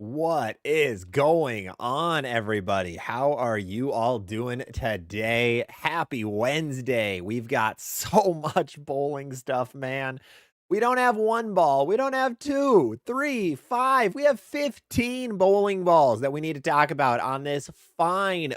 What is going on, everybody? How are you all doing today? Happy Wednesday. We've got so much bowling stuff, man. We don't have one ball. We don't have two, three, five. We have 15 bowling balls that we need to talk about on this fine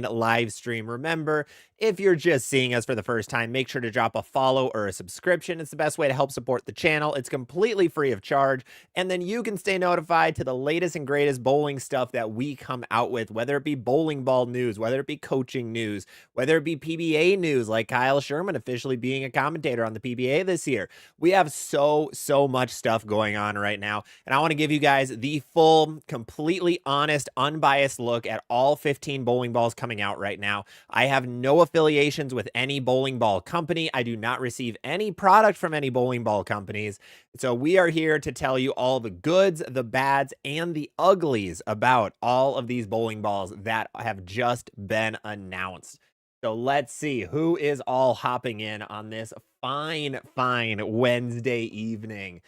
live stream. Remember, if you're just seeing us for the first time, make sure to drop a follow or a subscription. It's the best way to help support the channel. It's completely free of charge. And then you can stay notified to the latest and greatest bowling stuff that we come out with, whether it be bowling ball news, whether it be coaching news, whether it be PBA news, like Kyle Sherman officially being a commentator on the PBA this year. We have so much stuff going on right now. And I want to give you guys the full, completely honest, unbiased look at all 15 bowling balls coming out right now. I have no affiliations with any bowling ball company. I do not receive any product from any bowling ball companies. So we are here to tell you all the goods, the bads, and the uglies about all of these bowling balls that have just been announced. So let's see who is all hopping in on this fine Wednesday evening.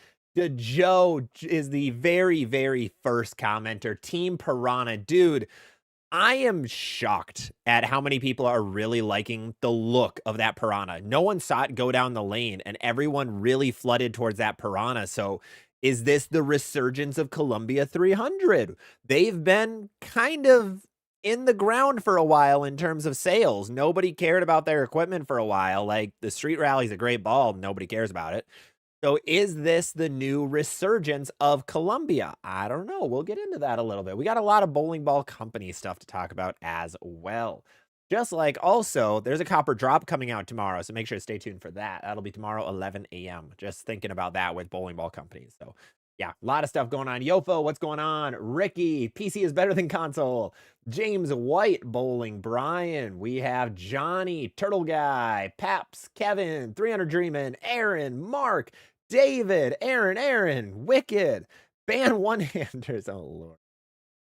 Joe is the very first commenter. Team Piranha. Dude, I am shocked at how many people are really liking the look of that Piranha. No one saw it go down the lane, and everyone really flooded towards that Piranha. So is this the resurgence of Columbia 300? They've been kind of in the ground for a while in terms of sales. Nobody cared about their equipment for a while. Like, the Street Rally's a great ball. Nobody cares about it. So is this the new resurgence of Columbia? I don't know. We'll get into that a little bit. We got a lot of bowling ball company stuff to talk about as well. Just like also, there's a copper drop coming out tomorrow, so make sure to stay tuned for that. That'll be tomorrow, 11 a.m. Just thinking about that with bowling ball companies. So yeah, a lot of stuff going on. Yofo, what's going on? Ricky, PC is better than console. James White bowling. Brian, we have Johnny, Turtle Guy, Paps, Kevin, 300 Dreamin', Aaron, Mark, David, Aaron, Wicked, Ban One-Handers. Oh, Lord.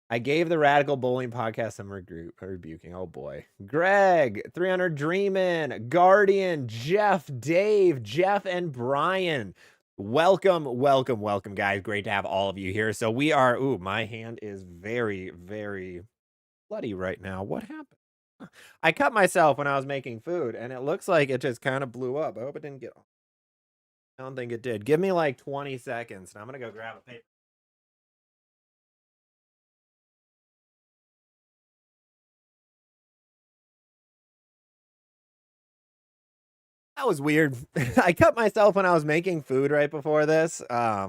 I gave the Radical Bowling Podcast some rebuking. Oh, boy. Greg, 300 Dreamin', Guardian, Jeff, Dave, Jeff, and Brian. Welcome, guys. Great to have all of you here. So we are, ooh, my hand is very bloody right now. What happened? I cut myself when I was making food, and it looks like it just kind of blew up. I hope it didn't get off. I don't think it did. Give me like 20 seconds, and I'm going to go grab a paper. That was weird. I cut myself when I was making food right before this.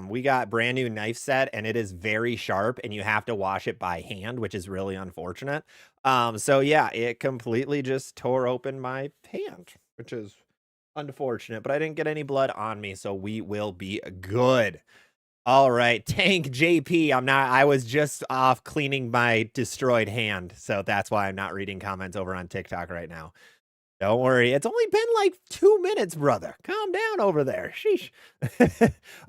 We got brand new knife set, and it is very sharp, and you have to wash it by hand, which is really unfortunate. So yeah, it completely just tore open my hand, which is unfortunate, but I didn't get any blood on me, so we will be good. All right, Tank JP. I was just off cleaning my destroyed hand, so that's why I'm not reading comments over on TikTok right now. Don't worry. It's only been like 2 minutes, brother. Calm down over there. Sheesh.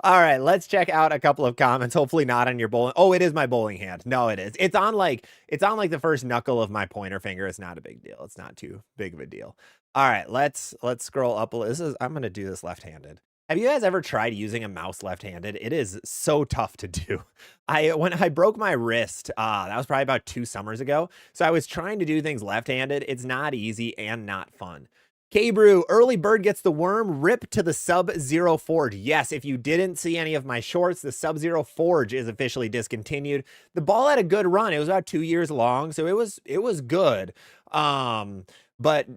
All right, let's check out a couple of comments. Hopefully not on your bowling. Oh, it is my bowling hand. No, it is. It's on like the first knuckle of my pointer finger. It's not a big deal. It's not too big of a deal. All right, let's scroll up a little. I'm going to do this left-handed. Have you guys ever tried using a mouse left-handed? It is so tough to do. When I broke my wrist, that was probably about 2 summers ago. So I was trying to do things left-handed. It's not easy and not fun. K-Brew, early bird gets the worm. Rip to the Sub-Zero Forge. Yes, if you didn't see any of my shorts, the Sub-Zero Forge is officially discontinued. The ball had a good run. It was about 2 years long, so it was good. But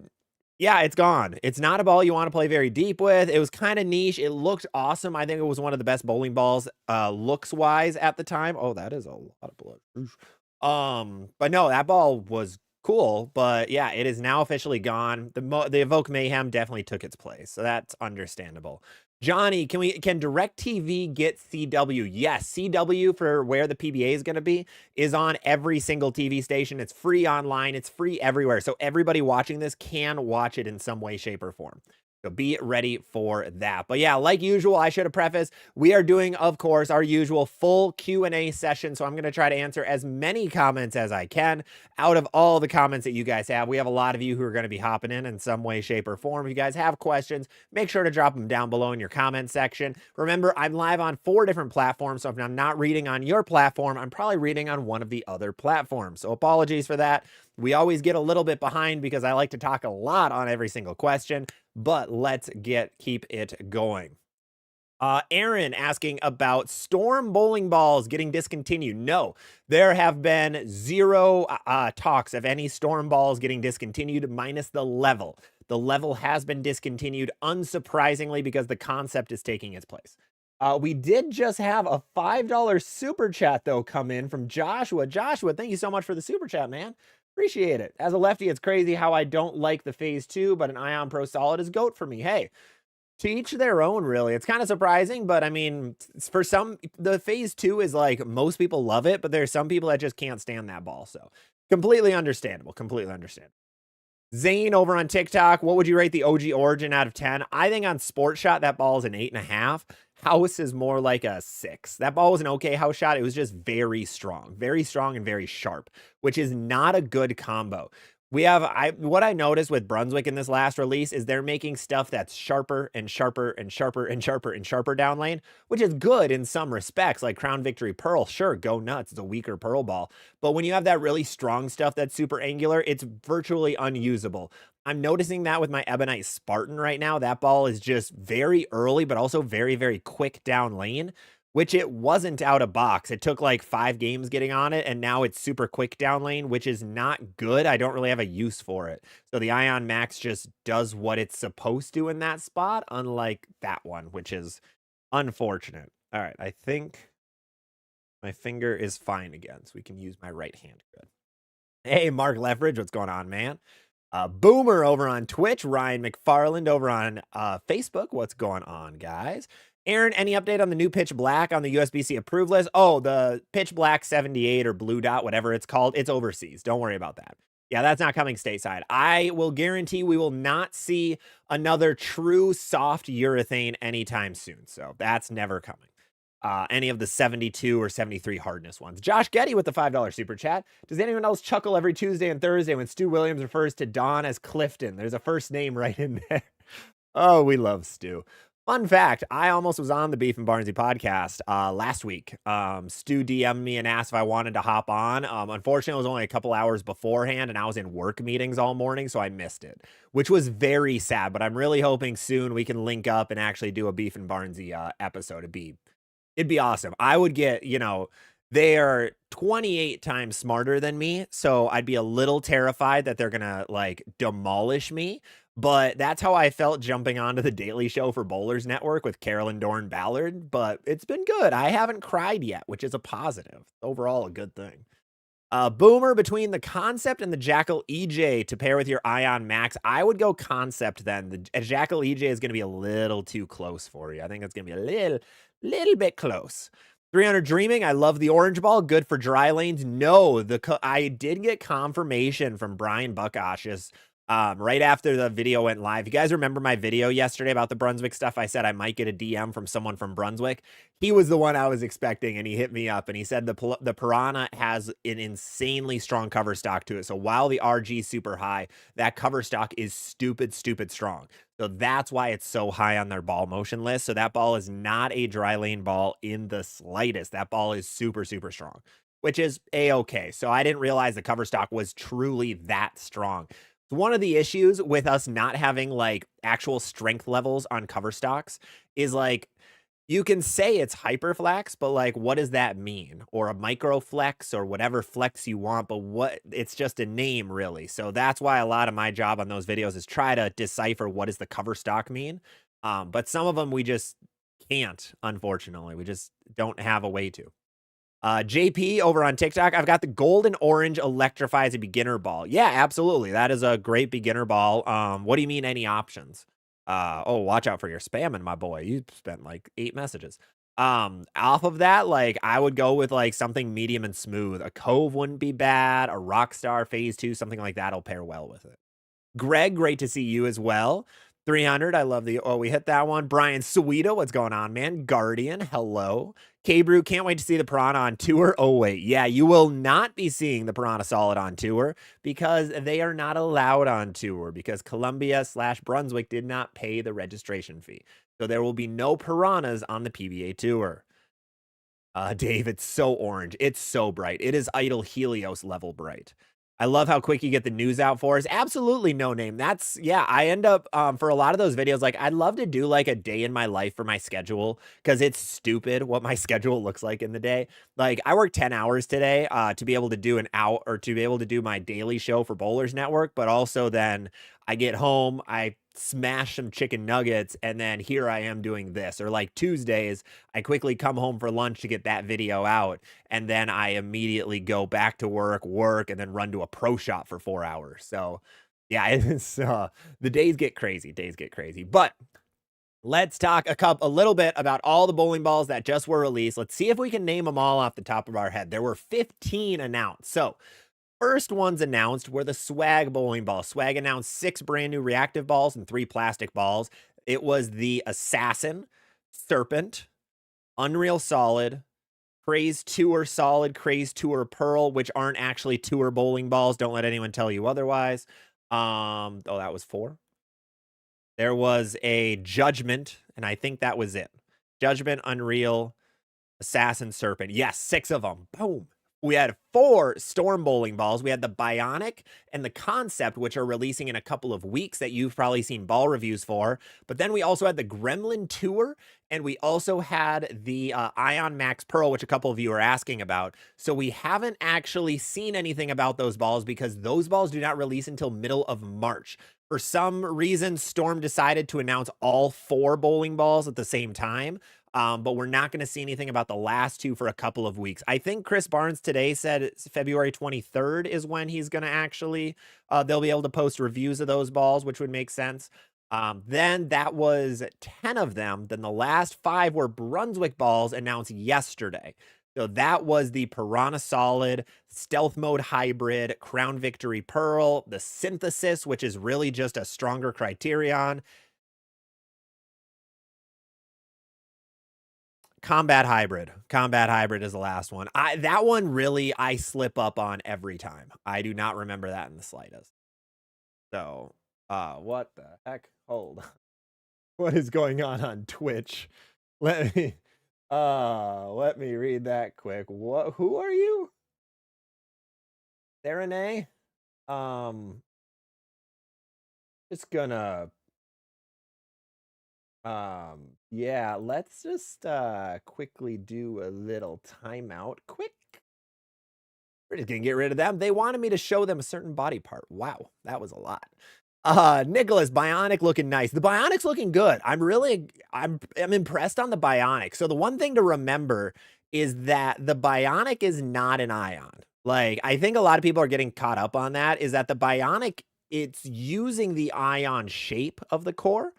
yeah, it's gone. It's not a ball you want to play very deep with. It was kind of niche. It looked awesome. I think it was one of the best bowling balls looks-wise at the time. Oh, that is a lot of blood. But no, that ball was cool. But yeah, it is now officially gone. The Evoke Mayhem definitely took its place, so that's understandable. Johnny, can DirecTV get CW? Yes, CW for where the PBA is going to be is on every single TV station. It's free online. It's free everywhere. So everybody watching this can watch it in some way, shape, or form. So be ready for that. But yeah, like usual, I should have prefaced, we are doing, of course, our usual full Q&A session. So I'm going to try to answer as many comments as I can out of all the comments that you guys have. We have a lot of you who are going to be hopping in some way, shape, or form. If you guys have questions, make sure to drop them down below in your comment section. Remember, I'm live on 4 different platforms. So if I'm not reading on your platform, I'm probably reading on one of the other platforms. So apologies for that. We always get a little bit behind because I like to talk a lot on every single question, but let's keep it going. Aaron asking about Storm bowling balls getting discontinued. No, there have been zero talks of any Storm balls getting discontinued minus the level. The level has been discontinued, unsurprisingly, because the concept is taking its place. We did just have a $5 super chat, though, come in from Joshua. Joshua, thank you so much for the super chat, man. Appreciate it. As a lefty, it's crazy how I don't like the Phase 2, but an Ion Pro Solid is GOAT for me. Hey, to each their own, really. It's kind of surprising, but I mean, for some, the Phase 2 is like, most people love it, but there's some people that just can't stand that ball. So completely understandable. Completely understandable. Zane over on TikTok, what would you rate the OG Origin out of 10? I think on Sport Shot, that ball is an 8.5. House is more like a 6. That ball was an okay house shot. It was just very strong and very sharp, which is not a good combo. We have, what I noticed with Brunswick in this last release is they're making stuff that's sharper and sharper and sharper and sharper and sharper down lane, which is good in some respects, like Crown Victory Pearl. Sure, go nuts. It's a weaker Pearl ball. But when you have that really strong stuff that's super angular, it's virtually unusable. I'm noticing that with my Ebonite Spartan right now. That ball is just very early, but also very, very quick down lane, which it wasn't out of box. It took like 5 games getting on it, and now it's super quick down lane, which is not good. I don't really have a use for it. So the Ion Max just does what it's supposed to in that spot, unlike that one, which is unfortunate. All right, I think my finger is fine again, so we can use my right hand good. Hey, Mark Leffridge, what's going on, man? Boomer over on Twitch, Ryan McFarland over on Facebook. What's going on, guys? Aaron, any update on the new Pitch Black on the USB-C approved list? Oh, the Pitch Black 78 or Blue Dot, whatever it's called, it's overseas. Don't worry about that. Yeah, that's not coming stateside. I will guarantee we will not see another true soft urethane anytime soon. So that's never coming. Any of the 72 or 73 hardness ones. Josh Getty with the $5 super chat. Does anyone else chuckle every Tuesday and Thursday when Stu Williams refers to Don as Clifton? There's a first name right in there. Oh, we love Stu. Fun fact, I almost was on the Beef and Barnsey podcast last week. Stu DM'd me and asked if I wanted to hop on. Unfortunately, it was only a couple hours beforehand, and I was in work meetings all morning, so I missed it, which was very sad. But I'm really hoping soon we can link up and actually do a Beef and Barnsey episode. It'd be awesome. I would get, they are 28 times smarter than me, so I'd be a little terrified that they're gonna like demolish me. But that's how I felt jumping onto the Daily Show for Bowlers Network with Carolyn Dorn Ballard. But it's been good. I haven't cried yet, which is a positive. Overall, a good thing. Boomer, between the Concept and the Jackal EJ to pair with your Ion Max, I would go Concept then. The Jackal EJ is going to be a little too close for you. I think it's going to be a little bit close. 300 Dreaming, I love the orange ball. Good for dry lanes. No, I did get confirmation from Brian Buckash's right after the video went live. You guys remember my video yesterday about the Brunswick stuff? I said I might get a DM from someone from Brunswick. He was the one I was expecting, and he hit me up, and he said the Piranha has an insanely strong cover stock to it. So while the RG is super high, that cover stock is stupid strong. So that's why it's so high on their ball motion list. So that ball is not a dry lane ball in the slightest. That ball is super strong, which is a-okay. So I didn't realize the cover stock was truly that strong. One of the issues with us not having like actual strength levels on cover stocks is like, you can say it's hyperflex, but like, what does that mean? Or a micro flex or whatever flex you want, but it's just a name really. So that's why a lot of my job on those videos is try to decipher what does the cover stock mean. But some of them we just can't, unfortunately. We just don't have a way to. JP over on TikTok, I've got the gold and orange Electrify as a beginner ball. Yeah, absolutely. That is a great beginner ball. What do you mean any options? Oh, watch out for your spamming, my boy. You spent like 8 messages. Off of that, like I would go with like something medium and smooth. A Cove wouldn't be bad. A Rockstar Phase 2, something like that'll pair well with it. Greg, great to see you as well. 300, I love the we hit that one. Brian Suito, what's going on, man? Guardian, hello. K-Brew, can't wait to see the Piranha on tour. Oh, wait, yeah, you will not be seeing the Piranha Solid on tour because they are not allowed on tour because Columbia/Brunswick did not pay the registration fee. So there will be no Piranhas on the PBA tour. Dave, it's so orange. It's so bright. It is Idle Helios level bright. I love how quick you get the news out for us. Absolutely no name. That's, yeah, I end up, for a lot of those videos, like, I'd love to do, like, a day in my life for my schedule, because it's stupid what my schedule looks like in the day. Like, I work 10 hours today, to be able to do an hour, or to be able to do my daily show for Bowlers Network, but also then I get home, I smash some chicken nuggets, and then here I am doing this. Or like Tuesdays, I quickly come home for lunch to get that video out, and then I immediately go back to work, and then run to a pro shop for 4 hours. So yeah, it's the days get crazy. But let's talk a little bit about all the bowling balls that just were released. Let's see if we can name them all off the top of our head. There were 15 announced. So first ones announced were the Swag bowling ball. Swag announced 6 brand new reactive balls and 3 plastic balls. It was the Assassin, Serpent, Unreal Solid, Craze Tour Solid, Craze Tour Pearl, which aren't actually tour bowling balls. Don't let anyone tell you otherwise. Oh, that was 4. There was a Judgment, and I think that was it. Judgment, Unreal, Assassin, Serpent. Yes, 6 of them. Boom. We had 4 Storm bowling balls. We had the Bionic and the Concept, which are releasing in a couple of weeks that you've probably seen ball reviews for. But then we also had the Gremlin Tour, and we also had the Ion Max Pearl, which a couple of you are asking about. So we haven't actually seen anything about those balls because those balls do not release until middle of March. For some reason, Storm decided to announce all 4 bowling balls at the same time. But we're not going to see anything about the last 2 for a couple of weeks. I think Chris Barnes today said it's February 23rd is when he's going to actually, they'll be able to post reviews of those balls, which would make sense. Then that was 10 of them. Then the last 5 were Brunswick balls announced yesterday. So that was the Piranha Solid, Stealth Mode Hybrid, Crown Victory Pearl, the Synthesis, which is really just a stronger Criterion, Combat Hybrid. Combat Hybrid is the last one. That one really, I slip up on every time. I do not remember that in the slightest. So, what the heck? Hold on. What is going on Twitch? Let me read that quick. Who are you? Serenay? Just gonna yeah, let's just quickly do a little timeout. Quick. We're just gonna get rid of them. They wanted me to show them a certain body part. Wow, that was a lot. Nicholas, Bionic looking nice. The Bionic's looking good. I'm impressed on the Bionic. So the one thing to remember is that the Bionic is not an ion. Like, I think a lot of people are getting caught up on that, is that the Bionic, it's using the ion shape of the core,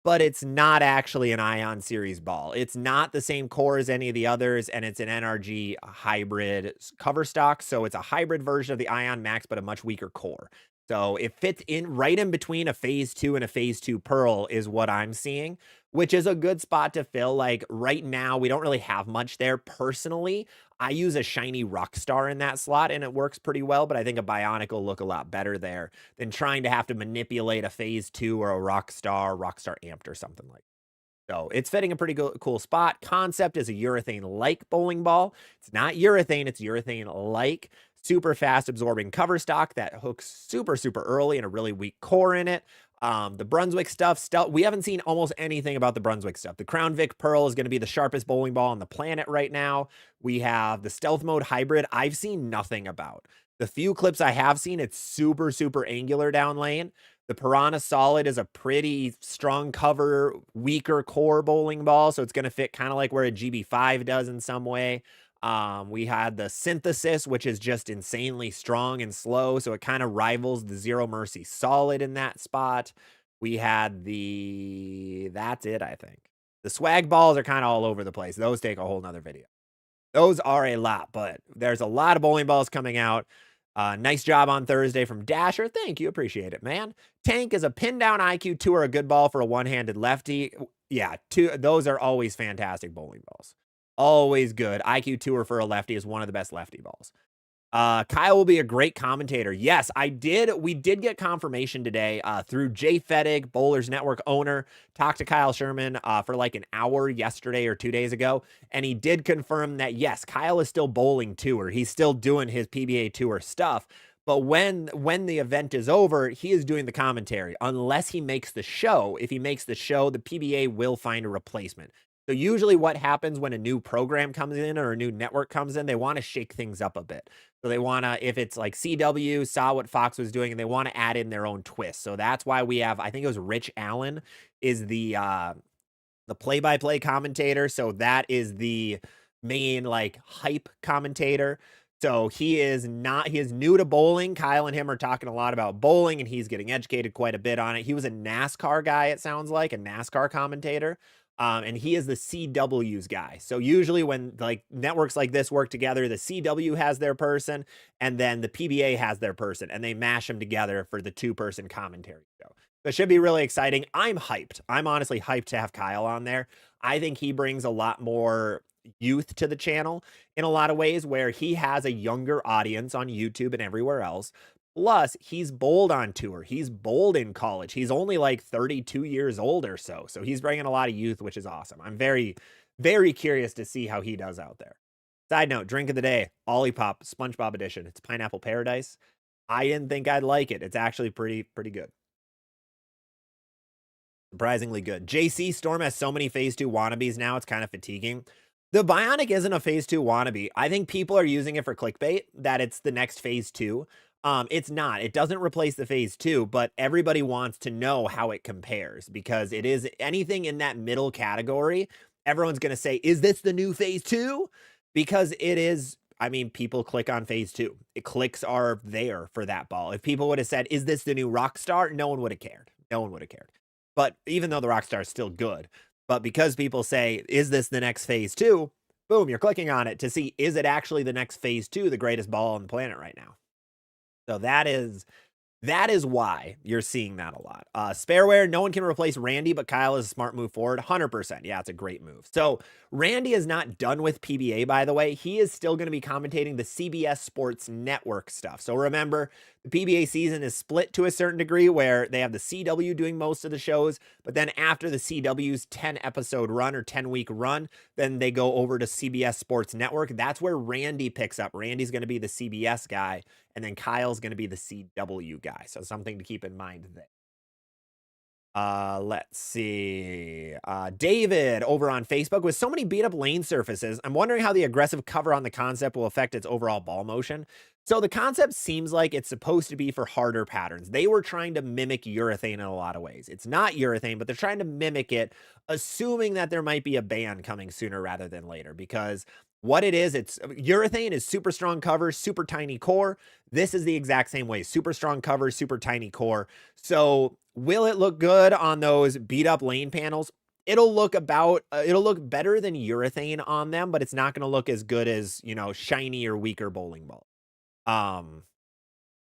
but it's not actually an Ion Series ball. It's not the same core as any of the others, and it's an NRG hybrid cover stock, so it's a hybrid version of the Ion Max, but a much weaker core. So it fits in right in between a Phase 2 and a Phase 2 Pearl is what I'm seeing, which is a good spot to fill. Like, right now, we don't really have much there. Personally, I use a shiny Rockstar in that slot, and it works pretty well, but I think a Bionic will look a lot better there than trying to have to manipulate a Phase 2 or a Rockstar Amped or something like that. So it's fitting a pretty cool spot. Concept is a urethane-like bowling ball. It's not urethane, it's urethane-like. Super fast absorbing cover stock that hooks super, super early and a really weak core in it. The Brunswick stuff, we haven't seen almost anything about the Brunswick stuff. The Crown Vic Pearl is going to be the sharpest bowling ball on the planet right now. We have the Stealth Mode Hybrid. I've seen nothing about. The few clips I have seen, it's super, super angular down lane. The Piranha Solid is a pretty strong cover, weaker core bowling ball, so it's going to fit kind of like where a GB5 does in some way. We had the Synthesis, which is just insanely strong and slow, so it kind of rivals the Zero Mercy Solid in that spot. We had that's it, I think. The Swag balls are kind of all over the place. Those take a whole nother video. Those are a lot, but there's a lot of bowling balls coming out. Nice job on Thursday from Dasher. Thank you. Appreciate it, man. Tank is a pin down IQ 2 or a good ball for a one-handed lefty. Yeah, those are always fantastic bowling balls. Always good. IQ 2 or for a lefty is one of the best lefty balls. Kyle will be a great commentator. Yes, we did get confirmation today through Jay Fettig, Bowlers Network owner, talked to Kyle Sherman for like an hour yesterday or 2 days ago, and he did confirm that, yes, Kyle is still bowling tour. He's still doing his PBA tour stuff. But when the event is over, he is doing the commentary. Unless he makes the show, if he makes the show, the PBA will find a replacement. So usually what happens when a new program comes in or a new network comes in, they want to shake things up a bit. So they want to, if it's like CW saw what Fox was doing and they want to add in their own twist. So that's why we have, I think it was Rich Allen is the play-by-play commentator. So that is the main like hype commentator. So he is new to bowling. Kyle and him are talking a lot about bowling and he's getting educated quite a bit on it. He was a NASCAR guy, it sounds like, a NASCAR commentator. And he is the CW's guy. So usually when like networks like this work together, the CW has their person and then the PBA has their person and they mash them together for the two-person commentary show. So it should be really exciting. I'm hyped. I'm honestly hyped to have Kyle on there. I think he brings a lot more youth to the channel in a lot of ways where he has a younger audience on YouTube and everywhere else. Plus, he's bowled on tour. He's bowled in college. He's only like 32 years old or so. So he's bringing a lot of youth, which is awesome. I'm very, very curious to see how he does out there. Side note, drink of the day, Olipop SpongeBob edition. It's Pineapple Paradise. I didn't think I'd like it. It's actually pretty good. Surprisingly good. JC Storm has so many phase 2 wannabes now, it's kind of fatiguing. The Bionic isn't a phase 2 wannabe. I think people are using it for clickbait, that it's the next phase 2. It's not. It doesn't replace the phase 2, but everybody wants to know how it compares because it is anything in that middle category. Everyone's going to say, is this the new phase 2? Because it is. I mean, people click on phase 2. Clicks are there for that ball. If people would have said, is this the new Rockstar? No one would have cared. No one would have cared. But even though the Rockstar is still good, but because people say, is this the next phase 2? Boom, you're clicking on it to see, is it actually the next phase 2, the greatest ball on the planet right now? So that is why you're seeing that a lot. Spareware, no one can replace Randy, but Kyle is a smart move forward. 100%. Yeah, it's a great move. So Randy is not done with PBA, by the way. He is still going to be commentating the CBS Sports Network stuff. So remember, the PBA season is split to a certain degree where they have the CW doing most of the shows, but then after the CW's 10-episode run or 10-week run, then they go over to CBS Sports Network. That's where Randy picks up. Randy's going to be the CBS guy, and then Kyle's going to be the CW guy. So something to keep in mind there. Let's see. David over on Facebook, with so many beat up lane surfaces, I'm wondering how the aggressive cover on the concept will affect its overall ball motion. So the concept seems like it's supposed to be for harder patterns. They were trying to mimic urethane in a lot of ways. It's not urethane, but they're trying to mimic it, assuming that there might be a ban coming sooner rather than later, because what it is, it's urethane is super strong cover, super tiny core. This is the exact same way. Super strong cover, super tiny core. So will it look good on those beat up lane panels? It'll look better than urethane on them, but it's not going to look as good as, you know, shiny or weaker bowling ball.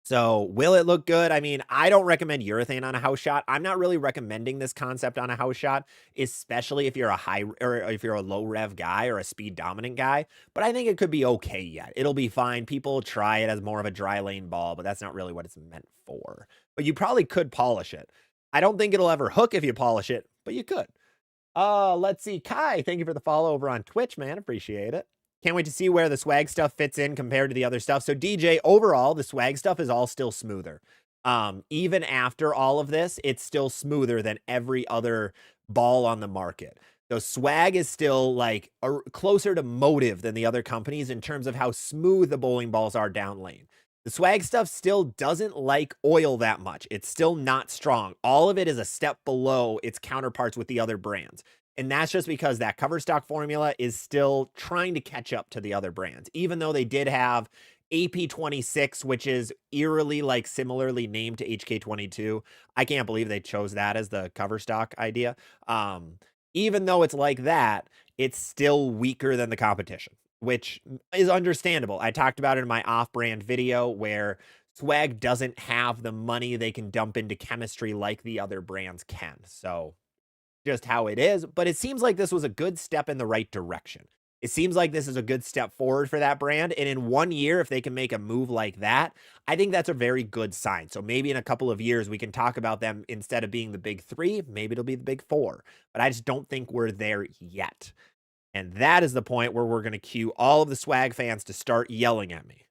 So will it look good? I mean, I don't recommend urethane on a house shot. I'm not really recommending this concept on a house shot, especially if you're a high or if you're a low rev guy or a speed dominant guy, but I think it could be okay yet. It'll be fine. People try it as more of a dry lane ball, but that's not really what it's meant for. But you probably could polish it. I don't think it'll ever hook if you polish it, but you could. Let's see. Kai, thank you for the follow over on Twitch, man. Appreciate it. Can't wait to see where the swag stuff fits in compared to the other stuff. So DJ, overall, the swag stuff is all still smoother. Even after all of this, it's still smoother than every other ball on the market. So swag is still like closer to motive than the other companies in terms of how smooth the bowling balls are down lane. The swag stuff still doesn't like oil that much. It's still not strong. All of it is a step below its counterparts with the other brands. And that's just because that cover stock formula is still trying to catch up to the other brands, even though they did have AP26, which is eerily like similarly named to HK22. I can't believe they chose that as the cover stock idea. Even though it's like that, it's still weaker than the competition. which is understandable. I talked about it in my off-brand video where Swag doesn't have the money they can dump into chemistry like the other brands can. So just how it is, but it seems like this was a good step in the right direction. It seems like this is a good step forward for that brand. And in 1 year, if they can make a move like that, I think that's a very good sign. So maybe in a couple of years, we can talk about them instead of being the big three, maybe it'll be the big four. But I just don't think we're there yet. And that is the point where we're going to cue all of the Swag fans to start yelling at me.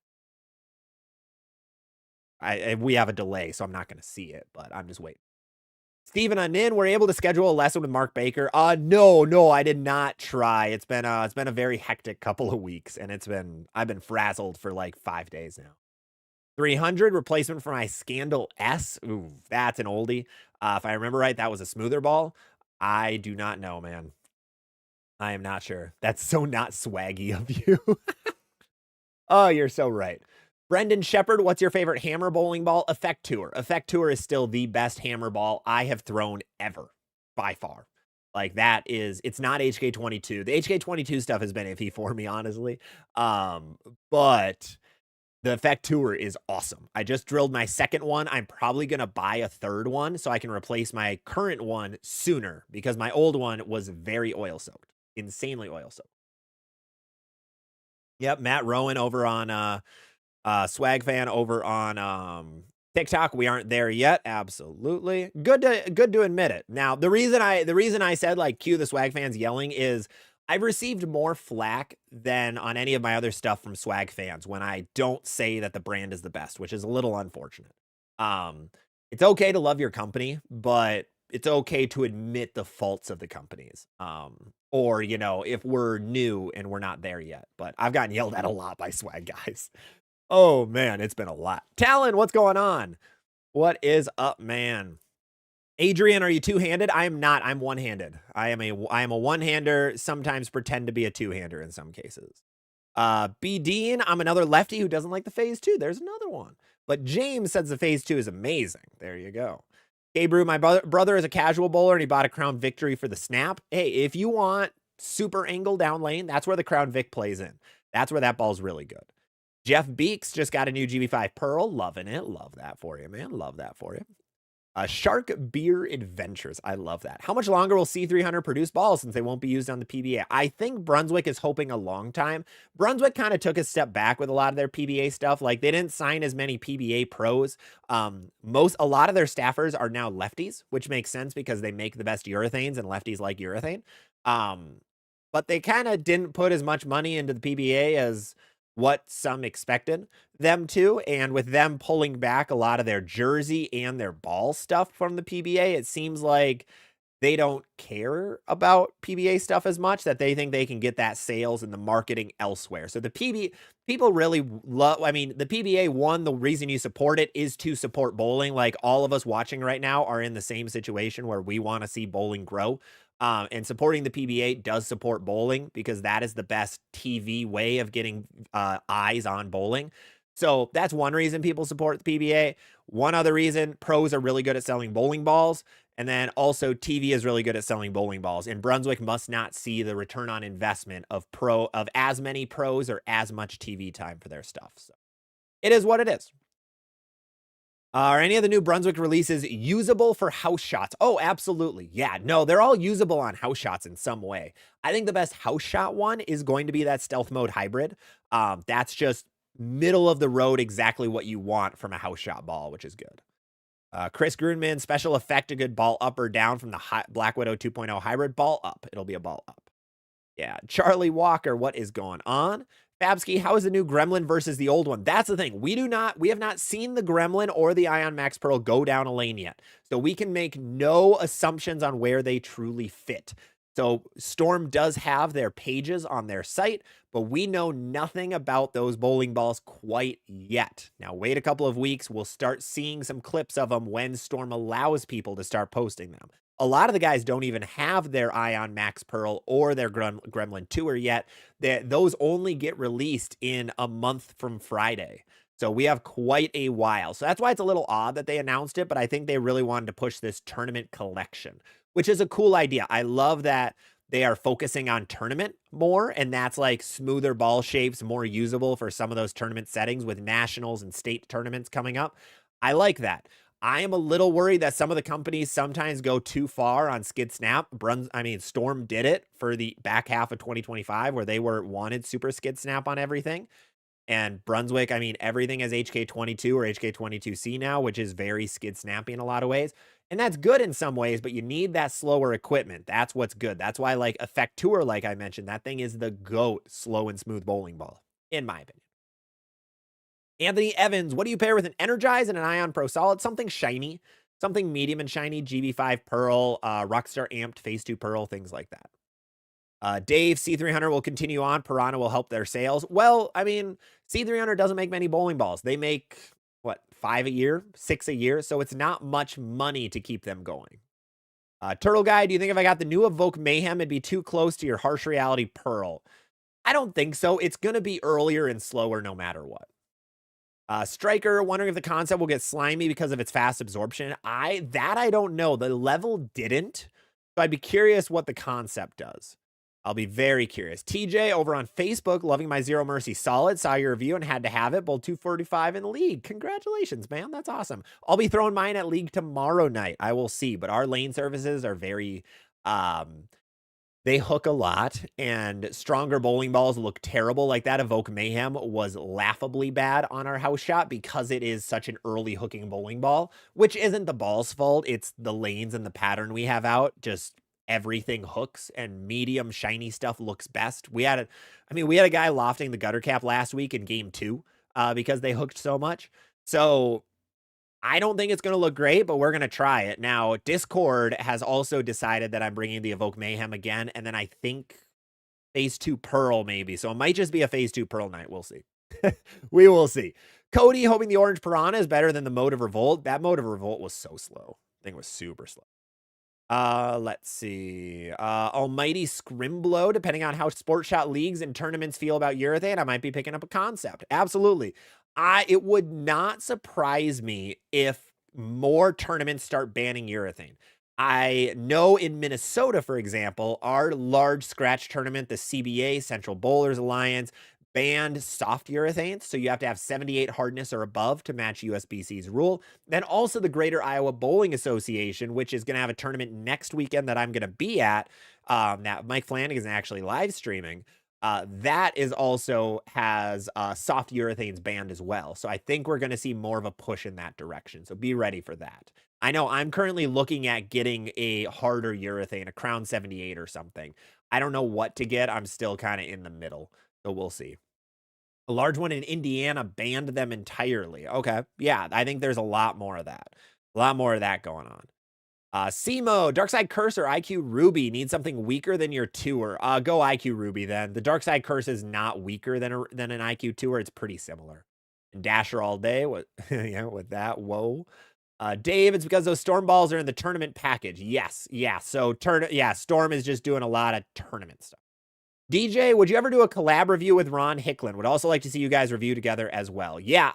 We have a delay, so I'm not going to see it, but I'm just waiting. Steven Anin, we're able to schedule a lesson with Mark Baker. No, I did not try. It's been a very hectic couple of weeks, and I've been frazzled for like 5 days now. 300 replacement for my Scandal S. Ooh, that's an oldie. If I remember right, that was a smoother ball. I do not know, man. I am not sure. That's so not swaggy of you. Oh, you're so right. Brendan Shepard, what's your favorite hammer bowling ball? Effect Tour. Effect Tour is still the best hammer ball I have thrown ever, by far. Like it's not HK22. The HK22 stuff has been iffy for me, honestly. But the Effect Tour is awesome. I just drilled my second one. I'm probably going to buy a third one so I can replace my current one sooner because my old one was very oil soaked, insanely oil soaked. Yep, Matt Rowan over on Swag fan over on TikTok. We aren't there yet. Absolutely. Good to admit it. Now, the reason I said like cue the Swag fans yelling is I've received more flack than on any of my other stuff from Swag fans when I don't say that the brand is the best, which is a little unfortunate. It's okay to love your company, but it's okay to admit the faults of the companies. Or, you know, if we're new and we're not there yet. But I've gotten yelled at a lot by Swag guys. Oh, man, it's been a lot. Talon, what's going on? What is up, man? Adrian, are you two-handed? I am not. I'm one-handed. I am a one-hander, sometimes pretend to be a two-hander in some cases. B. Dean, I'm another lefty who doesn't like the phase 2. There's another one. But James says the phase 2 is amazing. There you go. Gabriel, my brother is a casual bowler, and he bought a Crown Victory for the snap. Hey, if you want super angle down lane, that's where the Crown Vic plays in. That's where that ball's really good. Jeff Beeks just got a new GB5 Pearl. Loving it. Love that for you, man. Love that for you. Shark Beer Adventures. I love that. How much longer will C300 produce balls since they won't be used on the PBA? I think Brunswick is hoping a long time. Brunswick kind of took a step back with a lot of their PBA stuff. Like they didn't sign as many PBA pros. A lot of their staffers are now lefties, which makes sense because they make the best urethanes and lefties like urethane. But they kind of didn't put as much money into the PBA as what some expected them to. And with them pulling back a lot of their jersey and their ball stuff from the PBA, it seems like they don't care about PBA stuff as much, that they think they can get that sales and the marketing elsewhere. So the people really love, I mean, the PBA, one, the reason you support it is to support bowling. Like all of us watching right now are in the same situation where we want to see bowling grow. And supporting the PBA does support bowling because that is the best TV way of getting eyes on bowling. So that's one reason people support the PBA. One other reason, pros are really good at selling bowling balls. And then also TV is really good at selling bowling balls. And Brunswick must not see the return on investment of as many pros or as much TV time for their stuff. So it is what it is. Are any of the new Brunswick releases usable for house shots? Oh, absolutely. Yeah, no, they're all usable on house shots in some way. I think the best house shot one is going to be that stealth mode hybrid. That's just middle of the road, exactly what you want from a house shot ball, which is good. Chris Grunman, special effect, a good ball up or down from the Black Widow 2.0 hybrid. Ball up. It'll be a ball up. Yeah. Charlie Walker, what is going on? Babsky, how is the new Gremlin versus the old one? That's the thing. We have not seen the Gremlin or the Ion Max Pearl go down a lane yet. So we can make no assumptions on where they truly fit. So Storm does have their pages on their site, but we know nothing about those bowling balls quite yet. Now, wait a couple of weeks. We'll start seeing some clips of them when Storm allows people to start posting them. A lot of the guys don't even have their Ion Max Pearl or their Gremlin Tour yet. Those only get released in a month from Friday. So we have quite a while. So that's why it's a little odd that they announced it, but I think they really wanted to push this tournament collection, which is a cool idea. I love that they are focusing on tournament more, and that's like smoother ball shapes, more usable for some of those tournament settings with nationals and state tournaments coming up. I like that. I am a little worried that some of the companies sometimes go too far on skid snap. Storm did it for the back half of 2025 where they wanted super skid snap on everything. And Brunswick, I mean, everything is HK22 or HK22C now, which is very skid snappy in a lot of ways. And that's good in some ways, but you need that slower equipment. That's what's good. That's why, like, Effect Tour, like I mentioned, that thing is the GOAT slow and smooth bowling ball, in my opinion. Anthony Evans, what do you pair with an Energize and an Ion Pro Solid? Something shiny, something medium and shiny, GB5 Pearl, Rockstar Amped, Phase 2 Pearl, things like that. Dave, C300 will continue on. Piranha will help their sales. Well, I mean, C300 doesn't make many bowling balls. They make, what, 5 a year, 6 a year? So it's not much money to keep them going. Turtle Guy, do you think if I got the new Evoke Mayhem, it'd be too close to your Harsh Reality Pearl? I don't think so. It's going to be earlier and slower no matter what. Striker, wondering if the concept will get slimy because of its fast absorption. I don't know. The level didn't. So I'd be curious what the concept does. I'll be very curious. TJ over on Facebook, loving my Zero Mercy Solid. Saw your review and had to have it. Bowl 245 in League. Congratulations, man. That's awesome. I'll be throwing mine at League tomorrow night. I will see. But our lane services are very... they hook a lot, and stronger bowling balls look terrible. Like that Evoke Mayhem was laughably bad on our house shot because it is such an early hooking bowling ball, which isn't the ball's fault. It's the lanes and the pattern we have out. Just everything hooks, and medium shiny stuff looks best. We had a guy lofting the gutter cap last week in game 2 because they hooked so much. So I don't think it's going to look great, but we're going to try it. Now, Discord has also decided that I'm bringing the Evoke Mayhem again, and then I think Phase 2 Pearl maybe. So it might just be a Phase 2 Pearl night. We'll see. We will see. Cody, hoping the Orange Piranha is better than the Mode of Revolt. That Mode of Revolt was so slow. I think it was super slow. Let's see. Almighty Scrimblow, depending on how Sport Shot leagues and tournaments feel about urethane, I might be picking up a concept. Absolutely. It would not surprise me if more tournaments start banning urethane. I know in Minnesota, for example, our large scratch tournament, the CBA, Central Bowlers Alliance, banned soft urethanes. So you have to have 78 hardness or above to match USBC's rule. Then also the Greater Iowa Bowling Association, which is going to have a tournament next weekend that I'm going to be at, that Mike Flanagan is actually live streaming. That is also has soft urethanes banned as well. So I think we're going to see more of a push in that direction. So be ready for that. I know I'm currently looking at getting a harder urethane, a Crown 78 or something. I don't know what to get. I'm still kind of in the middle. So we'll see. A large one in Indiana banned them entirely. Okay. Yeah, I think there's a lot more of that. A lot more of that going on. Simo, Darkside Curse or IQ Ruby need something weaker than your tour. Go IQ Ruby then. The Darkside Curse is not weaker than an IQ tour. It's pretty similar. And Dasher all day. What? Yeah, with that. Whoa. Dave, it's because those Storm balls are in the tournament package. Yes. Yeah. So Storm is just doing a lot of tournament stuff. DJ, would you ever do a collab review with Ron Hicklin? Would also like to see you guys review together as well. Yeah,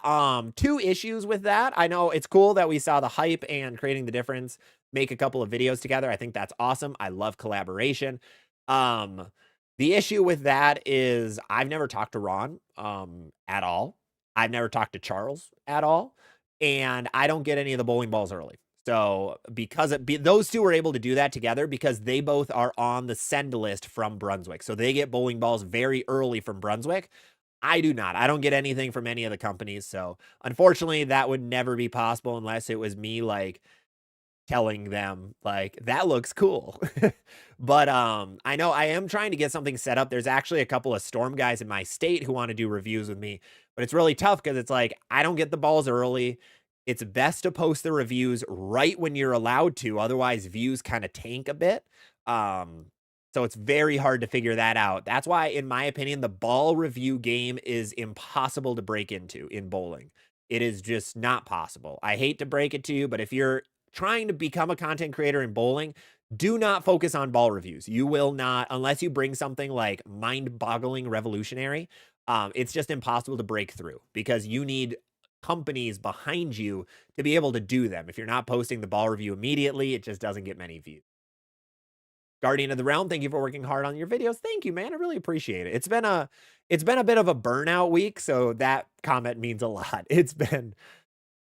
2 issues with that. I know it's cool that we saw the hype and creating the difference make a couple of videos together. I think that's awesome. I love collaboration. The issue with that is I've never talked to Ron at all. I've never talked to Charles at all. And I don't get any of the bowling balls early. So because those 2 were able to do that together because they both are on the send list from Brunswick. So they get bowling balls very early from Brunswick. I do not. I don't get anything from any of the companies. So unfortunately, that would never be possible unless it was me like telling them like that looks cool. But I know I am trying to get something set up. There's actually a couple of Storm guys in my state who want to do reviews with me, but it's really tough because it's like I don't get the balls early. It's best to post the reviews right when you're allowed to. Otherwise, views kind of tank a bit. So it's very hard to figure that out. That's why, in my opinion, the ball review game is impossible to break into in bowling. It is just not possible. I hate to break it to you, but if you're trying to become a content creator in bowling, do not focus on ball reviews. You will not, unless you bring something like mind-boggling revolutionary, it's just impossible to break through because you need companies behind you to be able to do them. If you're not posting the ball review immediately, it just doesn't get many views. Guardian of the Realm, thank you for working hard on your videos. Thank you, man. I really appreciate it. It's been a bit of a burnout week, so that comment means a lot. It's been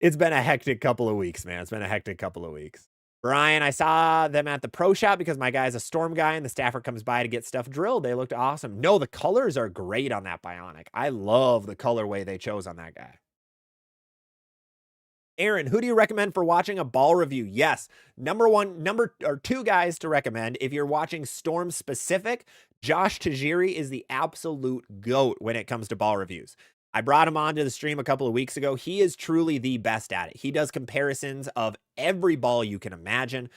a hectic couple of weeks, man. It's been a hectic couple of weeks. Brian, I saw them at the pro shop because my guy's a storm guy and the staffer comes by to get stuff drilled. They looked awesome. No, the colors are great on that Bionic. I love the colorway they chose on that guy. Aaron, who do you recommend for watching a ball review? Yes, number or two guys to recommend. If you're watching Storm specific, Josh Tajiri is the absolute GOAT when it comes to ball reviews. I brought him onto the stream a couple of weeks ago. He is truly the best at it. He does comparisons of every ball you can imagine.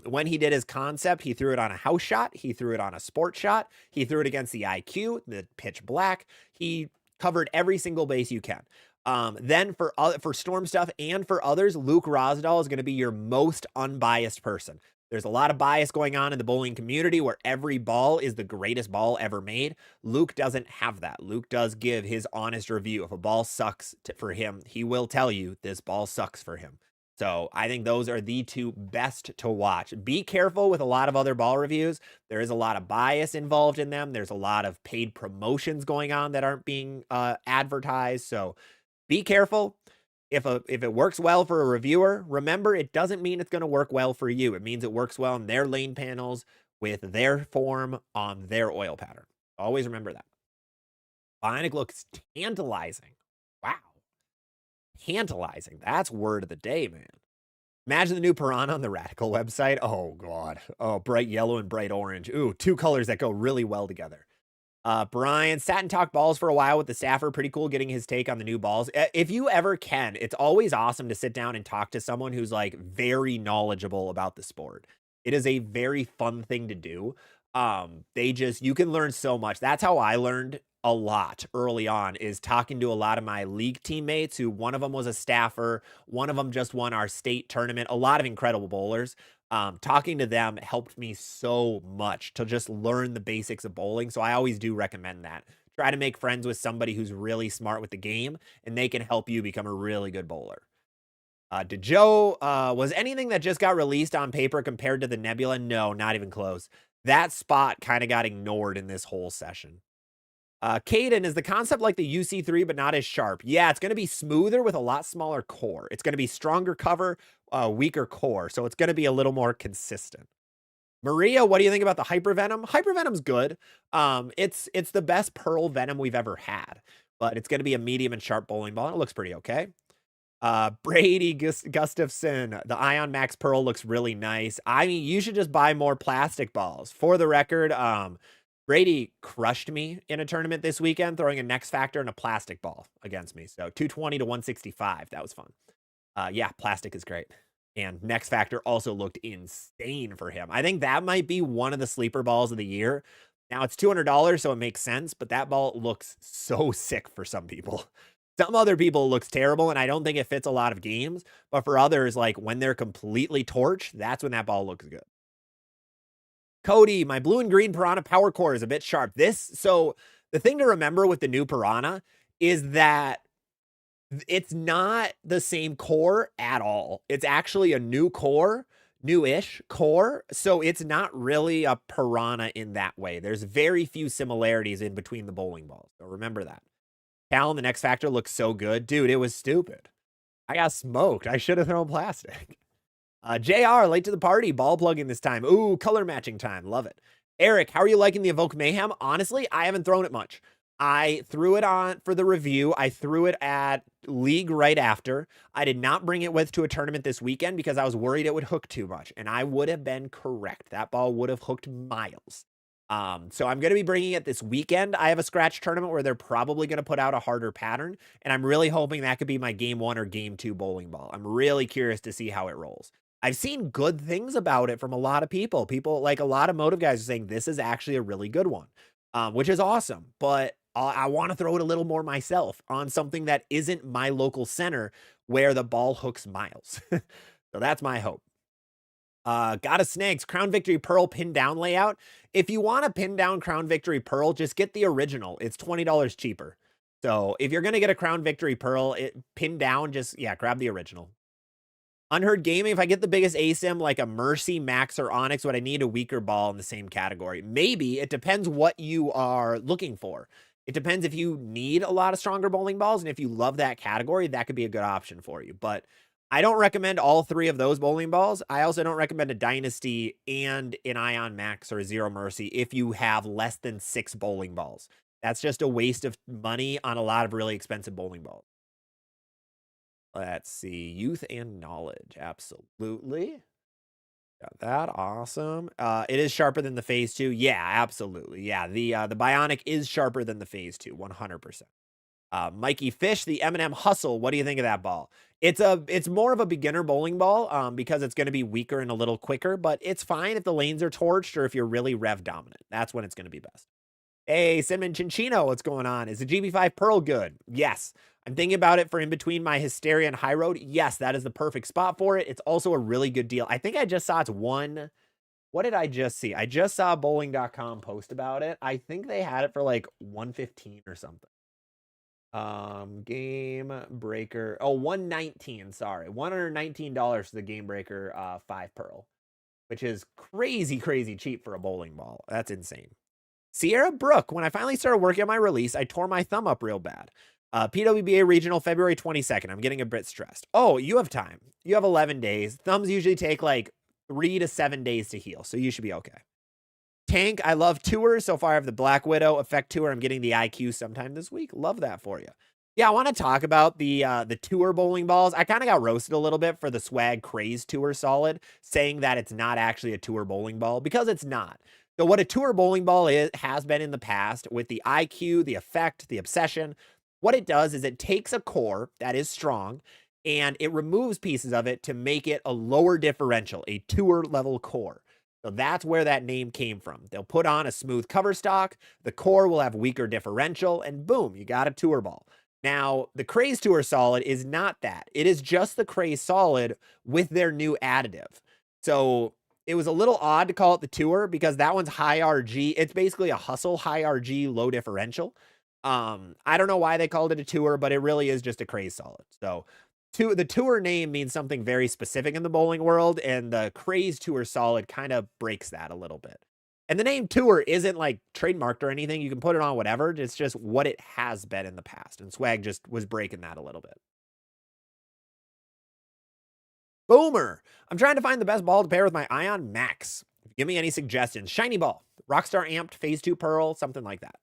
When he did his concept, he threw it on a house shot. He threw it on a sport shot. He threw it against the IQ, the pitch black. He covered every single base you can. Then for Storm stuff and for others, Luke Rosdahl is going to be your most unbiased person. There's a lot of bias going on in the bowling community where every ball is the greatest ball ever made. Luke doesn't have that. Luke does give his honest review. If a ball sucks for him, he will tell you this ball sucks for him. So I think those are the two best to watch. Be careful with a lot of other ball reviews. There is a lot of bias involved in them. There's a lot of paid promotions going on that aren't being advertised. So be careful. If it works well for a reviewer, remember, it doesn't mean it's going to work well for you. It means it works well in their lane panels with their form on their oil pattern. Always remember that. Bionic looks tantalizing. Wow. Tantalizing. That's word of the day, man. Imagine the new Piranha on the Radical website. Oh, God. Oh, bright yellow and bright orange. Ooh, two colors that go really well together. Brian sat and talked balls for a while with the staffer. Pretty cool getting his take on the new balls. If you ever can, it's always awesome to sit down and talk to someone who's like very knowledgeable about the sport. It is a very fun thing to do. You can learn so much. That's how I learned a lot early on, is talking to a lot of my league teammates who, one of them was a staffer. One of them just won our state tournament. A lot of incredible bowlers. Talking to them helped me so much to just learn the basics of bowling. So I always do recommend that. Try to make friends with somebody who's really smart with the game, and they can help you become a really good bowler. Was anything that just got released on paper compared to the Nebula? No, not even close. That spot kind of got ignored in this whole session. Caden, is the concept like the UC3, but not as sharp? Yeah, it's going to be smoother with a lot smaller core. It's going to be stronger cover, weaker core. So it's going to be a little more consistent. Maria, what do you think about the Hypervenom? Hypervenom's good. It's the best Pearl Venom we've ever had, but it's going to be a medium and sharp bowling ball. And it looks pretty okay. Brady Gustafson, the Ion Max Pearl looks really nice. I mean, you should just buy more plastic balls. For the record, Brady crushed me in a tournament this weekend, throwing a Next Factor and a plastic ball against me. So 220 to 165. That was fun. Yeah, plastic is great. And Next Factor also looked insane for him. I think that might be one of the sleeper balls of the year. Now it's $200, so it makes sense, but that ball looks so sick for some people. Some other people it looks terrible, and I don't think it fits a lot of games. But for others, like when they're completely torched, that's when that ball looks good. Cody, my blue and green Piranha power core is a bit sharp. So the thing to remember with the new Piranha is that it's not the same core at all. It's actually a new core, newish core. So it's not really a Piranha in that way. There's very few similarities in between the bowling balls. So remember that. Cal, the Next Factor looks so good. Dude, it was stupid. I got smoked. I should have thrown plastic. JR, late to the party, ball plugging this time. Ooh, color matching time. Love it. Eric, how are you liking the Evoke Mayhem? Honestly, I haven't thrown it much. I threw it on for the review. I threw it at League right after. I did not bring it to a tournament this weekend because I was worried it would hook too much. And I would have been correct. That ball would have hooked miles. So I'm going to be bringing it this weekend. I have a scratch tournament where they're probably going to put out a harder pattern. And I'm really hoping that could be my game 1 or game 2 bowling ball. I'm really curious to see how it rolls. I've seen good things about it from a lot of people. People, like a lot of motive guys, are saying this is actually a really good one, which is awesome. But I want to throw it a little more myself on something that isn't my local center where the ball hooks miles. So that's my hope. Got a Snags Crown Victory Pearl pin down layout. If you want a pin down Crown Victory Pearl, just get the original. It's $20 cheaper. So if you're going to get a Crown Victory Pearl pin down, grab the original. Unheard Gaming, if I get the biggest ASIM like a Mercy, Max, or Onyx, would I need a weaker ball in the same category? Maybe. It depends what you are looking for. It depends if you need a lot of stronger bowling balls, and if you love that category, that could be a good option for you. But I don't recommend all 3 of those bowling balls. I also don't recommend a Dynasty and an Ion Max or a Zero Mercy if you have less than 6 bowling balls. That's just a waste of money on a lot of really expensive bowling balls. Let's see. Youth and knowledge. Absolutely. Got that. Awesome. It is sharper than the Phase 2. Yeah, absolutely. Yeah, the Bionic is sharper than the Phase 2, 100%. Mikey Fish, the M&M Hustle. What do you think of that ball? It's more of a beginner bowling ball because it's going to be weaker and a little quicker, but it's fine if the lanes are torched or if you're really rev dominant. That's when it's going to be best. Hey, Cinnamon Chinchino, what's going on? Is the GB5 Pearl good? Yes. I'm thinking about it for in between my Hysteria and High Road. Yes, that is the perfect spot for it. It's also a really good deal. I think I just saw it's one. What did I just see? I just saw bowling.com post about it. I think they had it for like 115 or something. Game Breaker. Oh, 119. Sorry. $119 for the Game Breaker 5 Pearl, which is crazy, crazy cheap for a bowling ball. That's insane. Sierra Brook, when I finally started working on my release, I tore my thumb up real bad. PWBA Regional, February 22nd. I'm getting a bit stressed. Oh, you have time. You have 11 days. Thumbs usually take like 3 to 7 days to heal, so you should be okay. Tank, I love tours. So far, I have the Black Widow Effect Tour. I'm getting the IQ sometime this week. Love that for you. Yeah, I want to talk about the tour bowling balls. I kind of got roasted a little bit for the Swag Craze Tour Solid, saying that it's not actually a tour bowling ball, because it's not. So what a tour bowling ball has been in the past with the IQ, the effect, the obsession, what it does is it takes a core that is strong and it removes pieces of it to make it a lower differential, a tour level core. So that's where that name came from. They'll put on a smooth cover stock, the core will have weaker differential, and boom, you got a tour ball. Now, the Craze Tour Solid is not that. It is just the Craze Solid with their new additive. So it was a little odd to call it the Tour because that one's high RG. It's basically a hustle high RG, low differential. I don't know why they called it a Tour, but it really is just a Craze Solid. So the Tour name means something very specific in the bowling world, and the Craze Tour Solid kind of breaks that a little bit. And the name Tour isn't like trademarked or anything. You can put it on whatever. It's just what it has been in the past. And Swag just was breaking that a little bit. Boomer. I'm trying to find the best ball to pair with my Ion Max. Give me any suggestions. Shiny ball. Rockstar Amped, Phase 2 Pearl, something like that.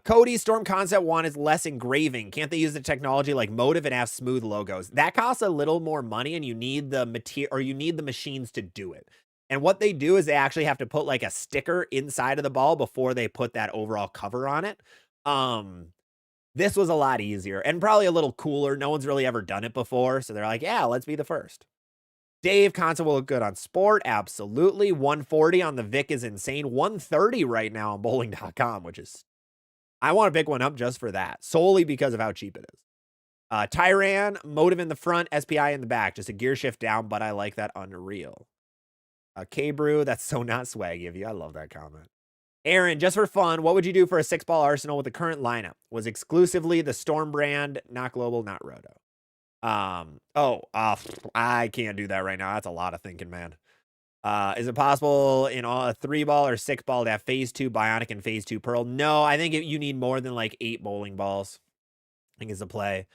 Cody, Storm Concept 1 is less engraving. Can't they use the technology like Motive and have smooth logos? That costs a little more money, and you need the material, or you need the machines to do it. And what they do is they actually have to put like a sticker inside of the ball before they put that overall cover on it. This was a lot easier and probably a little cooler. No one's really ever done it before, so they're like, yeah, let's be the first. Dave, console will look good on Sport. Absolutely. 140 on the Vic is insane. 130 right now on bowling.com, which is, I want to pick one up just for that, solely because of how cheap it is. Tyran, Motive in the front, SPI in the back. Just a gear shift down, but I like that. Unreal. K-Brew, that's so not swaggy of you. I love that comment. Aaron, just for fun, what would you do for a 6-ball arsenal with the current lineup? Was exclusively the Storm brand, not global, not Roto. I can't do that right now. That's a lot of thinking, man. Is it possible in a 3-ball or 6-ball to have Phase 2 Bionic and Phase 2 Pearl? No, I think you need more than like 8 bowling balls, I think is the play.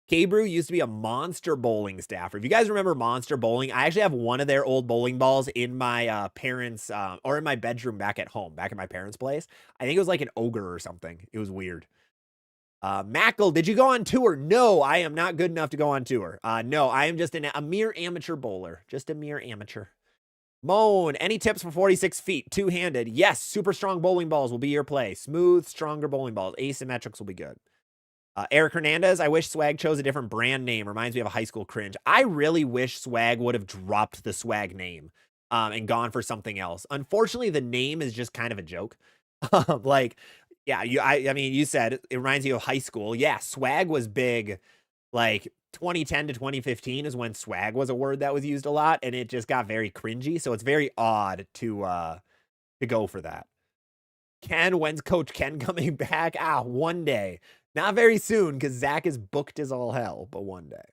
K-Brew used to be a Monster Bowling staffer. If you guys remember Monster Bowling, I actually have one of their old bowling balls in my parents' or in my bedroom back at home, back at my parents' place. I think it was like an ogre or something. It was weird. Mackle, did you go on tour? No, I am not good enough to go on tour. No, I am just a mere amateur bowler. Just a mere amateur. Moan, any tips for 46 feet, two-handed? Yes, super strong bowling balls will be your play. Smooth, stronger bowling balls. Asymmetrics will be good. Eric Hernandez, I wish Swag chose a different brand name. Reminds me of a high school cringe. I really wish Swag would have dropped the Swag name and gone for something else. Unfortunately, the name is just kind of a joke. Like, yeah, I mean, you said it reminds you of high school. Yeah, Swag was big. Like 2010 to 2015 is when swag was a word that was used a lot, and it just got very cringy. So it's very odd to go for that. Ken, when's Coach Ken coming back? One day. Not very soon, because Zach is booked as all hell, but one day.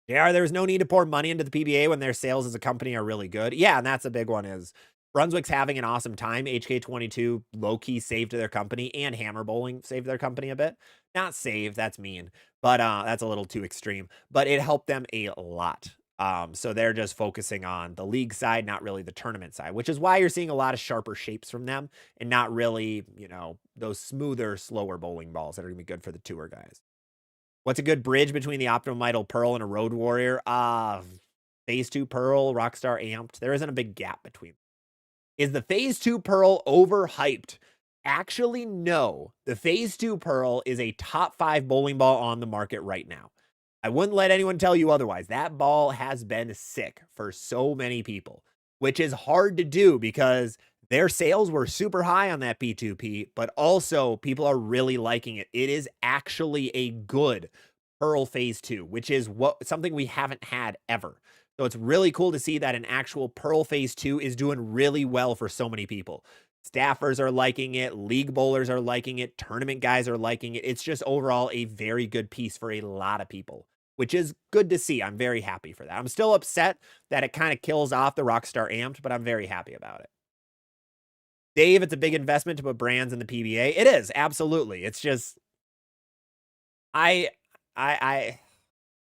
Yeah, there's no need to pour money into the PBA when their sales as a company are really good. Yeah, and that's a big one is Brunswick's having an awesome time. HK22 low-key saved their company, and Hammer Bowling saved their company a bit. Not saved, that's mean, but that's a little too extreme. But it helped them a lot. So they're just focusing on the league side, not really the tournament side, which is why you're seeing a lot of sharper shapes from them and not really, those smoother, slower bowling balls that are gonna be good for the tour guys. What's a good bridge between the Optimum Idol Pearl and a Road Warrior? Phase 2 Pearl, Rockstar Amped. There isn't a big gap between. Is the Phase 2 Pearl overhyped? Actually, no. The Phase 2 Pearl is a top 5 bowling ball on the market right now. I wouldn't let anyone tell you otherwise. That ball has been sick for so many people, which is hard to do because their sales were super high on that P2P, but also people are really liking it. It is actually a good Pearl Phase 2, which is something we haven't had ever. So it's really cool to see that an actual Pearl Phase 2 is doing really well for so many people. Staffers are liking it, league bowlers are liking it, tournament guys are liking it. It's just overall a very good piece for a lot of people, which is good to see. I'm very happy for that. I'm still upset that it kind of kills off the Rockstar Amped, but I'm very happy about it. Dave, it's a big investment to put brands in the PBA. It is, absolutely. It's just I I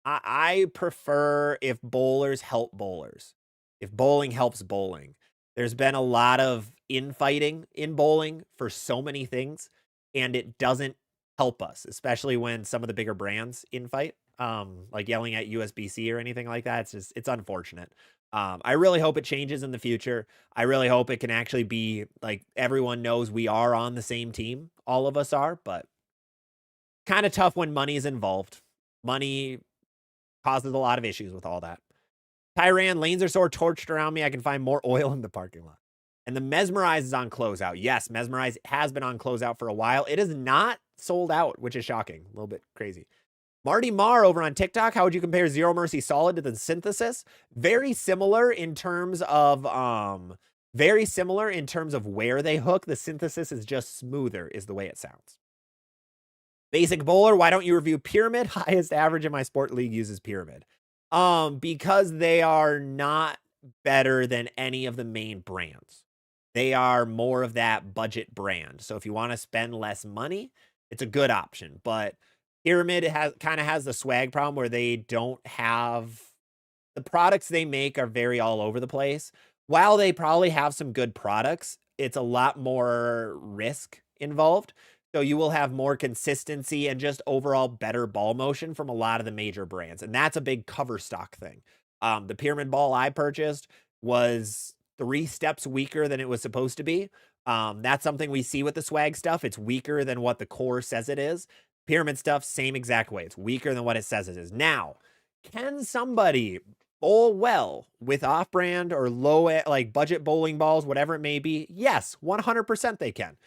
I prefer if bowlers help bowlers. If bowling helps bowling. There's been a lot of infighting in bowling for so many things, and it doesn't help us, especially when some of the bigger brands infight, like yelling at USBC or anything like that. It's unfortunate. I really hope it changes in the future. I really hope it can actually be like everyone knows we are on the same team. All of us are, but kind of tough when money is involved. Money causes a lot of issues with all that. Tyran, lanes are sore torched around me. I can find more oil in the parking lot. And the Mesmerize is on closeout. Yes, Mesmerize has been on closeout for a while. It is not sold out, which is shocking. A little bit crazy. Marty Marr over on TikTok. How would you compare Zero Mercy Solid to the Synthesis? Very similar in terms of where they hook. The Synthesis is just smoother, is the way it sounds. Basic Bowler, why don't you review Pyramid? Highest average in my sport league uses Pyramid. Because they are not better than any of the main brands. They are more of that budget brand. So if you want to spend less money, it's a good option. But Pyramid has the swag problem where they don't have the products they make are very all over the place. While they probably have some good products, it's a lot more risk involved. So you will have more consistency and just overall better ball motion from a lot of the major brands. And that's a big cover stock thing. The Pyramid ball I purchased was 3 steps weaker than it was supposed to be. That's something we see with the swag stuff. It's weaker than what the core says it is. Pyramid stuff, same exact way. It's weaker than what it says it is. Now, can somebody bowl well with off-brand or low, like budget bowling balls, whatever it may be? Yes, 100% they can.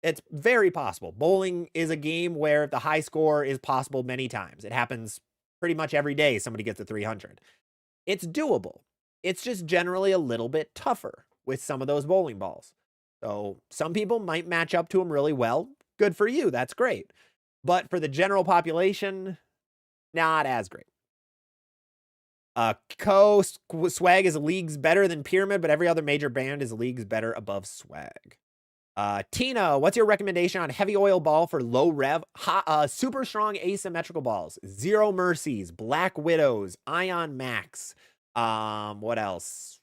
It's very possible. Bowling is a game where the high score is possible many times. It happens pretty much every day somebody gets a 300. It's doable. It's just generally a little bit tougher with some of those bowling balls. So some people might match up to them really well. Good for you. That's great. But for the general population, not as great. Swag is leagues better than Pyramid, but every other major brand is leagues better above Swag. Tina, what's your recommendation on heavy oil ball for low rev, super strong asymmetrical balls? Zero Mercies, Black Widows, Ion Max. What else?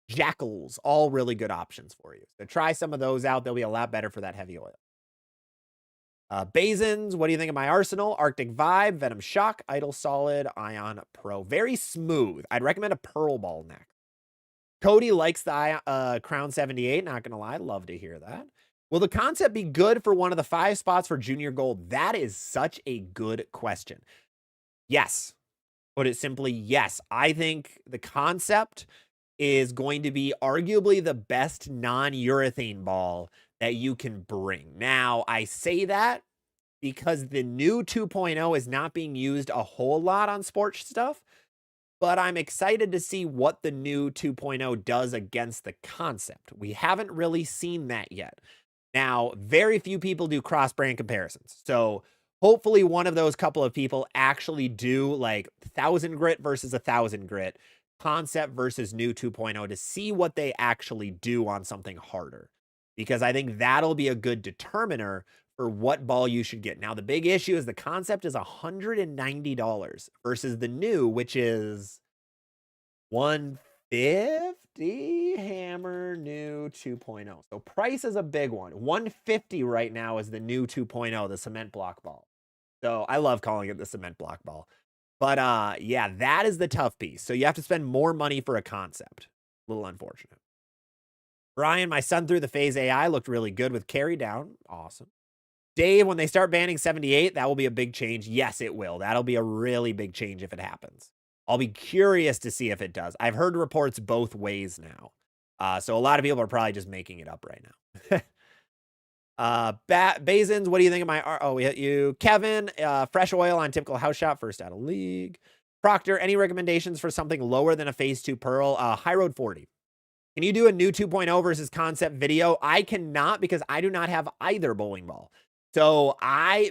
Jackals, all really good options for you. So try some of those out. They'll be a lot better for that heavy oil. Basins, what do you think of my arsenal? Arctic Vibe, Venom Shock, Idle Solid, Ion Pro. Very smooth. I'd recommend a Pearl Ball next. Cody likes the Crown 78. Not going to lie. Love to hear that. Will the concept be good for one of the 5 spots for Junior Gold? That is such a good question. Yes. Put it simply, yes. I think the concept is going to be arguably the best non-urethane ball that you can bring. Now, I say that because the new 2.0 is not being used a whole lot on sports stuff. But I'm excited to see what the new 2.0 does against the concept. We haven't really seen that yet. Now, very few people do cross-brand comparisons. So Hopefully one of those couple of people actually do like 1,000 grit versus 1,000 grit, concept versus new 2.0 to see what they actually do on something harder. Because I think that'll be a good determiner for what ball you should get. Now, the big issue is the concept is $190 versus the new, which is 150 hammer new 2.0. So price is a big one. 150 right now is the new 2.0, the cement block ball. So I love calling it the cement block ball. But yeah, that is the tough piece. So you have to spend more money for a concept. A little unfortunate. Brian, my son threw the phase AI, looked really good with carry down. Awesome. Dave, when they start banning 78, that will be a big change. Yes, it will. That'll be a really big change if it happens. I'll be curious to see if it does. I've heard reports both ways now. So a lot of people are probably just making it up right now. Basins, what do you think of my oh, we hit you. Kevin, fresh oil on typical house shot, first out of league. Proctor, any recommendations for something lower than a phase 2 pearl? High Road 40. Can you do a new 2.0 versus concept video? I cannot because I do not have either bowling ball. So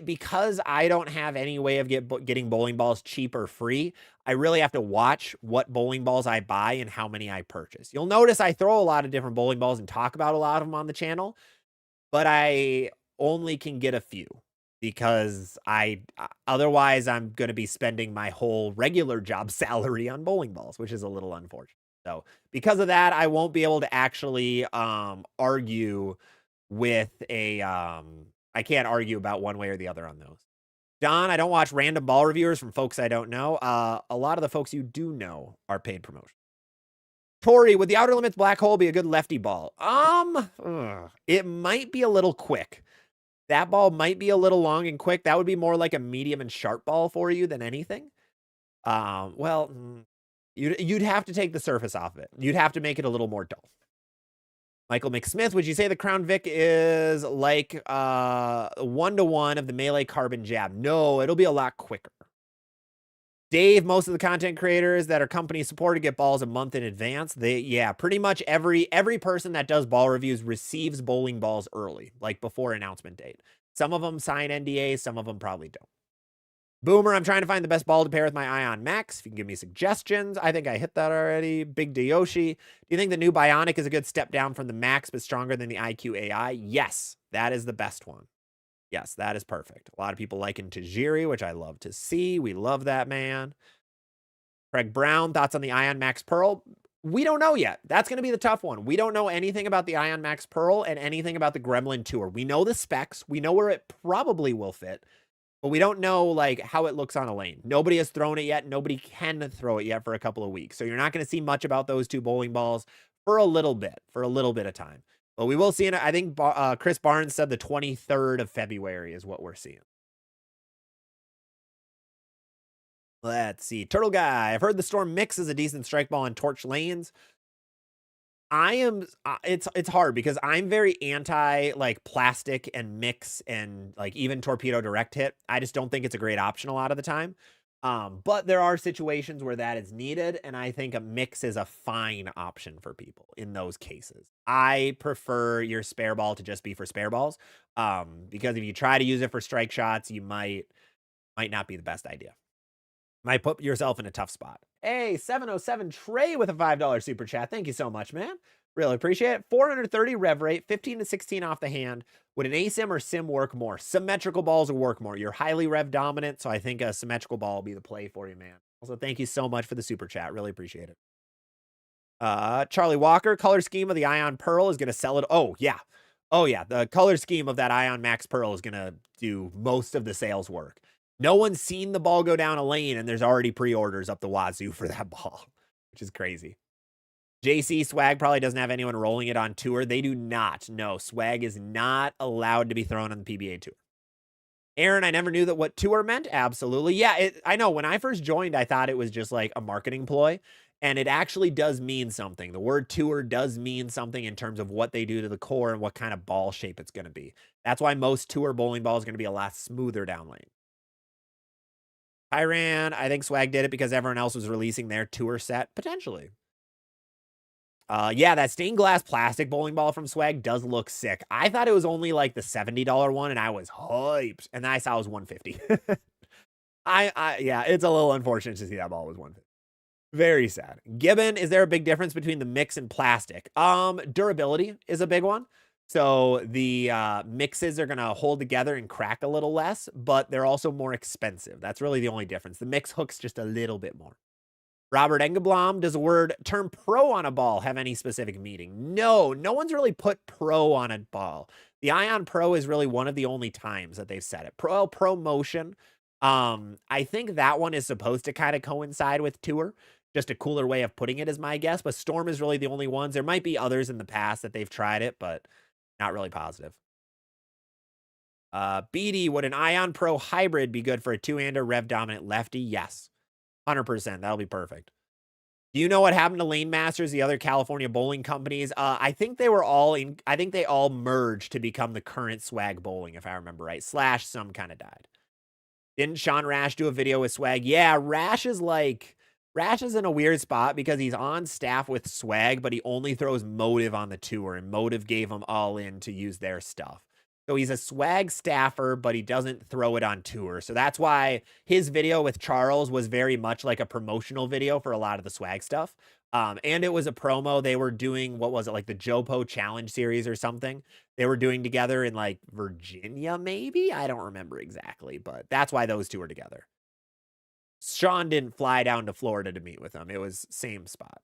because I don't have any way of getting bowling balls cheap or free, I really have to watch what bowling balls I buy and how many I purchase. You'll notice I throw a lot of different bowling balls and talk about a lot of them on the channel, but I only can get a few because otherwise I'm going to be spending my whole regular job salary on bowling balls, which is a little unfortunate. So because of that, I won't be able to actually argue with I can't argue about one way or the other on those. Don, I don't watch random ball reviewers from folks I don't know. A lot of the folks you do know are paid promotion. Tori, would the Outer Limits black hole be a good lefty ball? It might be a little quick. That ball might be a little long and quick. That would be more like a medium and sharp ball for you than anything. Well, you'd have to take the surface off of it. You'd have to make it a little more dull. Michael McSmith, would you say the Crown Vic is like 1-to-1 of the Melee Carbon Jab? No, it'll be a lot quicker. Dave, most of the content creators that are company supported get balls a month in advance. Yeah, pretty much every person that does ball reviews receives bowling balls early, like before announcement date. Some of them sign NDAs, some of them probably don't. Boomer, I'm trying to find the best ball to pair with my Ion Max. If you can give me suggestions. I think I hit that already. Big Yoshi. Do you think the new Bionic is a good step down from the Max, but stronger than the IQ AI? Yes, that is the best one. Yes, that is perfect. A lot of people liken Tajiri, which I love to see. We love that man. Craig Brown, thoughts on the Ion Max Pearl? We don't know yet. That's going to be the tough one. We don't know anything about the Ion Max Pearl and anything about the Gremlin Tour. We know the specs. We know where it probably will fit. But we don't know like how it looks on a lane. Nobody has thrown it yet. Nobody can throw it yet for a couple of weeks. So you're not going to see much about those two bowling balls for a little bit of time. But we will see it. I think Chris Barnes said the 23rd of February is what we're seeing. Let's see. Turtle Guy. I've heard the Storm Mix is a decent strike ball on torch lanes. It's hard because I'm very anti like plastic and mix and like even torpedo direct hit. I just don't think it's a great option a lot of the time. But there are situations where that is needed, and I think a mix is a fine option for people in those cases. I prefer your spare ball to just be for spare balls, because if you try to use it for strike shots, you might not be the best idea. Might put yourself in a tough spot. Hey, 707 Trey with a $5 super chat. Thank you so much, man. Really appreciate it. 430 rev rate, 15 to 16 off the hand. Would an ASIM or SIM work more? Symmetrical balls will work more. You're highly rev dominant, so I think a symmetrical ball will be the play for you, man. Also, thank you so much for the super chat. Really appreciate it. Charlie Walker, color scheme of the Ion Pearl is going to sell it. Oh, yeah. Oh, yeah. The color scheme of that Ion Max Pearl is going to do most of the sales work. No one's seen the ball go down a lane, and there's already pre-orders up the wazoo for that ball, which is crazy. JC Swag probably doesn't have anyone rolling it on tour. They do not. No, Swag is not allowed to be thrown on the PBA tour. Aaron, I never knew that what tour meant. Absolutely. Yeah, I know. When I first joined, I thought it was just like a marketing ploy, and it actually does mean something. The word tour does mean something in terms of what they do to the core and what kind of ball shape it's going to be. That's why most tour bowling balls are going to be a lot smoother down lane. Iran, I think Swag did it because everyone else was releasing their tour set, potentially. Yeah, that stained glass plastic bowling ball from Swag does look sick. I thought it was only like the $70 one, and I was hyped. And then I saw it was $150. Yeah, it's a little unfortunate to see that ball was $150. Very sad. Gibbon, is there a big difference between the mix and plastic? Durability is a big one. So the mixes are gonna hold together and crack a little less, but they're also more expensive. That's really the only difference. The mix hooks just a little bit more. Robert Engelblom, does the word term pro on a ball have any specific meaning? No, no one's really put pro on a ball. The Ion Pro is really one of the only times that they've said it. Pro motion. I think that one is supposed to kind of coincide with tour. Just a cooler way of putting it is my guess, but Storm is really the only ones. There might be others in the past that they've tried it, but not really positive. BD, would an Ion Pro hybrid be good for a two-hander rev dominant lefty? Yes. 100%. That'll be perfect. Do you know what happened to Lane Masters, the other California bowling companies? I think they were all in, I think they all merged to become the current Swag Bowling, if I remember right. Slash some kind of died. Didn't Sean Rash do a video with Swag? Yeah, Rash is in a weird spot because he's on staff with Swag, but he only throws Motive on the tour, and Motive gave him all in to use their stuff. So he's a Swag staffer, but he doesn't throw it on tour. So that's why his video with Charles was very much like a promotional video for a lot of the Swag stuff. And it was a promo. They were doing, what was it, like the Jopo Challenge series or something they were doing together in like Virginia, maybe? I don't remember exactly, but that's why those two are together. Sean didn't fly down to Florida to meet with them. It was same spot.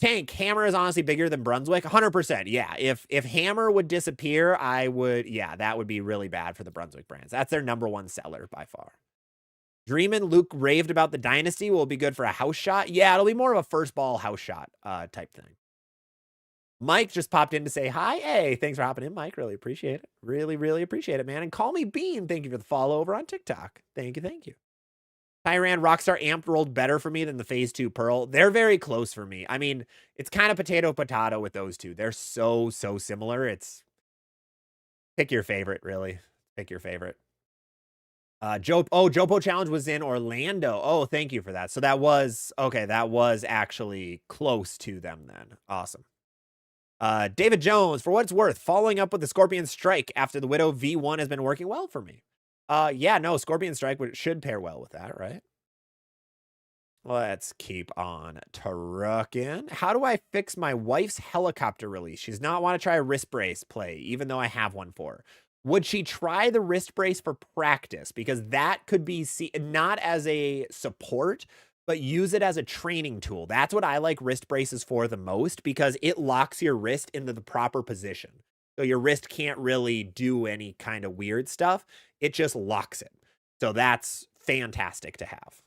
Tank, Hammer is honestly bigger than Brunswick. 100%. Yeah. If Hammer would disappear, yeah, that would be really bad for the Brunswick brands. That's their #1 seller by far. Dreamin' Luke raved about the Dynasty. Will it be good for a house shot? Yeah, it'll be more of a first ball house shot type thing. Mike just popped in to say hi. Hey, thanks for hopping in, Mike. Really appreciate it. Really, really appreciate it, man. And call me Bean. Thank you for the follow over on TikTok. Thank you. Thank you. Tyran Rockstar Amped rolled better for me than the Phase 2 Pearl. They're very close for me. I mean, it's kind of potato with those two. They're so similar. It's pick your favorite, really. Pick your favorite. Jopo Challenge was in Orlando. Oh, thank you for that. So that was, okay, that was actually close to them then. Awesome. David Jones, for what it's worth, following up with the Scorpion Strike after the Widow V1 has been working well for me. Yeah, no, Scorpion Strike should pair well with that, right? Let's keep on trucking. How do I fix my wife's helicopter release? She's not want to try a wrist brace play, even though I have one for her. Would she try the wrist brace for practice? Because that could be not as a support, but use it as a training tool. That's what I like wrist braces for the most, because it locks your wrist into the proper position. So your wrist can't really do any kind of weird stuff. It just locks it. So that's fantastic to have.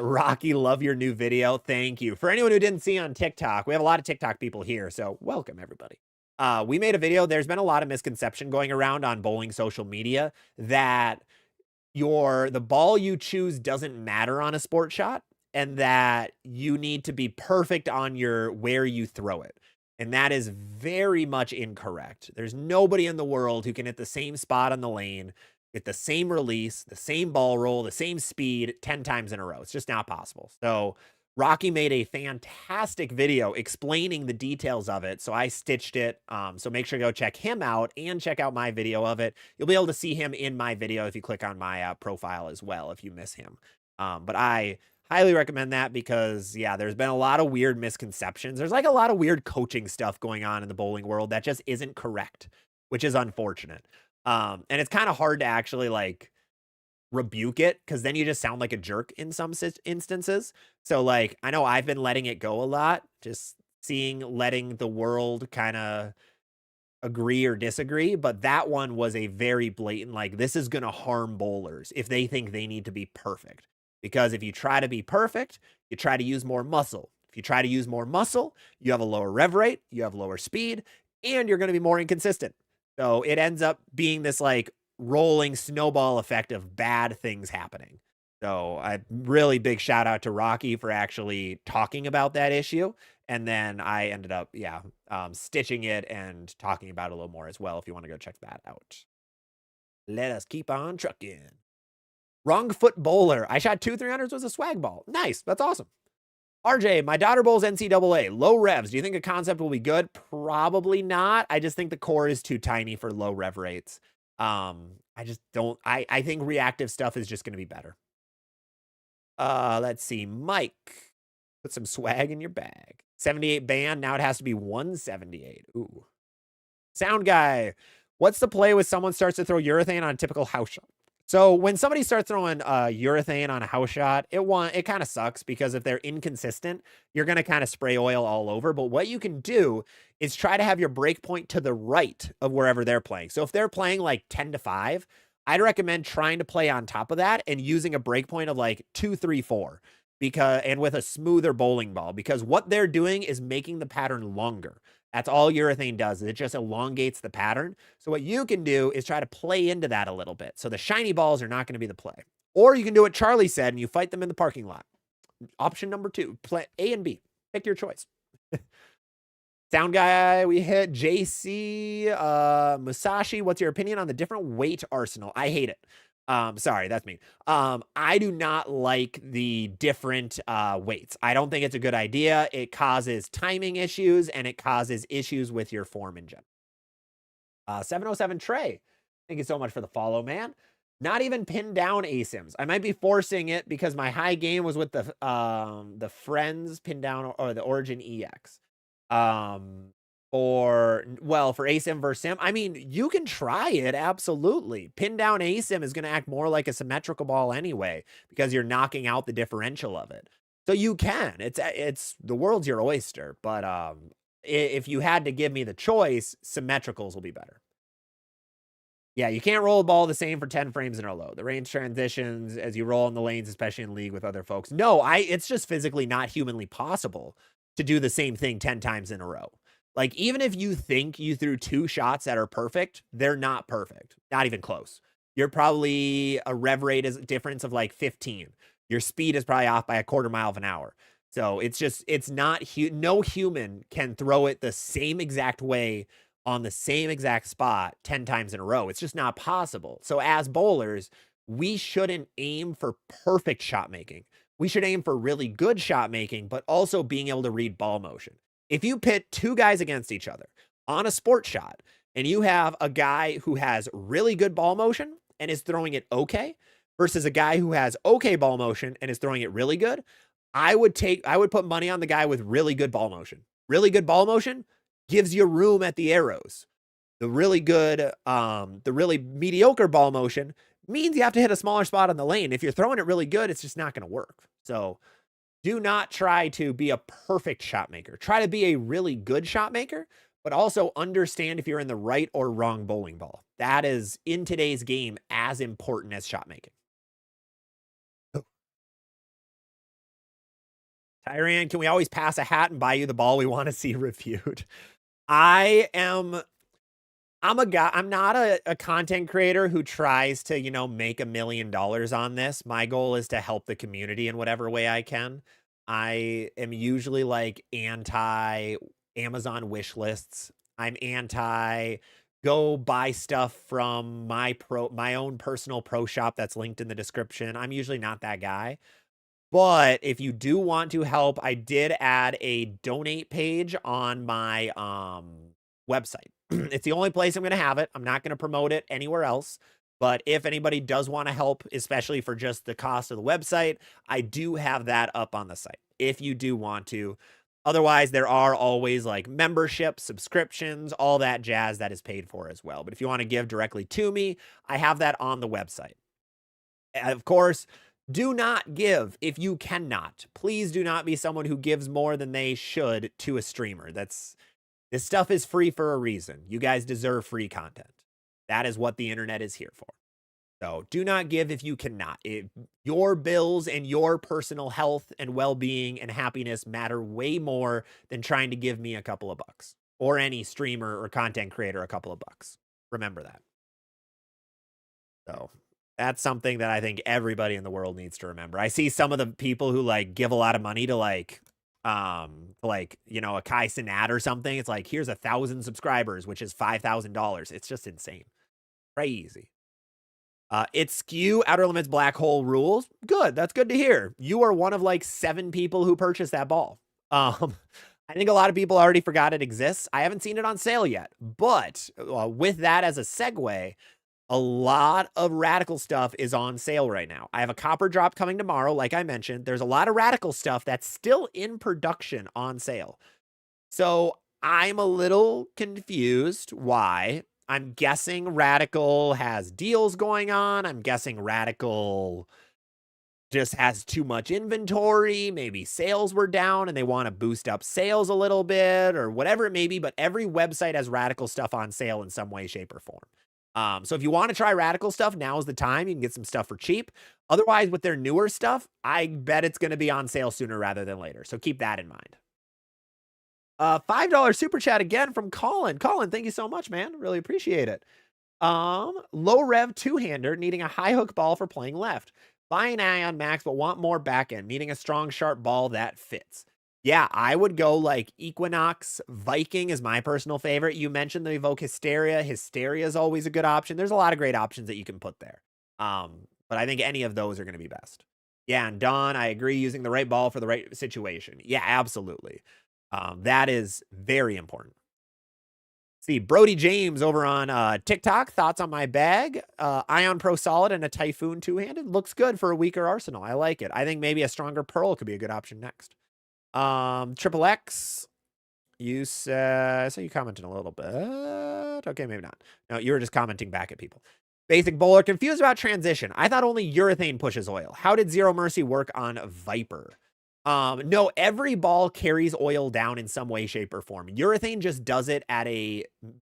Rocky, love your new video. Thank you. For anyone who didn't see on TikTok, we have a lot of TikTok people here, so welcome everybody. We made a video. There's been a lot of misconception going around on bowling social media that the ball you choose doesn't matter on a sport shot, and that you need to be perfect on where you throw it. And that is very much incorrect. There's nobody in the world who can hit the same spot on the lane, get the same release, the same ball roll, the same speed 10 times in a row. It's just not possible. So Rocky made a fantastic video explaining the details of it. So I stitched it. So make sure to go check him out and check out my video of it. You'll be able to see him in my video if you click on my profile as well, if you miss him. But I highly recommend that because, yeah, there's been a lot of weird misconceptions. There's like a lot of weird coaching stuff going on in the bowling world that just isn't correct, which is unfortunate. And it's kind of hard to actually like rebuke it, because then you just sound like a jerk in some instances. So like, I know I've been letting it go a lot, just letting the world kind of agree or disagree, but that one was a very blatant, like, this is going to harm bowlers if they think they need to be perfect. Because if you try to be perfect, you try to use more muscle. If you try to use more muscle, you have a lower rev rate, you have lower speed, and you're going to be more inconsistent. So it ends up being this like rolling snowball effect of bad things happening. So a really big shout out to Rocky for actually talking about that issue. And then I ended up, stitching it and talking about it a little more as well, if you want to go check that out. Let us keep on trucking. Wrong foot bowler. I shot 2 300s with a swag ball. Nice. That's awesome. RJ, my daughter bowls NCAA, low revs. Do you think a concept will be good? Probably not. I just think the core is too tiny for low rev rates. I just don't, I think reactive stuff is just going to be better. Let's see. Mike, put some swag in your bag. 78 band. Now it has to be 178. Ooh. Sound guy. What's the play with someone starts to throw urethane on a typical house shot? So when somebody starts throwing urethane on a house shot, it kind of sucks because if they're inconsistent, you're going to kind of spray oil all over. But what you can do is try to have your break point to the right of wherever they're playing. So if they're playing like 10-5, I'd recommend trying to play on top of that and using a break point of like 2-3-4 and with a smoother bowling ball, because what they're doing is making the pattern longer. That's all urethane does. It just elongates the pattern. So what you can do is try to play into that a little bit. So the shiny balls are not going to be the play. Or you can do what Charlie said and you fight them in the parking lot. Option number 2, play A and B. Pick your choice. Sound guy, we hit JC Musashi. What's your opinion on the different weight arsenal? I hate it. Sorry, that's me. I do not like the different weights. I don't think it's a good idea. It causes timing issues and it causes issues with your form in general. 707 Trey, thank you so much for the follow, man. Not even pinned down ASIMs. I might be forcing it because my high game was with the Friends pin down or the Origin EX. For ASIM versus Sim, I mean, you can try it, absolutely. Pin down ASIM is going to act more like a symmetrical ball anyway, because you're knocking out the differential of it. So you can. It's the world's your oyster, but if you had to give me the choice, symmetricals will be better. Yeah, you can't roll a ball the same for 10 frames in a row. The range transitions as you roll in the lanes, especially in league with other folks. No, it's just physically not humanly possible to do the same thing 10 times in a row. Like, even if you think you threw 2 shots that are perfect, they're not perfect. Not even close. You're probably a rev rate difference of like 15. Your speed is probably off by a quarter mile of an hour. So it's not, no human can throw it the same exact way on the same exact spot 10 times in a row. It's just not possible. So as bowlers, we shouldn't aim for perfect shot making. We should aim for really good shot making, but also being able to read ball motion. If you pit 2 guys against each other on a sport shot and you have a guy who has really good ball motion and is throwing it okay versus a guy who has okay ball motion and is throwing it really good, I would put money on the guy with really good ball motion. Really good ball motion gives you room at the arrows. The really mediocre ball motion means you have to hit a smaller spot on the lane. If you're throwing it really good, it's just not going to work. So do not try to be a perfect shot maker. Try to be a really good shot maker, but also understand if you're in the right or wrong bowling ball. That is, in today's game, as important as shot making. Tyran, can we always pass a hat and buy you the ball we want to see reviewed? I'm not a content creator who tries to, make $1 million on this. My goal is to help the community in whatever way I can. I am usually like anti Amazon wish lists. I'm anti go buy stuff from my own personal pro shop that's linked in the description. I'm usually not that guy. But if you do want to help, I did add a donate page on my website. It's the only place I'm going to have it. I'm not going to promote it anywhere else. But if anybody does want to help, especially for just the cost of the website, I do have that up on the site if you do want to. Otherwise, there are always like memberships, subscriptions, all that jazz that is paid for as well. But if you want to give directly to me, I have that on the website. Of course, do not give if you cannot. Please do not be someone who gives more than they should to a streamer. This stuff is free for a reason. You guys deserve free content. That is what the internet is here for. So do not give if you cannot. Your bills and your personal health and well-being and happiness matter way more than trying to give me a couple of bucks, or any streamer or content creator a couple of bucks. Remember that. So that's something that I think everybody in the world needs to remember. I see some of the people who like give a lot of money to a Kai Cenat or something. It's like, here's 1,000 subscribers, which is $5,000. It's just insane. Crazy. It's skew outer limits black hole rules. Good. That's good to hear. You are one of like 7 people who purchased that ball. I think a lot of people already forgot it exists. I haven't seen it on sale yet, but with that as a segue, a lot of radical stuff is on sale right now. I have a copper drop coming tomorrow. Like I mentioned, there's a lot of radical stuff that's still in production on sale. So I'm a little confused why. I'm guessing Radical has deals going on. I'm guessing Radical just has too much inventory. Maybe sales were down and they want to boost up sales a little bit or whatever it may be. But every website has Radical stuff on sale in some way, shape, or form. So if you want to try Radical stuff, now is the time. You can get some stuff for cheap. Otherwise, with their newer stuff, I bet it's going to be on sale sooner rather than later. So keep that in mind. $5 super chat again from Colin. Colin, thank you so much, man. Really appreciate it. Low rev two-hander needing a high hook ball for playing left. Buying ion max, but want more back end, needing a strong, sharp ball that fits. Yeah, I would go like Equinox. Viking is my personal favorite. You mentioned the Evoke Hysteria. Hysteria is always a good option. There's a lot of great options that you can put there. But I think any of those are going to be best. Yeah, and Don, I agree, using the right ball for the right situation. Yeah, absolutely. That is very important. See, Brody James over on TikTok, thoughts on my bag. Ion Pro Solid and a Typhoon two-handed. Looks good for a weaker arsenal. I like it. I think maybe a stronger Pearl could be a good option next. Triple X, you said, I saw you commenting a little bit. Okay, maybe not. No, you were just commenting back at people. Basic Bowler, confused about transition. I thought only urethane pushes oil. How did Zero Mercy work on Viper? No, every ball carries oil down in some way, shape, or form. Urethane just does it at a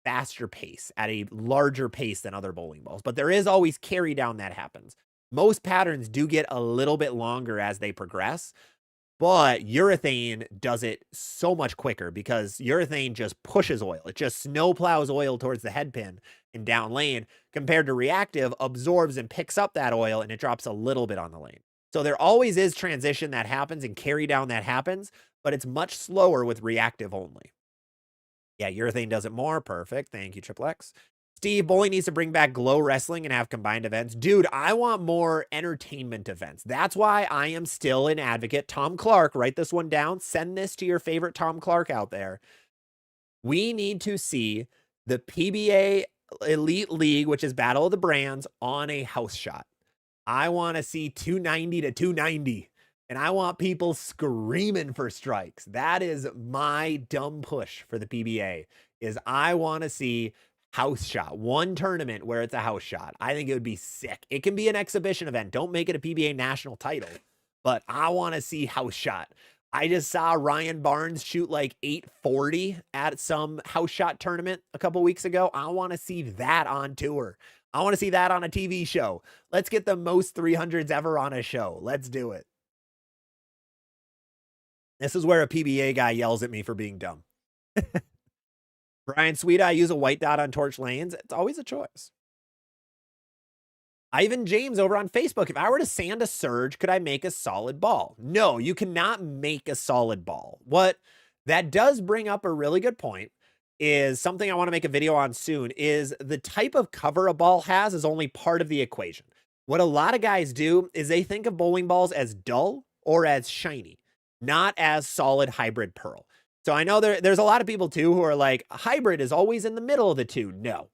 faster pace, at a larger pace than other bowling balls. But there is always carry down that happens. Most patterns do get a little bit longer as they progress, but urethane does it so much quicker because urethane just pushes oil. It just snow plows oil towards the head pin and down lane, compared to reactive, absorbs and picks up that oil and it drops a little bit on the lane. So there always is transition that happens and carry down that happens, but it's much slower with reactive only. Yeah, urethane does it more. Perfect. Thank you, Triple X. Steve, bowling needs to bring back Glow Wrestling and have combined events. Dude, I want more entertainment events. That's why I am still an advocate. Tom Clark, write this one down. Send this to your favorite Tom Clark out there. We need to see the PBA Elite League, which is Battle of the Brands, on a house shot. I want to see 290 to 290, and I want people screaming for strikes. That is my dumb push for the PBA, is I want to see house shot. One tournament where it's a house shot. I think it would be sick. It can be an exhibition event. Don't make it a PBA national title, but I want to see house shot. I just saw Ryan Barnes shoot like 840 at some house shot tournament a couple weeks ago. I want to see that on tour. I want to see that on a TV show. Let's get the most 300s ever on a show. Let's do it. This is where a PBA guy yells at me for being dumb. Brian Sweet, I use a white dot on torch lanes. It's always a choice. Ivan James over on Facebook. If I were to sand a surge, could I make a solid ball? No, you cannot make a solid ball. What that does bring up a really good point is something I want to make a video on soon, is the type of cover a ball has is only part of the equation. What a lot of guys do is they think of bowling balls as dull or as shiny, not as solid hybrid pearl. So I know there's a lot of people too who are like, hybrid is always in the middle of the two. No,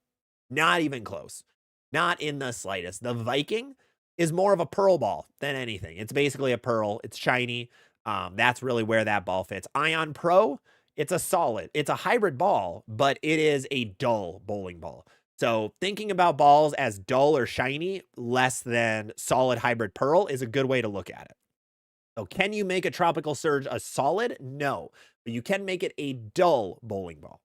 not even close. Not in the slightest. The Viking is more of a pearl ball than anything. It's basically a pearl. It's shiny. That's really where that ball fits. Ion Pro, it's a solid. It's a hybrid ball, but it is a dull bowling ball. So thinking about balls as dull or shiny, less than solid hybrid pearl, is a good way to look at it. So can you make a Tropical Surge a solid? No, but you can make it a dull bowling ball.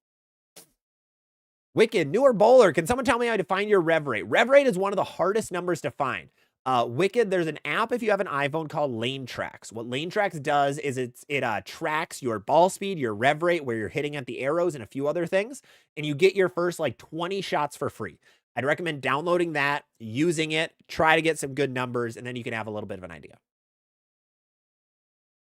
Wicked, newer bowler. Can someone tell me how to find your rev rate? Rev rate is one of the hardest numbers to find. Wicked, there's an app if you have an iPhone called Lane Tracks. What Lane Tracks does is it tracks your ball speed, your rev rate, where you're hitting at the arrows, and a few other things, and you get your first like 20 shots for free. I'd recommend downloading that, using it, try to get some good numbers, and then you can have a little bit of an idea.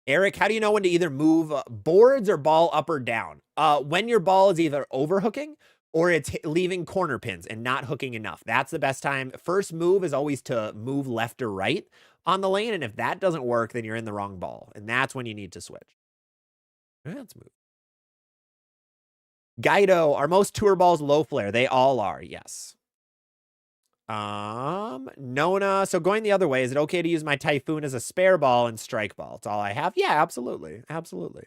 Eric, how do you know when to either move boards or ball up or down? When your ball is either overhooking or it's leaving corner pins and not hooking enough. That's the best time. First move is always to move left or right on the lane, and if that doesn't work, then you're in the wrong ball, and that's when you need to switch. Let's move. Guido, are most tour balls low flare? They all are, yes. Nona, so going the other way, is it okay to use my Typhoon as a spare ball and strike ball? It's all I have. Yeah, absolutely. Absolutely.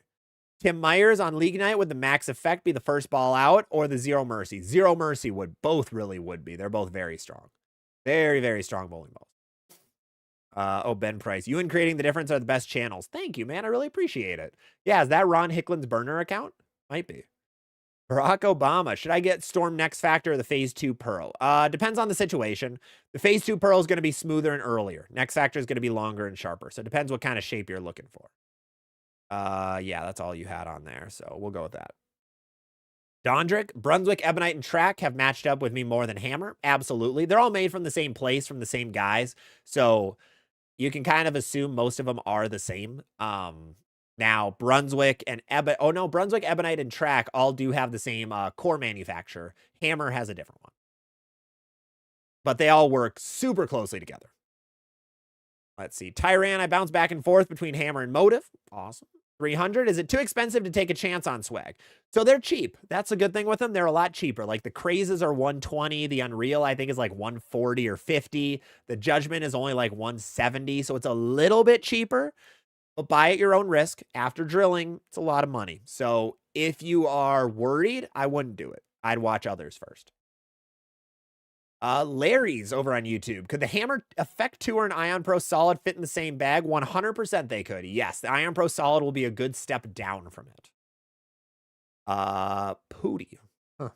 Tim Myers on League Night, would the max effect be the first ball out or the Zero Mercy? Zero Mercy would. Both really would be. They're both very strong. Very, very strong bowling balls. Oh, Ben Price. You and Creating the Difference are the best channels. Thank you, man. I really appreciate it. Yeah, is that Ron Hicklin's burner account? Might be. Barack Obama. Should I get Storm Next Factor or the Phase 2 Pearl? Depends on the situation. The Phase 2 Pearl is going to be smoother and earlier. Next Factor is going to be longer and sharper. So it depends what kind of shape you're looking for. Yeah, that's all you had on there. So we'll go with that. Dondrick, Brunswick, Ebonite, and Track have matched up with me more than Hammer. Absolutely. They're all made from the same place, from the same guys. So you can kind of assume most of them are the same. Now, Brunswick and Brunswick, Ebonite, and Track all do have the same core manufacturer. Hammer has a different one. But they all work super closely together. Let's see. Tyran, I bounce back and forth between Hammer and Motive. Awesome. 300. Is it too expensive to take a chance on swag? So they're cheap. That's a good thing with them. They're a lot cheaper. Like the Crazes are 120. The Unreal, I think, is like 140 or 50. The Judgment is only like 170. So it's a little bit cheaper. But buy at your own risk. After drilling, it's a lot of money. So if you are worried, I wouldn't do it. I'd watch others first. Larry's over on YouTube. Could the Hammer Effect Tour and Ion Pro Solid fit in the same bag? 100% they could. Yes, the Ion Pro Solid will be a good step down from it. Pooty. Huh.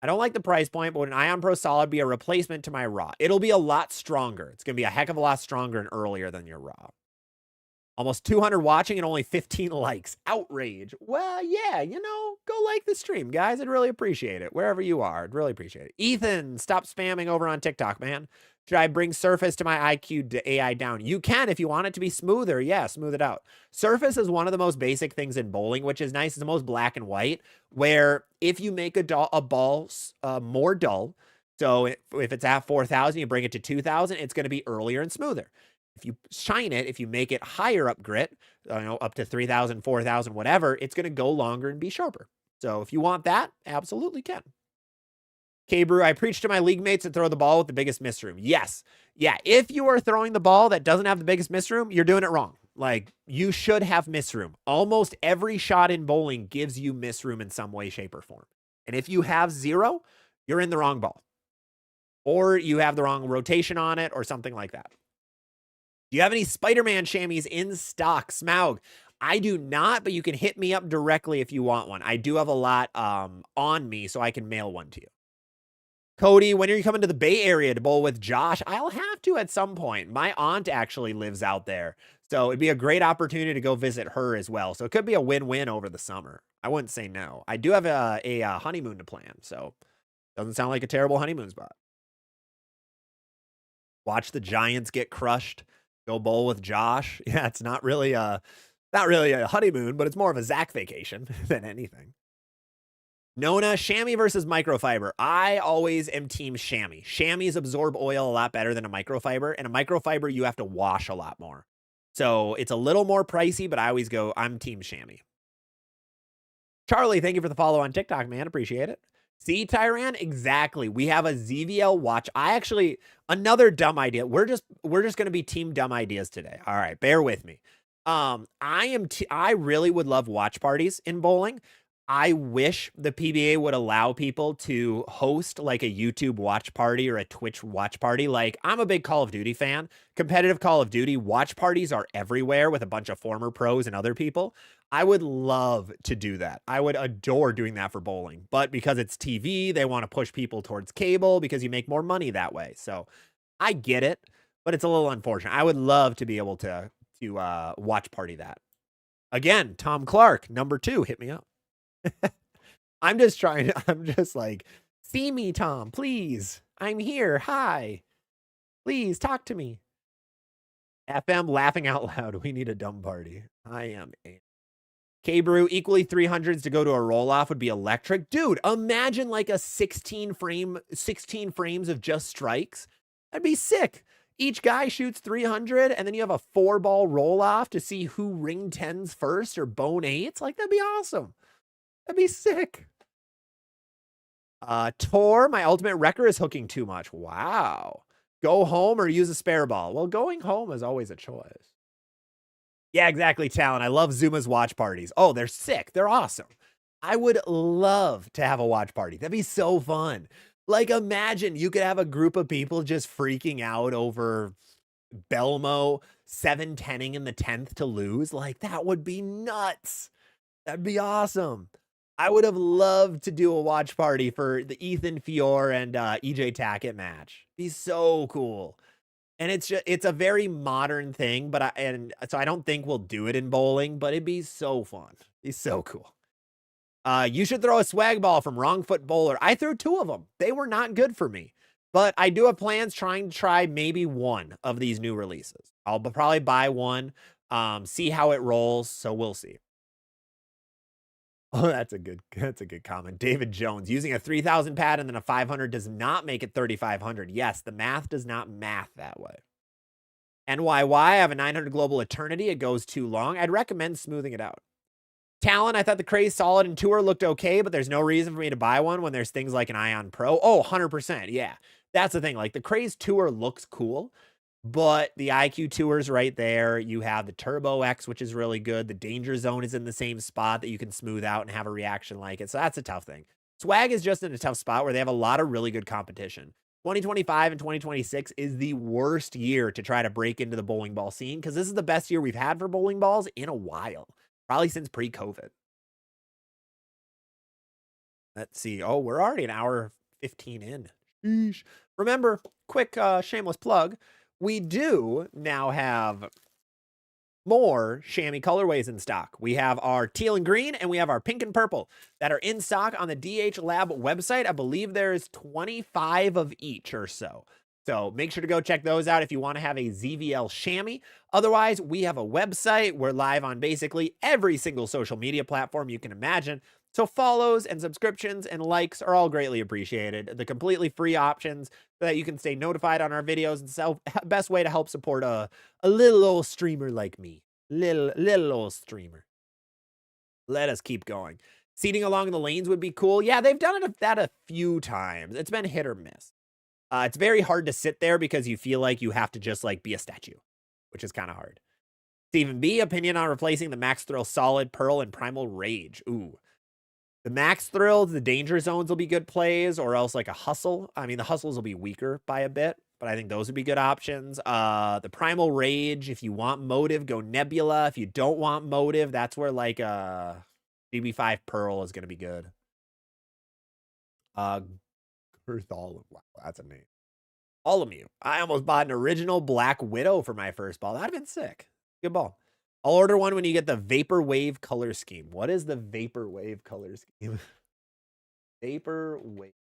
I don't like the price point, but would an Ion Pro Solid be a replacement to my Raw? It'll be a lot stronger. It's going to be a heck of a lot stronger and earlier than your Raw. Almost 200 watching and only 15 likes. Outrage. Well, yeah, go like the stream, guys. I'd really appreciate it. Wherever you are, I'd really appreciate it. Ethan, stop spamming over on TikTok, man. Should I bring Surface to my IQ to AI down? You can if you want it to be smoother. Yeah, smooth it out. Surface is one of the most basic things in bowling, which is nice. It's the most black and white, where if you make a ball more dull, so if it's at 4,000, you bring it to 2,000, it's going to be earlier and smoother. If you shine it, if you make it higher up grit, up to 3,000, 4,000, whatever, it's going to go longer and be sharper. So if you want that, absolutely can. K-Brew, I preach to my league mates to throw the ball with the biggest miss room. Yes. Yeah, if you are throwing the ball that doesn't have the biggest miss room, you're doing it wrong. Like, you should have miss room. Almost every shot in bowling gives you miss room in some way, shape, or form. And if you have 0, you're in the wrong ball. Or you have the wrong rotation on it or something like that. Do you have any Spider-Man chamois in stock, Smaug? I do not, but you can hit me up directly if you want one. I do have a lot on me, so I can mail one to you. Cody, when are you coming to the Bay Area to bowl with Josh? I'll have to at some point. My aunt actually lives out there, so it'd be a great opportunity to go visit her as well. So it could be a win-win over the summer. I wouldn't say no. I do have a honeymoon to plan, so doesn't sound like a terrible honeymoon spot. Watch the Giants get crushed. Go bowl with Josh. Yeah, it's not really a honeymoon, but it's more of a Zach vacation than anything. Nona, chamois versus microfiber. I always am team chamois. Chamois absorb oil a lot better than a microfiber, and a microfiber you have to wash a lot more. So it's a little more pricey, but I always go, I'm team chamois. Charlie, thank you for the follow on TikTok, man. Appreciate it. See, Tyran, exactly. We have a ZVL watch. Another dumb idea. We're just going to be team dumb ideas today. All right, bear with me. I really would love watch parties in bowling. I wish the PBA would allow people to host like a YouTube watch party or a Twitch watch party. Like, I'm a big Call of Duty fan. Competitive Call of Duty watch parties are everywhere with a bunch of former pros and other people. I would love to do that. I would adore doing that for bowling. But because it's TV, they want to push people towards cable because you make more money that way. So I get it, but it's a little unfortunate. I would love to be able to watch party that. Again, Tom Clark, number 2, hit me up. I'm just like, see me, Tom, please. I'm here. Hi. Please talk to me. FM laughing out loud. We need a dumb party. I am K-Brew, equally 300s to go to a roll-off would be electric. Dude, imagine like a 16 frames of just strikes. That'd be sick. Each guy shoots 300, and then you have a 4-ball roll-off to see who ring 10s first or bone 8s. Like, that'd be awesome. That'd be sick. Tor, my ultimate wrecker is hooking too much. Wow. Go home or use a spare ball. Well, going home is always a choice. Yeah, exactly, Talon. I love Zuma's watch parties. Oh, they're sick. They're awesome. I would love to have a watch party. That'd be so fun. Like, imagine you could have a group of people just freaking out over Belmo 7-10ing in the 10th to lose. Like, that would be nuts. That'd be awesome. I would have loved to do a watch party for the Ethan Fior and EJ Tackett match. Be so cool. And it's a very modern thing, but so I don't think we'll do it in bowling, but it'd be so fun. It'd be so cool. You should throw a swag ball from Wrong Foot Bowler. I threw 2 of them. They were not good for me. But I do have plans trying to try maybe one of these new releases. I'll probably buy one, see how it rolls, so we'll see. Oh, that's a good comment. David Jones, using a 3,000 pad and then a 500 does not make it 3,500. Yes, the math does not math that way. NYY, I have a 900 Global Eternity. It goes too long. I'd recommend smoothing it out. Talon, I thought the Craze Solid and Tour looked okay, but there's no reason for me to buy one when there's things like an Ion Pro. Oh, 100%. Yeah, that's the thing. Like, the Craze Tour looks cool, but the IQ Tour's right there. You have the Turbo X, which is really good. The Danger Zone is in the same spot that you can smooth out and have a reaction like it. So that's a tough thing. Swag is just in a tough spot where they have a lot of really good competition. 2025 and 2026 is the worst year to try to break into the bowling ball scene because this is the best year we've had for bowling balls in a while. Probably since pre-COVID. Let's see. Oh, we're already an hour 15 in. Sheesh. Remember, quick shameless plug. We do now have more chamois colorways in stock. We have our teal and green, and we have our pink and purple that are in stock on the DH Lab website. I believe there's 25 of each or so. So make sure to go check those out if you want to have a ZVL chamois. Otherwise, we have a website. We're live on basically every single social media platform you can imagine. So follows and subscriptions and likes are all greatly appreciated. The completely free options so that you can stay notified on our videos. And best way to help support a little old streamer like me. Little old streamer. Let us keep going. Seating along the lanes would be cool. Yeah, they've done that a few times. It's been hit or miss. It's very hard to sit there because you feel like you have to just like be a statue, which is kind of hard. Stephen B, opinion on replacing the Max Thrill Solid, Pearl, and Primal Rage. Ooh. The Max Thrills, the Danger Zones will be good plays, or else like a Hustle. I mean, the Hustles will be weaker by a bit, but I think those would be good options. The Primal Rage, if you want motive, go Nebula. If you don't want motive, that's where like GB5 Pearl is going to be good. Wow, that's a name. All of you. I almost bought an original Black Widow for my first ball. That'd have been sick. Good ball. I'll order one when you get the Vapor Wave color scheme. What is the Vapor Wave color scheme? Vapor Wave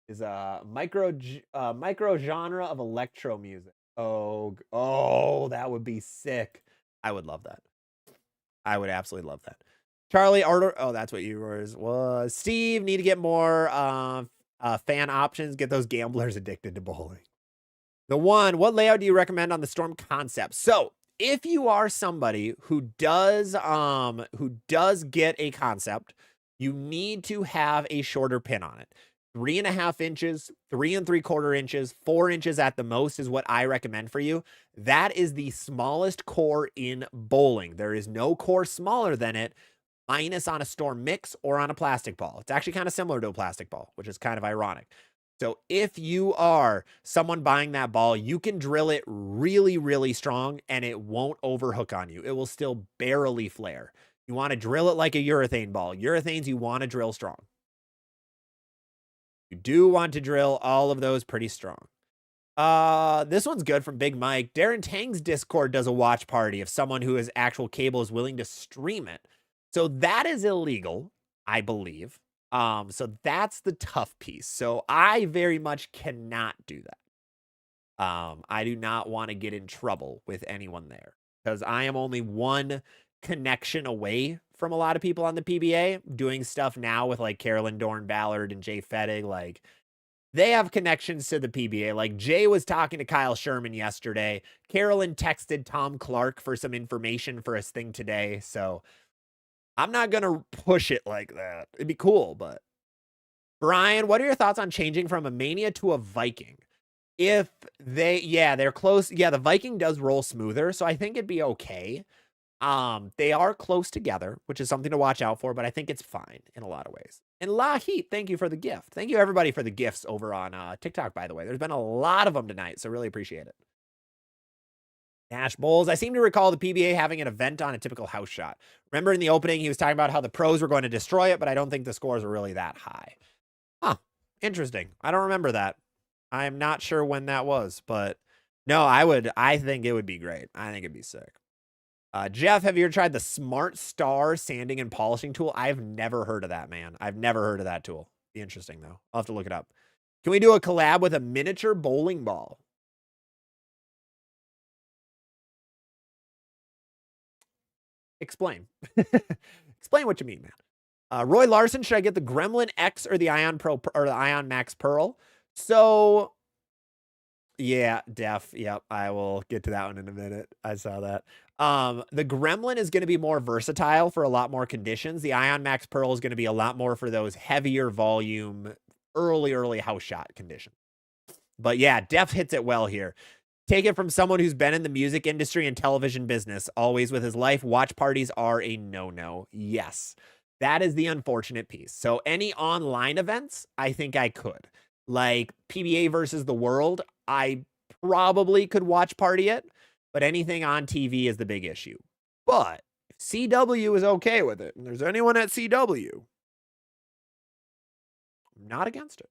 is a micro genre of electro music. Oh, that would be sick. I would love that. I would absolutely love that. Charlie, order. Oh, that's what yours was. Steve, need to get more fan options. Get those gamblers addicted to bowling. What layout do you recommend on the Storm concept? So, if you are somebody who does get a concept, you need to have a shorter pin on it. 3.5 inches, 3 3/4 inches, 4 inches at the most is what I recommend for you. That is the smallest core in bowling. There is no core smaller than it, minus on a Storm mix or on a plastic ball. It's actually kind of similar to a plastic ball, which is kind of ironic. So if you are someone buying that ball, you can drill it really, really strong and it won't overhook on you. It will still barely flare. You want to drill it like a urethane ball. Urethanes, you want to drill strong. You do want to drill all of those pretty strong. This one's good from Big Mike. Darren Tang's Discord does a watch party if someone who has actual cable is willing to stream it. So that is illegal, I believe. So that's the tough piece. So I very much cannot do that. I do not want to get in trouble with anyone there because I am only one connection away from a lot of people on the PBA, doing stuff now with like Carolyn Dorn Ballard and Jay Fettig. Like, they have connections to the PBA. Like, Jay was talking to Kyle Sherman yesterday. Carolyn texted Tom Clark for some information for his thing today. So I'm not going to push it like that. It'd be cool, but Brian, what are your thoughts on changing from a Mania to a Viking? If they're close. Yeah, the Viking does roll smoother, so I think it'd be okay. They are close together, which is something to watch out for, but I think it's fine in a lot of ways. And La Heat, thank you for the gift. Thank you, everybody, for the gifts over on TikTok, by the way. There's been a lot of them tonight, so really appreciate it. Nash Bowls. I seem to recall the PBA having an event on a typical house shot. Remember in the opening, he was talking about how the pros were going to destroy it, but I don't think the scores were really that high. Huh. Interesting. I don't remember that. I'm not sure when that was, but no, I think it would be great. I think it'd be sick. Jeff, have you ever tried the Smart Star sanding and polishing tool? I've never heard of that, man. I've never heard of that tool. Be interesting, though. I'll have to look it up. Can we do a collab with a miniature bowling ball? Explain. Explain what you mean, man. Roy Larson, should I get the Gremlin X or the Ion Pro or the Ion Max Pearl? So, yeah, Def. Yep, I will get to that one in a minute. I saw that. The Gremlin is going to be more versatile for a lot more conditions. The Ion Max Pearl is going to be a lot more for those heavier volume, early house shot conditions. But yeah, Def hits it well here. Take it from someone who's been in the music industry and television business, always with his life. Watch parties are a no-no. Yes, that is the unfortunate piece. So any online events, I think I could. Like PBA versus the world, I probably could watch party it, but anything on TV is the big issue. But if CW is okay with it, and there's anyone at CW, I'm not against it.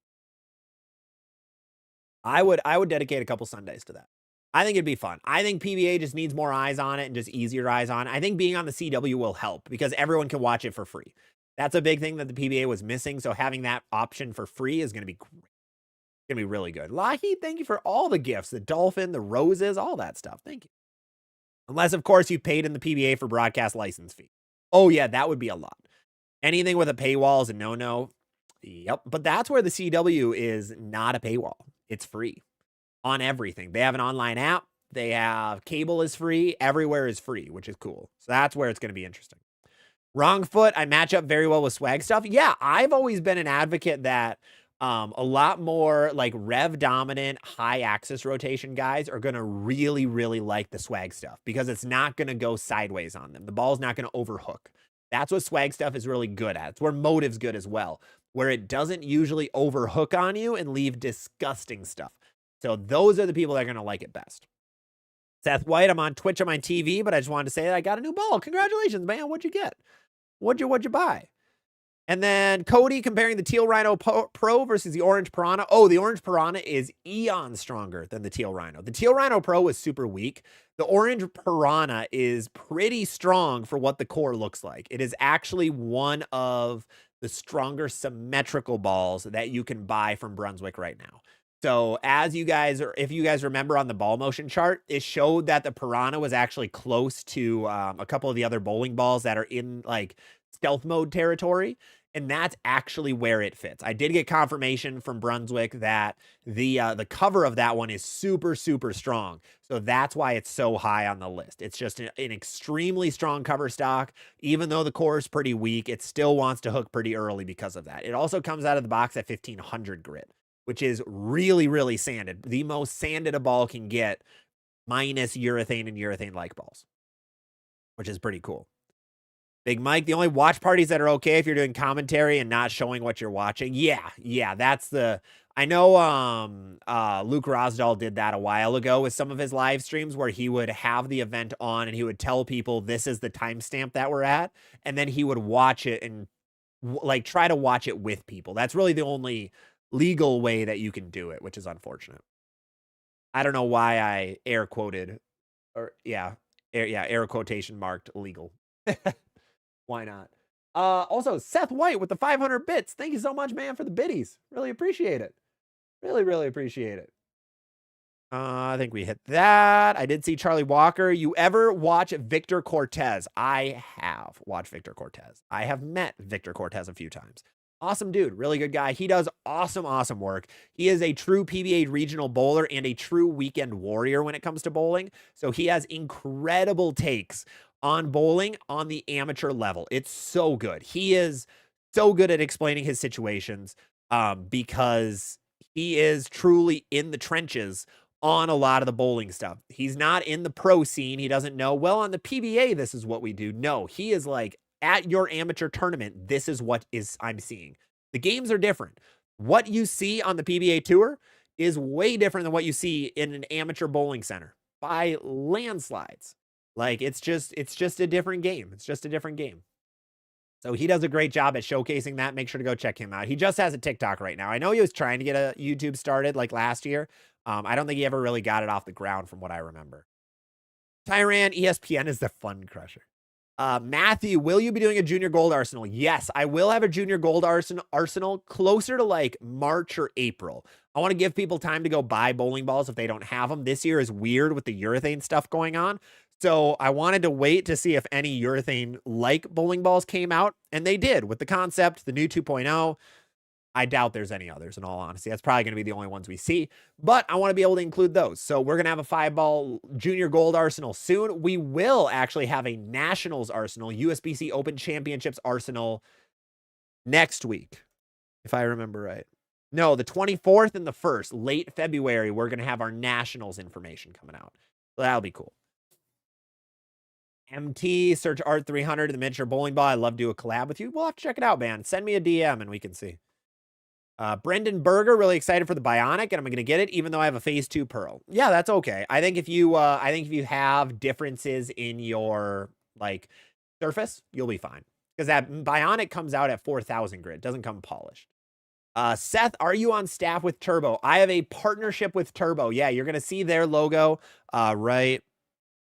I would dedicate a couple Sundays to that. I think it'd be fun. I think PBA just needs more eyes on it and just easier eyes on it. I think being on the CW will help because everyone can watch it for free. That's a big thing that the PBA was missing. So having that option for free is going to be great. It's going to be really good. Lahi, thank you for all the gifts, the dolphin, the roses, all that stuff. Thank you. Unless, of course, you paid in the PBA for broadcast license fee. Oh, yeah, that would be a lot. Anything with a paywall is a no-no. Yep. But that's where the CW is not a paywall. It's free on everything. They have an online app. They have cable is free. Everywhere is free, which is cool. So that's where it's going to be interesting. Wrong foot. I match up very well with swag stuff. Yeah, I've always been an advocate that a lot more like rev dominant, high axis rotation guys are going to really, really like the swag stuff because it's not going to go sideways on them. The ball's not going to overhook. That's what swag stuff is really good at. It's where motive's good as well, where it doesn't usually overhook on you and leave disgusting stuff. So those are the people that are going to like it best. Seth White, I'm on Twitch on my TV, but I just wanted to say that I got a new ball. Congratulations, man. What'd you get? What'd you buy? And then Cody comparing the Teal Rhino Pro versus the Orange Piranha. Oh, the Orange Piranha is eons stronger than the Teal Rhino. The Teal Rhino Pro was super weak. The Orange Piranha is pretty strong for what the core looks like. It is actually one of the stronger symmetrical balls that you can buy from Brunswick right now. So as you guys, or if you guys remember on the ball motion chart, it showed that the Piranha was actually close to a couple of the other bowling balls that are in like stealth mode territory. And that's actually where it fits. I did get confirmation from Brunswick that the cover of that one is super, super strong. So that's why it's so high on the list. It's just an extremely strong cover stock. Even though the core is pretty weak, it still wants to hook pretty early because of that. It also comes out of the box at 1500 grit, which is really, really sanded. The most sanded a ball can get minus urethane and urethane-like balls, which is pretty cool. Big Mike, the only watch parties that are okay if you're doing commentary and not showing what you're watching. Yeah, that's the... I know Luke Rosdahl did that a while ago with some of his live streams where he would have the event on and he would tell people this is the timestamp that we're at, and then he would watch it and like try to watch it with people. That's really the only legal way that you can do it, which is unfortunate. I don't know why I air quoted, or air quotation marked legal. Why not? Also, Seth White with the 500 bits. Thank you so much, man, for the biddies. Really appreciate it. Really, really appreciate it. I think we hit that. I did see Charlie Walker. You ever watch Victor Cortez? I have watched Victor Cortez. I have met Victor Cortez a few times. Awesome dude, really good guy. He does awesome work. He is a true PBA regional bowler and a true weekend warrior when it comes to bowling. So he has incredible takes on bowling on the amateur level. It's so good. He is so good at explaining his situations because he is truly in the trenches on a lot of the bowling stuff. He's not in the pro scene. He doesn't know, well, on the PBA, this is what we do. No, he is like, at your amateur tournament, this is what I'm seeing. The games are different. What you see on the PBA tour is way different than what you see in an amateur bowling center by landslides. Like it's just a different game. It's just a different game. So he does a great job at showcasing that. Make sure to go check him out. He just has a TikTok right now. I know he was trying to get a YouTube started like last year. I don't think he ever really got it off the ground from what I remember. Tyran, ESPN is the fun crusher. Matthew, will you be doing a junior gold arsenal? Yes, I will have a junior gold arsenal closer to like March or April. I want to give people time to go buy bowling balls if they don't have them. This year is weird with the urethane stuff going on. So I wanted to wait to see if any urethane like bowling balls came out, and they did with the concept, the new 2.0. I doubt there's any others, in all honesty. That's probably going to be the only ones we see, but I want to be able to include those. So we're going to have a 5-ball junior gold arsenal soon. We will actually have a nationals arsenal, USBC Open Championships arsenal next week, if I remember right. No, the 24th and the 1st, late February, we're going to have our nationals information coming out. So that'll be cool. MT, search Art 300, the miniature bowling ball. I'd love to do a collab with you. We'll have to check it out, man. Send me a DM and we can see. Brendan Berger, really excited for the Bionic, and I'm going to get it, even though I have a Phase 2 Pearl. Yeah, that's okay. I think if you have differences in your like surface, you'll be fine, because that Bionic comes out at 4,000 grit, doesn't come polished. Seth, are you on staff with Turbo? I have a partnership with Turbo. Yeah, you're going to see their logo right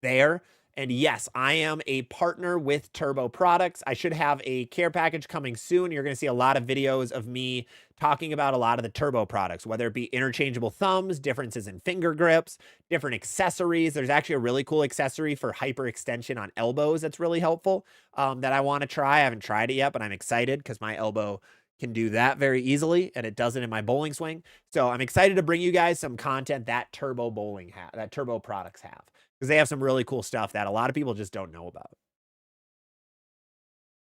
there. And yes, I am a partner with Turbo Products. I should have a care package coming soon. You're going to see a lot of videos of me talking about a lot of the Turbo products, whether it be interchangeable thumbs, differences in finger grips, different accessories. There's actually a really cool accessory for hyperextension on elbows that's really helpful that I want to try. I haven't tried it yet, but I'm excited because my elbow can do that very easily, and it does it in my bowling swing. So I'm excited to bring you guys some content that Turbo products have, because they have some really cool stuff that a lot of people just don't know about.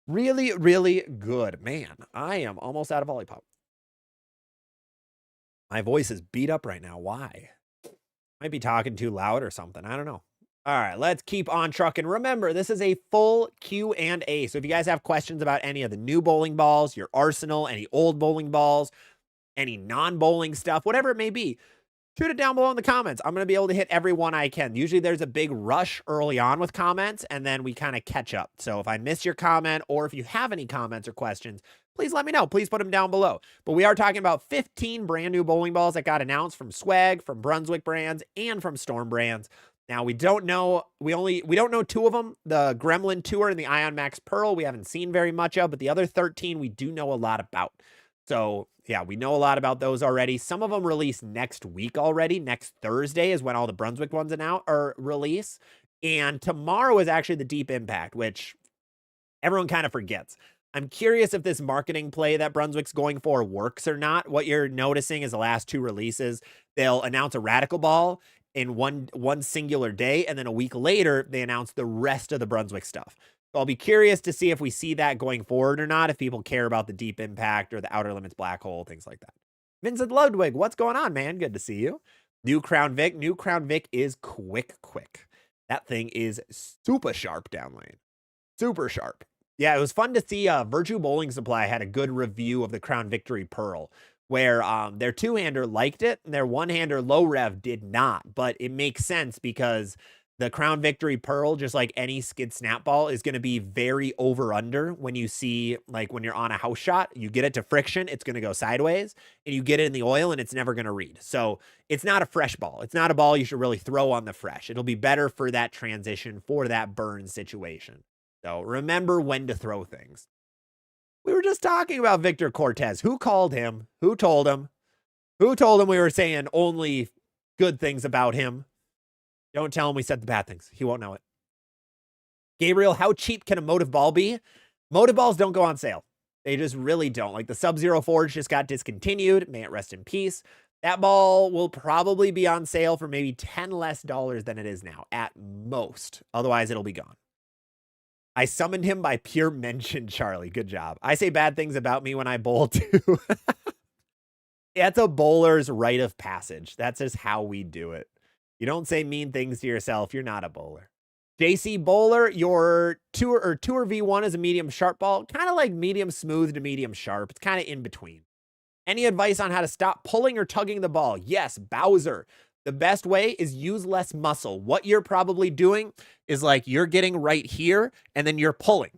Really, really good. Man, I am almost out of Olipop. My voice is beat up right now. Why? Might be talking too loud or something. I don't know. All right, let's keep on trucking. Remember, this is a full Q&A. So if you guys have questions about any of the new bowling balls, your arsenal, any old bowling balls, any non-bowling stuff, whatever it may be, shoot it down below in the comments. I'm going to be able to hit every one I can. Usually there's a big rush early on with comments, and then we kind of catch up. So if I miss your comment, or if you have any comments or questions, please let me know. Please put them down below. But we are talking about 15 brand new bowling balls that got announced from Swag, from Brunswick brands, and from Storm brands. Now, we don't know 2 of them, the Gremlin Tour and the Ion Max Pearl. We haven't seen very much of, but the other 13 we do know a lot about. So yeah, we know a lot about those already. Some of them release next week already. Next Thursday is when all the Brunswick ones release. And tomorrow is actually the Deep Impact, which everyone kind of forgets. I'm curious if this marketing play that Brunswick's going for works or not. What you're noticing is the last 2 releases, they'll announce a Radical ball in one singular day, and then a week later, they announce the rest of the Brunswick stuff. So I'll be curious to see if we see that going forward or not, if people care about the Deep Impact or the Outer Limits Black Hole, things like that. Vincent Ludwig, what's going on, man? Good to see you. New Crown Vic. New Crown Vic is quick. That thing is super sharp down lane. Super sharp. Yeah, it was fun to see Virtue Bowling Supply had a good review of the Crown Victory Pearl, where their 2-hander liked it and their 1-hander low rev did not. But it makes sense because the Crown Victory Pearl, just like any skid snap ball, is going to be very over-under when you see, like when you're on a house shot, you get it to friction, it's going to go sideways, and you get it in the oil and it's never going to read. So it's not a fresh ball. It's not a ball you should really throw on the fresh. It'll be better for that transition, for that burn situation. So remember when to throw things. We were just talking about Victor Cortez. Who called him? Who told him? Who told him we were saying only good things about him. Don't tell him we said the bad things. He won't know it. Gabriel, how cheap can a motive ball be? Motive balls don't go on sale. They just really don't. Like the Sub-Zero Forge just got discontinued. May it rest in peace. That ball will probably be on sale for maybe $10 less than it is now, at most. Otherwise, it'll be gone. I summoned him by pure mention, Charlie. Good job. I say bad things about me when I bowl, too. That's a bowler's rite of passage. That's just how we do it. You don't say mean things to yourself. You're not a bowler. JC Bowler, your Tour V1 is a medium sharp ball. Kind of like medium smooth to medium sharp. It's kind of in between. Any advice on how to stop pulling or tugging the ball? Yes, Bowser. The best way is use less muscle. What you're probably doing is like you're getting right here and then you're pulling.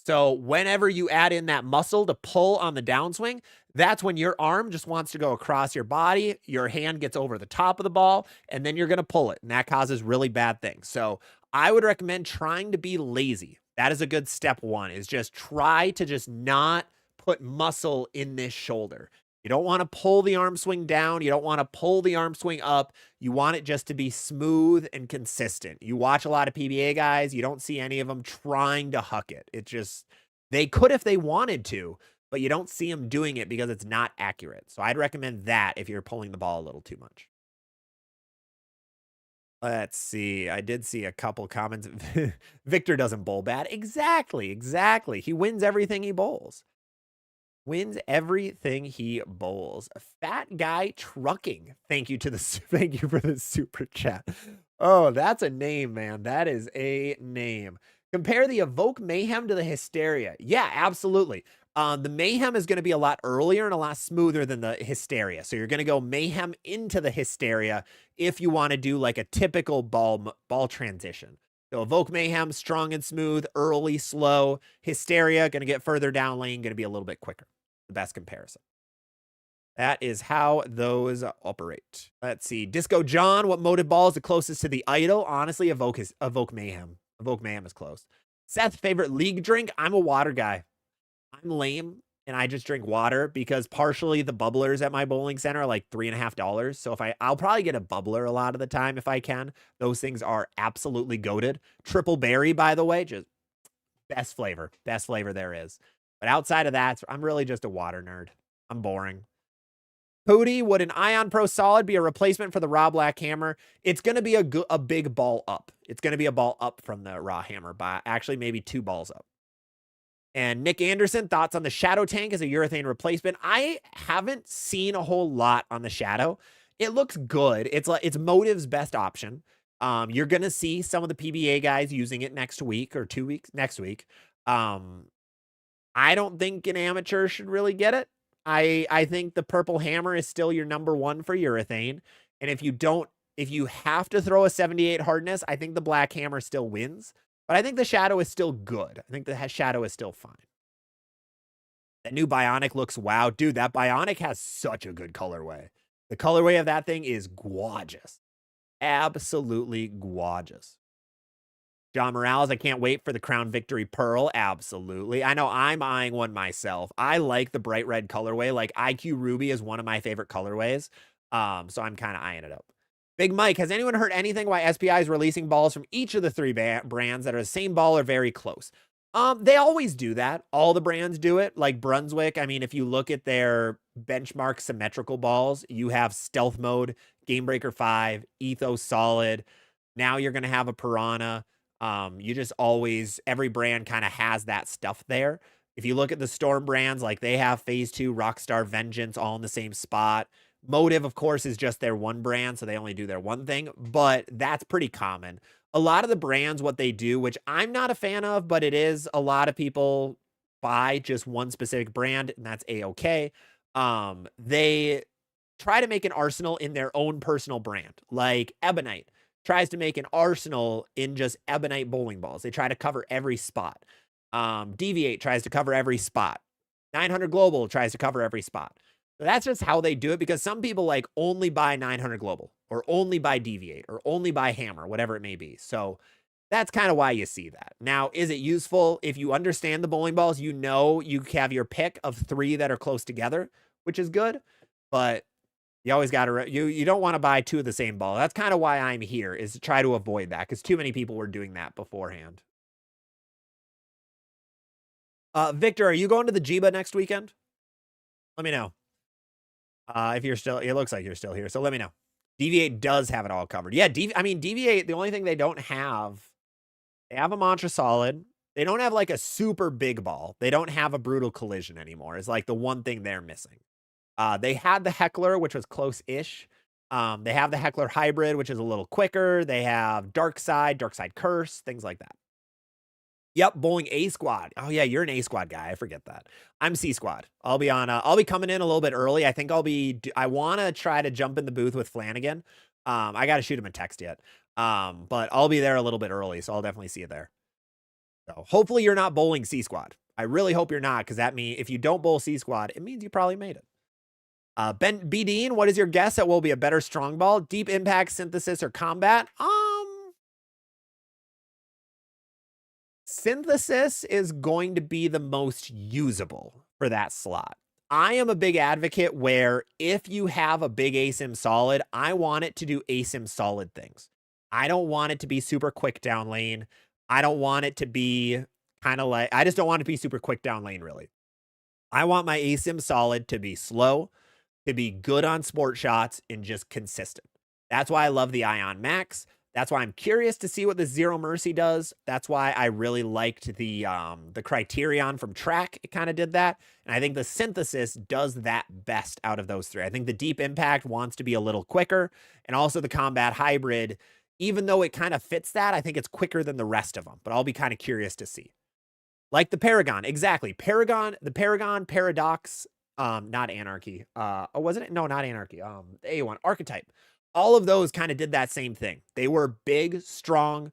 So whenever you add in that muscle to pull on the downswing, that's when your arm just wants to go across your body, your hand gets over the top of the ball, and then you're going to pull it. And that causes really bad things. So I would recommend trying to be lazy. That is a good step one, is just try to just not put muscle in this shoulder. You don't want to pull the arm swing down. You don't want to pull the arm swing up. You want it just to be smooth and consistent. You watch a lot of PBA guys. You don't see any of them trying to huck it. It just, they could if they wanted to, but you don't see them doing it because it's not accurate. So I'd recommend that if you're pulling the ball a little too much. Let's see. I did see a couple comments. Victor doesn't bowl bad. Exactly. Exactly. He wins everything he bowls. Wins everything he bowls. Fat Guy Trucking. Thank you for the super chat. Oh, that's a name, man. That is a name. Compare the Evoke Mayhem to the Hysteria. Yeah, absolutely. The Mayhem is going to be a lot earlier and a lot smoother than the Hysteria. So you're going to go Mayhem into the Hysteria if you want to do like a typical ball transition. So Evoke Mayhem, strong and smooth, early, slow. Hysteria, going to get further down lane, going to be a little bit quicker. The best comparison. That is how those operate. Let's see. Disco John, what motive ball is the closest to the idol? Honestly, Evoke Mayhem. Evoke Mayhem is close. Seth's favorite league drink? I'm a water guy. I'm lame, and I just drink water because partially the bubblers at my bowling center are like $3.50. So I'll probably get a bubbler a lot of the time if I can. Those things are absolutely goated. Triple berry, by the way, just best flavor there is. But outside of that, I'm really just a water nerd. I'm boring. Pooty, would an Ion Pro Solid be a replacement for the raw black hammer? It's going to be a big ball up. It's going to be a ball up from the raw hammer, by actually maybe 2 balls up. And Nick Anderson, thoughts on the Shadow Tank as a urethane replacement? I haven't seen a whole lot on the Shadow. It looks good. It's Motive's best option. You're going to see some of the PBA guys using it next week or 2 weeks next week. I don't think an amateur should really get it. I think the purple hammer is still your number one for urethane. And if you have to throw a 78 hardness, I think the black hammer still wins. But I think the Shadow is still good. I think the Shadow is still fine. That new Bionic looks wow. Dude, that Bionic has such a good colorway. The colorway of that thing is gorgeous. Absolutely gorgeous. John Morales, I can't wait for the Crown Victory Pearl. Absolutely. I know I'm eyeing one myself. I like the bright red colorway. Like IQ Ruby is one of my favorite colorways. So I'm kind of eyeing it up. Big Mike, has anyone heard anything why SPI is releasing balls from each of the 3 brands that are the same ball or very close? They always do that. All the brands do it. Like Brunswick, I mean, if you look at their benchmark symmetrical balls, you have Stealth Mode, Game Breaker 5, Ethos Solid. Now you're going to have a Piranha. You just always, every brand kind of has that stuff there. If you look at the Storm brands, like they have Phase 2, Rockstar, Vengeance, all in the same spot. Motive, of course, is just their one brand, so they only do their one thing, but that's pretty common. A lot of the brands, what they do, which I'm not a fan of, but it is, a lot of people buy just one specific brand, and that's A-OK. They try to make an arsenal in their own personal brand, like Ebonite tries to make an arsenal in just Ebonite bowling balls. They try to cover every spot. Deviate tries to cover every spot. 900 Global tries to cover every spot. So that's just how they do it, because some people like only buy 900 Global or only buy Deviate or only buy Hammer, whatever it may be. So that's kind of why you see that. Now, is it useful if you understand the bowling balls? You know, you have your pick of 3 that are close together, which is good. But You always got to you don't want to buy two of the same ball. That's kind of why I'm here, is to try to avoid that, because too many people were doing that beforehand. Victor, are you going to the Jiba next weekend? Let me know. If you're still, it looks like you're still here, so let me know. Deviate does have it all covered. Yeah, I mean, Deviate, the only thing they don't have, they have a Mantra Solid. They don't have like a super big ball. They don't have a Brutal Collision anymore. It's like the one thing they're missing. They had the Heckler, which was close-ish. They have the Heckler Hybrid, which is a little quicker. They have Dark Side Curse, things like that. Yep, bowling A squad. Oh yeah, you're an A squad guy. I forget that. I'm C squad. I'll be on. I'll be coming in a little bit early. I think I'll be. I want to try to jump in the booth with Flanagan. I got to shoot him a text yet. But I'll be there a little bit early, so I'll definitely see you there. So hopefully you're not bowling C squad. I really hope you're not, because that means if you don't bowl C squad, it means you probably made it. Ben B. Dean, what is your guess that will be a better strong ball? Deep impact, synthesis, or combat? Synthesis is going to be the most usable for that slot. I am a big advocate where if you have a big ASIM solid, I want it to do ASIM solid things. I don't want it to be super quick down lane. I don't want it to be kind of like, I just don't want it to be super quick down lane, really. I want my ASIM solid to be slow, to be good on sport shots, and just consistent. That's why I love the Ion Max. That's why I'm curious to see what the Zero Mercy does. That's why I really liked the Criterion from Track. It kind of did that. And I think the Synthesis does that best out of those three. I think the Deep Impact wants to be a little quicker. And also the Combat Hybrid, even though it kind of fits that, I think it's quicker than the rest of them. But I'll be kind of curious to see. Like the Paragon, exactly. The Paragon, Paradox, not Anarchy. Wasn't it? No, not Anarchy. The A1, Archetype. All of those kind of did that same thing. They were big, strong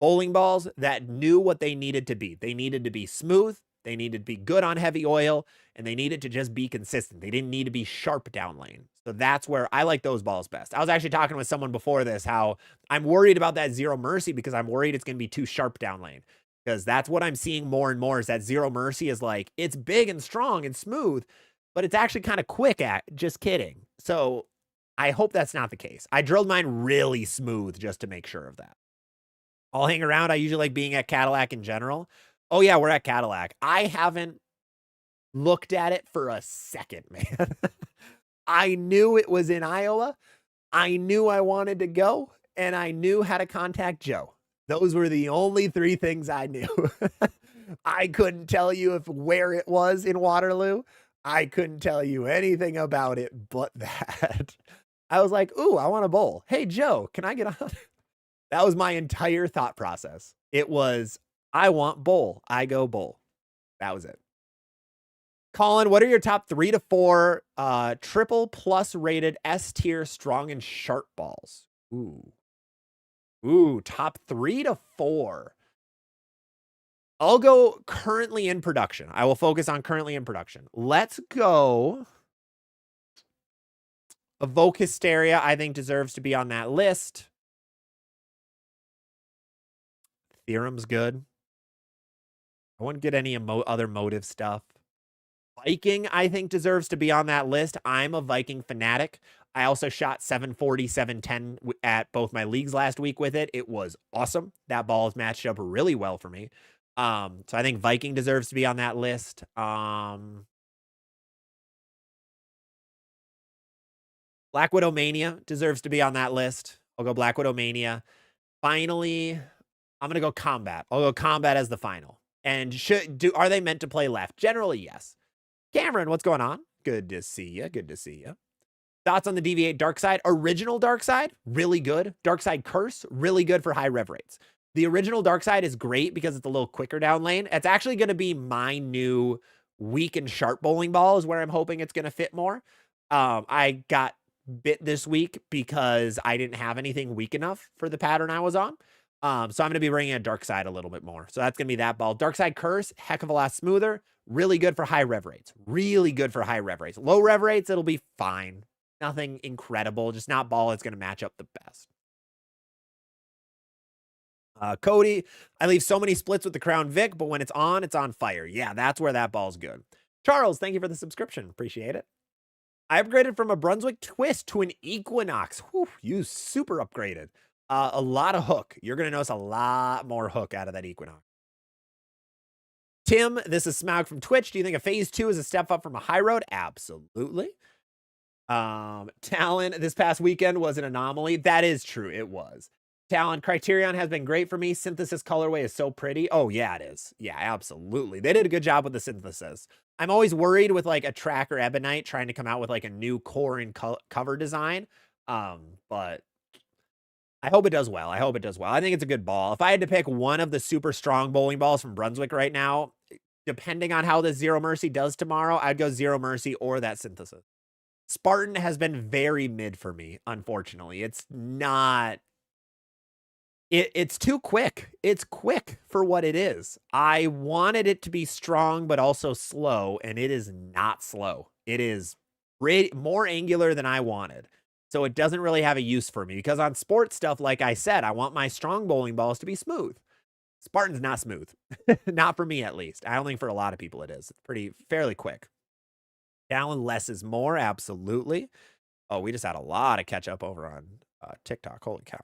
bowling balls that knew what they needed to be. They needed to be smooth, they needed to be good on heavy oil, and they needed to just be consistent. They didn't need to be sharp down lane. So that's where I like those balls best. I was actually talking with someone before this, how I'm worried about that Zero Mercy because I'm worried it's going to be too sharp down lane. Because that's what I'm seeing more and more, is that Zero Mercy is like, it's big and strong and smooth, but it's actually kind of quick at, just kidding. So I hope that's not the case. I drilled mine really smooth just to make sure of that. I'll hang around. I usually like being at Cadillac in general. Oh yeah, we're at Cadillac. I haven't looked at it for a second, man. I knew it was in Iowa. I knew I wanted to go, and I knew how to contact Joe. Those were the only three things I knew. I couldn't tell you where it was in Waterloo. I couldn't tell you anything about it but that. I was like, ooh, I want a bowl. Hey, Joe, can I get on? That was my entire thought process. It was, I want bowl. I go bowl. That was it. Colin, what are your top 3 to 4 triple plus rated S tier strong and sharp balls? Ooh, top 3 to 4. I'll go currently in production. I will focus on currently in production. Let's go. Evoke Hysteria, I think, deserves to be on that list. Theorem's good. I wouldn't get any other motive stuff. Viking, I think, deserves to be on that list. I'm a Viking fanatic. I also shot 740, 710 at both my leagues last week with it. It was awesome. That ball is matched up really well for me. So I think Viking deserves to be on that list. Black Widow Mania deserves to be on that list. I'll go Black Widow Mania. Finally, I'm going to go Combat. I'll go Combat as the final. And are they meant to play left? Generally, yes. Cameron, what's going on? Good to see you. Good to see you. Thoughts on the Deviate Dark Side? Original Dark Side, really good. Dark Side Curse, really good for high rev rates. The original Dark Side is great because it's a little quicker down lane. It's actually going to be my new weak and sharp bowling ball is where I'm hoping it's going to fit more. I got bit this week because I didn't have anything weak enough for the pattern I was on. So I'm going to be bringing a Dark Side a little bit more. So that's going to be that ball. Dark Side Curse, heck of a lot smoother. Really good for high rev rates. Really good for high rev rates. Low rev rates, it'll be fine. Nothing incredible. Just not ball that's going to match up the best. Cody, I leave so many splits with the Crown Vic, but when it's on fire. Yeah, that's where that ball's good. Charles, thank you for the subscription. Appreciate it. I upgraded from a Brunswick Twist to an Equinox. Whew, you super upgraded. A lot of hook. You're going to notice a lot more hook out of that Equinox. Tim, this is Smaug from Twitch. Do you think a phase 2 is a step up from a high road? Absolutely. Talon, this past weekend was an anomaly. That is true. It was. Talon, Criterion has been great for me. Synthesis colorway is so pretty. Oh, yeah, it is. Yeah, absolutely. They did a good job with the synthesis. I'm always worried with like a Tracker Ebonite trying to come out with like a new core and cover design. But I hope it does well. I hope it does well. I think it's a good ball. If I had to pick one of the super strong bowling balls from Brunswick right now, depending on how this Zero Mercy does tomorrow, I'd go Zero Mercy or that synthesis. Spartan has been very mid for me, unfortunately. It's not... It's too quick. It's quick for what it is. I wanted it to be strong, but also slow, and it is not slow. It is more angular than I wanted. So it doesn't really have a use for me, because on sports stuff, like I said, I want my strong bowling balls to be smooth. Spartan's not smooth. Not for me, at least. I don't think for a lot of people it is. It's fairly quick. Talon, less is more, absolutely. Oh, we just had a lot of catch up over on TikTok. Holy cow.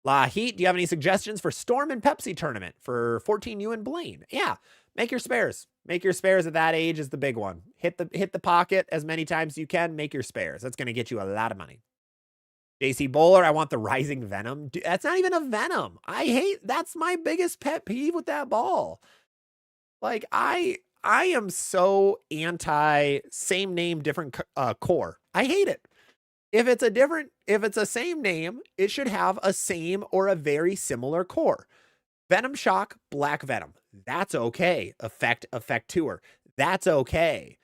La Heat, do you have any suggestions for Storm and Pepsi tournament for 14U and Blaine? Yeah, make your spares. Make your spares at that age is the big one. Hit the pocket as many times as you can. Make your spares. That's going to get you a lot of money. JC Bowler, I want the Rising Venom. Dude, that's not even a Venom. That's my biggest pet peeve with that ball. Like, I am so anti same name, different core. I hate it. If it's a same name, it should have a same or a very similar core. Venom Shock, Black Venom. That's okay. Effect Tour. That's okay.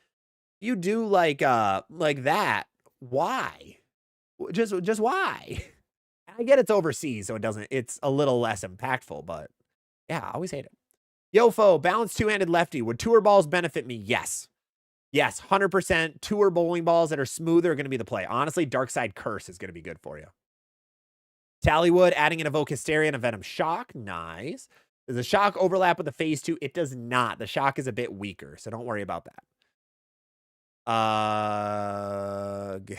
You do like that. Why? Just why? I get it's overseas, so it's a little less impactful, but yeah, I always hate it. Yofo, balanced two-handed lefty. Would tour balls benefit me? Yes. Yes, 100% tour bowling balls that are smoother are going to be the play. Honestly, Dark Side Curse is going to be good for you. Tallywood, adding in Evoke Hysteria and a Venom Shock. Nice. Does the Shock overlap with the phase 2? It does not. The Shock is a bit weaker, so don't worry about that.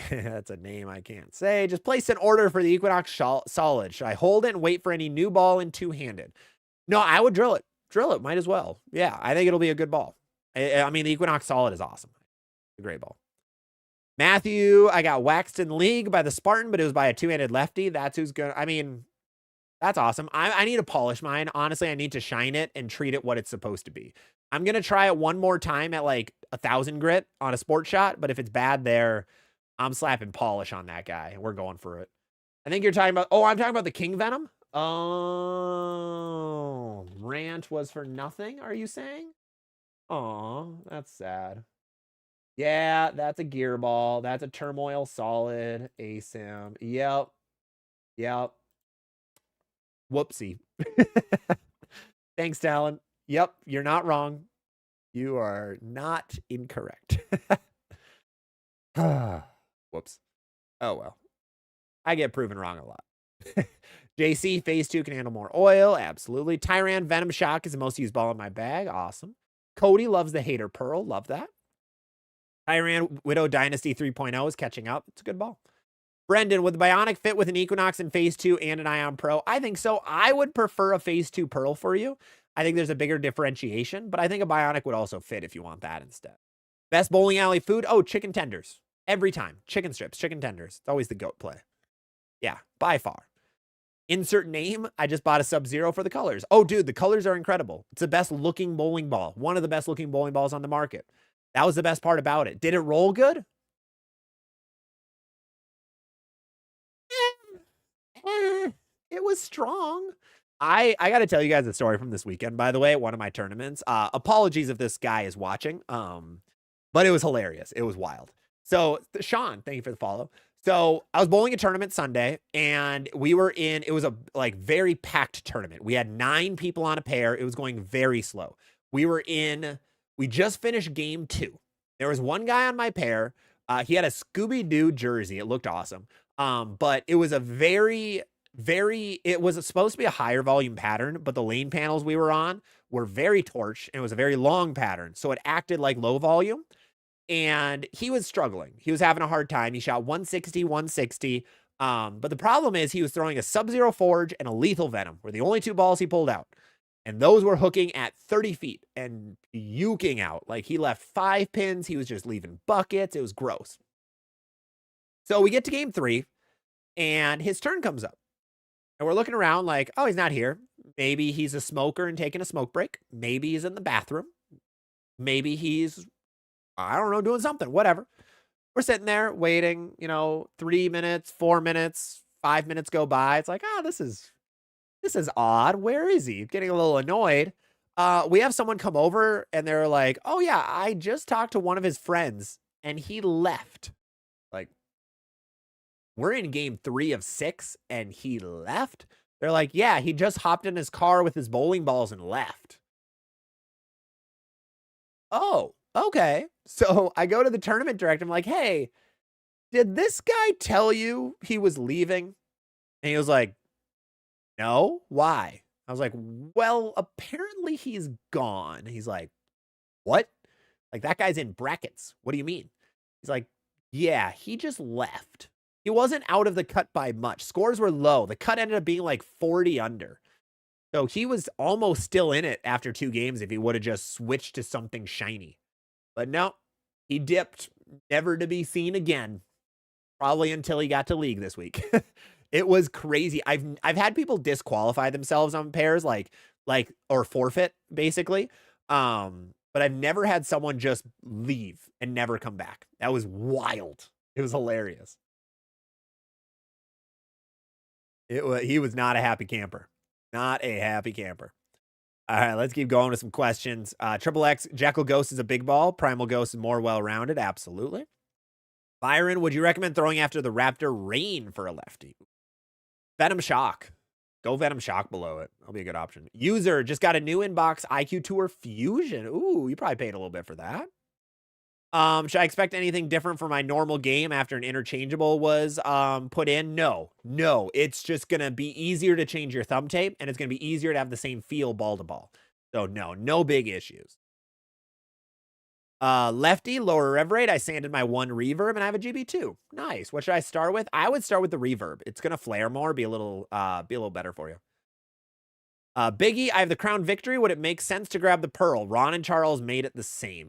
That's a name I can't say. Just place an order for the Equinox Solid. Should I hold it and wait for any new ball in two-handed? No, I would drill it. Drill it. Might as well. Yeah, I think it'll be a good ball. I mean, the Equinox Solid is awesome. A great ball. Matthew, I got waxed in league by the Spartan, but it was by a two-handed lefty. That's who's going to... I mean, that's awesome. I need to polish mine. Honestly, I need to shine it and treat it what it's supposed to be. I'm going to try it one more time at like 1,000 grit on a sport shot, but if it's bad there, I'm slapping polish on that guy. We're going for it. I think you're talking about... Oh, I'm talking about the King Venom? Oh, rant was for nothing, are you saying? Oh, that's sad. Yeah, that's a gear ball. That's a Turmoil Solid ASIM. Yep. Yep. Whoopsie. Thanks, Talon. Yep, you're not wrong. You are not incorrect. Whoops. Oh, well. I get proven wrong a lot. JC, phase 2 can handle more oil. Absolutely. Tyran Venom Shock is the most used ball in my bag. Awesome. Cody loves the Hater Pearl. Love that. Tyran Widow Dynasty 3.0 is catching up. It's a good ball. Brendan, would the Bionic fit with an Equinox in phase 2 and an Ion Pro? I think so. I would prefer a phase 2 Pearl for you. I think there's a bigger differentiation, but I think a Bionic would also fit if you want that instead. Best bowling alley food? Oh, chicken tenders. Every time. Chicken strips, chicken tenders. It's always the GOAT play. Yeah, by far. Insert name. I just bought a Sub-Zero for the colors. Oh, dude, the colors are incredible. It's the best looking bowling ball. One of the best looking bowling balls on the market. That was the best part about it. Did it roll good? It was strong. I got to tell you guys a story from this weekend, by the way, at one of my tournaments. Apologies if this guy is watching, but it was hilarious. It was wild. So, Sean, thank you for the follow. So, I was bowling a tournament Sunday, and we were in, it was a very packed tournament. We had 9 people on a pair. It was going very slow. We just finished game 2. There was one guy on my pair. He had a Scooby-Doo jersey. It looked awesome. But it was it was supposed to be a higher volume pattern, but the lane panels we were on were very torch, and it was a very long pattern. So it acted like low volume. and he was struggling. He was having a hard time. He shot 160, 160. But the problem is he was throwing a Sub-Zero Forge and a Lethal Venom were the only two balls he pulled out. And those were hooking at 30 feet and puking out. Like, he left 5 pins. He was just leaving buckets. It was gross. So we get to game 3, and his turn comes up. And we're looking around like, oh, he's not here. Maybe he's a smoker and taking a smoke break. Maybe he's in the bathroom. Maybe he's, I don't know, doing something. Whatever. We're sitting there waiting, 3 minutes, 4 minutes, 5 minutes go by. It's like, this is odd. Where is he? Getting a little annoyed. We have someone come over and they're like, oh yeah, I just talked to one of his friends and he left. Like, we're in game 3 of 6 and he left. They're like, yeah, he just hopped in his car with his bowling balls and left. Oh, okay. So I go to the tournament director. I'm like, hey, did this guy tell you he was leaving? And he was like, no, why? I was like, well, apparently he's gone. He's like, what? Like, that guy's in brackets. What do you mean? He's like, yeah, he just left. He wasn't out of the cut by much. Scores were low. The cut ended up being like 40 under. So he was almost still in it after 2 games if he would have just switched to something shiny. But no, he dipped, never to be seen again. Probably until he got to League this week. It was crazy. I've had people disqualify themselves on pairs or forfeit basically. But I've never had someone just leave and never come back. That was wild. It was hilarious. He was not a happy camper. Not a happy camper. All right, let's keep going with some questions. Triple X, Jackal Ghost is a big ball. Primal Ghost is more well-rounded. Absolutely. Byron, would you recommend throwing after the Raptor Rain for a lefty? Venom Shock. Go Venom Shock below it. That'll be a good option. User just got a new inbox IQ Tour Fusion. Ooh, you probably paid a little bit for that. Should I expect anything different for my normal game after an interchangeable was put in? No. It's just going to be easier to change your thumb tape, and it's going to be easier to have the same feel ball to ball. So no big issues. Lefty, lower rev rate. I sanded my 1 reverb, and I have a GB2. Nice. What should I start with? I would start with the reverb. It's going to flare more, be a little better for you. Biggie, I have the Crown Victory. Would it make sense to grab the Pearl? Ron and Charles made it the same.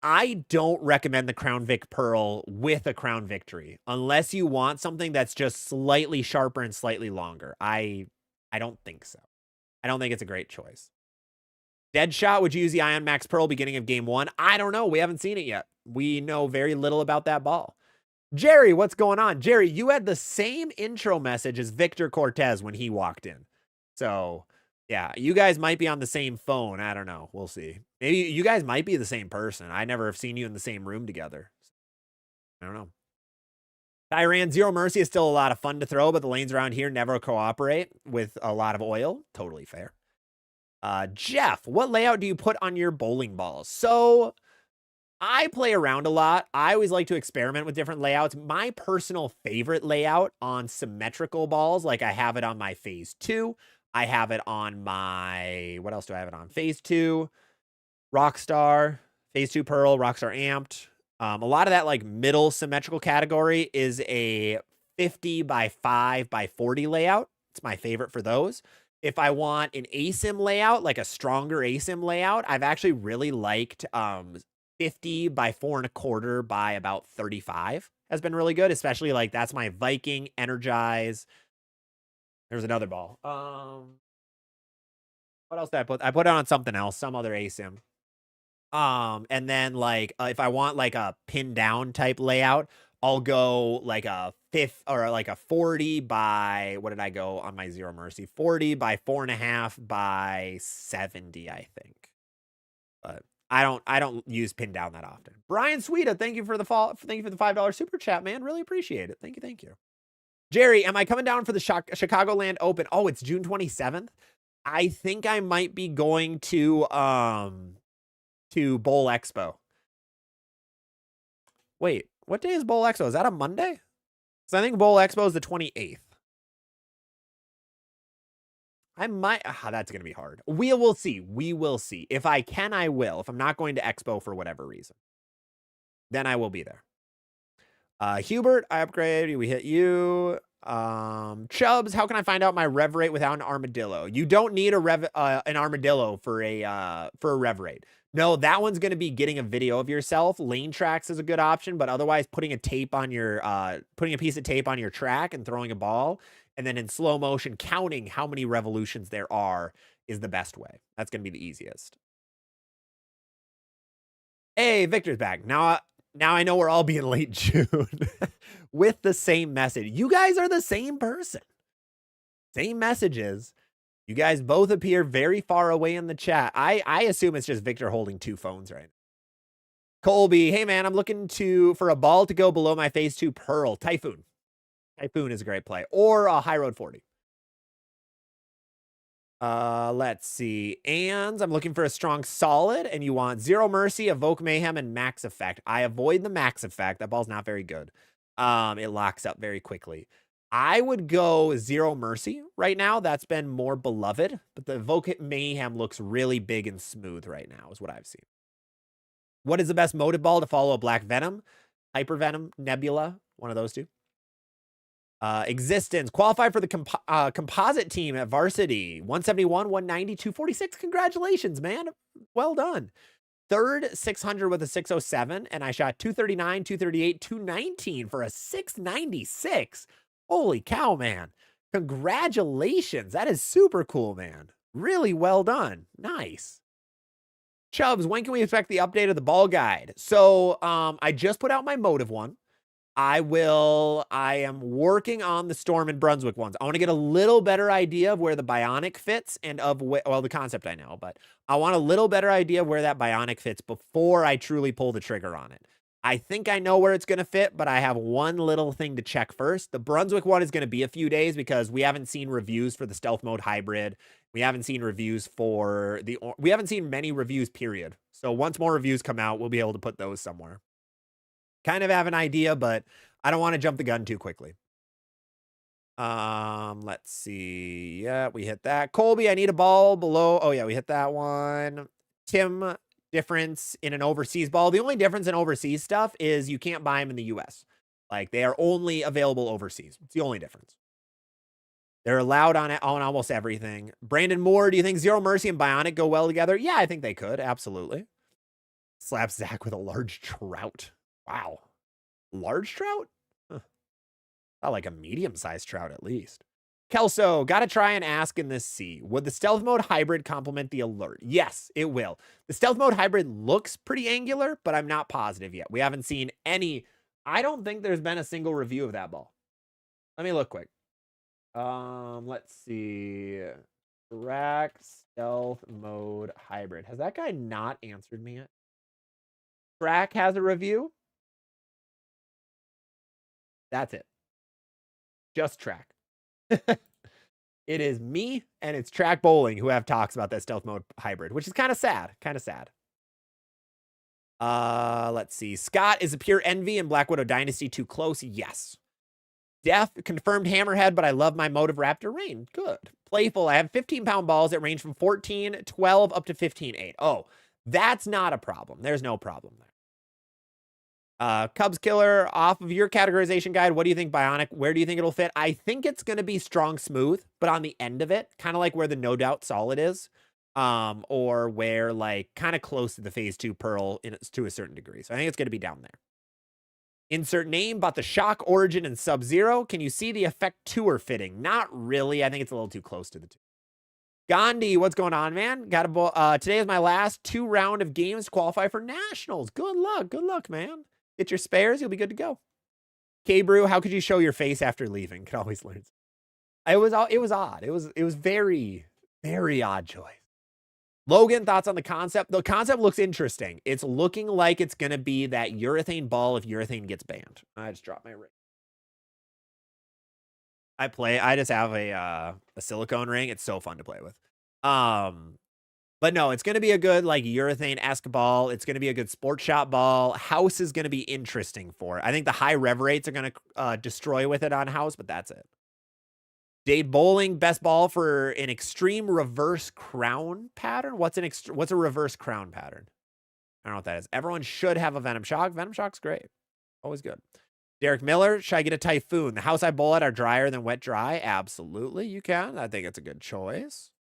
I don't recommend the Crown Vic Pearl with a Crown Victory unless you want something that's just slightly sharper and slightly longer. I don't think so. I don't think it's a great choice. Deadshot, would you use the Ion Max Pearl beginning of game 1? I don't know. We haven't seen it yet. We know very little about that ball. Jerry, what's going on? Jerry, you had the same intro message as Victor Cortez when he walked in. So, yeah, you guys might be on the same phone. I don't know. We'll see. Maybe you guys might be the same person. I never have seen you in the same room together. I don't know. Tyran, Zero Mercy is still a lot of fun to throw, but the lanes around here never cooperate with a lot of oil. Totally fair. Jeff, what layout do you put on your bowling balls? So I play around a lot. I always like to experiment with different layouts. My personal favorite layout on symmetrical balls, like I have it on my Phase 2. I have it on my, what else do I have it on? Phase 2, Rockstar, Phase 2 Pearl, Rockstar Amped. A lot of that like middle symmetrical category is a 50 by 5 by 40 layout. It's my favorite for those. If I want an ASIM layout, like a stronger ASIM layout, I've actually really liked 50 by 4 1/4 by about 35 has been really good, especially like that's my Viking Energize. There's another ball. What else did I put? I put it on something else, some other ASIM. And then like if I want like a pin down type layout, I'll go like a 5 or like a 40 by, what did I go on my Zero Mercy? 40 by 4 1/2 by 70, I think. But I don't use pin down that often. Brian Sweeta, thank you for the $5 super chat, man. Really appreciate it. Thank you. Jerry, am I coming down for the Chicagoland Open? Oh, it's June 27th. I think I might be going to Bowl Expo. Wait, what day is Bowl Expo? Is that a Monday? Because I think Bowl Expo is the 28th. I might. That's going to be hard. We will see. We will see. If I can, I will. If I'm not going to Expo for whatever reason, then I will be there. Hubert, I upgrade. We hit you. Chubbs, how can I find out my rev rate without an armadillo? You don't need an armadillo for a rev rate. No, that one's going to be getting a video of yourself. Lane tracks is a good option, but otherwise putting a piece of tape on your track and throwing a ball, and then in slow motion counting how many revolutions there are is the best way. That's going to be the easiest. Hey, Victor's back. Now I know we're all being late June with the same message. You guys are the same person. Same messages. You guys both appear very far away in the chat. I assume it's just Victor holding two phones right now. Colby, hey man, I'm looking for a ball to go below my phase 2 Pearl. Typhoon. Typhoon is a great play. Or a High Road 40. Let's see. And I'm looking for a strong solid, and you want Zero Mercy, Evoke Mayhem, and Max Effect. I avoid the Max Effect. That ball's not very good. It locks up very quickly. I would go Zero Mercy right now. That's been more beloved, but the Evoke Mayhem looks really big and smooth right now, is what I've seen. What is the best motive ball to follow a Black Venom? Hyper Venom, Nebula, one of those two. Existence, qualified for the composite team at varsity. 171, 190, 246. Congratulations, man. Well done. Third, 600 with a 607, and I shot 239, 238, 219 for a 696. Holy cow, man. Congratulations. That is super cool, man. Really well done. Nice. Chubbs, when can we expect the update of the ball guide? So I just put out my motive one. I am working on the Storm and Brunswick ones. I want to get a little better idea of where the Bionic fits and the concept I know, but I want a little better idea of where that Bionic fits before I truly pull the trigger on it. I think I know where it's going to fit, but I have one little thing to check first. The Brunswick one is going to be a few days because we haven't seen reviews for the stealth mode hybrid. We haven't seen reviews we haven't seen many reviews, period. So once more reviews come out, we'll be able to put those somewhere. Kind of have an idea, but I don't want to jump the gun too quickly. Let's see. Yeah, we hit that. Colby, I need a ball below. Oh, yeah, we hit that one. Tim, difference in an overseas ball. The only difference in overseas stuff is you can't buy them in the US. Like, they are only available overseas. It's the only difference. They're allowed on almost everything. Brandon Moore, do you think Zero Mercy and Bionic go well together? Yeah, I think they could. Absolutely. Slaps Zach with a large trout. Wow. Large trout? Huh. Not like a medium-sized trout, at least. Kelso, gotta try and ask in this C. Would the stealth mode hybrid complement the alert? Yes, it will. The stealth mode hybrid looks pretty angular, but I'm not positive yet. We haven't seen any. I don't think there's been a single review of that ball. Let me look quick. Let's see. Track stealth mode hybrid. Has that guy not answered me yet? Track has a review. That's it. Just Track. It is me and it's Track Bowling who have talks about that stealth mode hybrid, which is kind of sad. Kind of sad. Let's see. Scott, is a pure envy in Black Widow Dynasty too close? Yes. Def, confirmed Hammerhead, but I love my Motive Raptor Rain. Good. Playful, I have 15-pound balls that range from 14, 12, up to 15.8. Oh, that's not a problem. There's no problem there. Cubs Killer, off of your categorization guide, what do you think Bionic? Where do you think it'll fit? I think it's going to be strong smooth, but on the end of it, kind of like where the No Doubt Solid is, or where like kind of close to the phase 2 Pearl to a certain degree. So I think it's going to be down there. Insert name, bought the Shock Origin and Sub-Zero. Can you see the Effect Tour fitting? Not really. I think it's a little too close to the two. Gandhi, what's going on, man? Today is my last 2 round of games to qualify for nationals. Good luck, man. Get your spares, you'll be good to go. K-Brew, how could you show your face after leaving? Can always learn. It was odd. It was very, very odd choice. Logan, thoughts on the concept? The concept looks interesting. It's looking like it's going to be that urethane ball if urethane gets banned. I just dropped my ring. I just have a silicone ring. It's so fun to play with. But no, it's going to be a good like urethane-esque ball. It's going to be a good sports shop ball. House is going to be interesting for it. I think the high rev rates are going to destroy with it on house, but that's it. Dade Bowling, best ball for an extreme reverse crown pattern. What's a reverse crown pattern? I don't know what that is. Everyone should have a Venom Shock. Venom Shock's great. Always good. Derek Miller, should I get a Typhoon? The house I bowl at are drier than wet dry. Absolutely, you can. I think it's a good choice.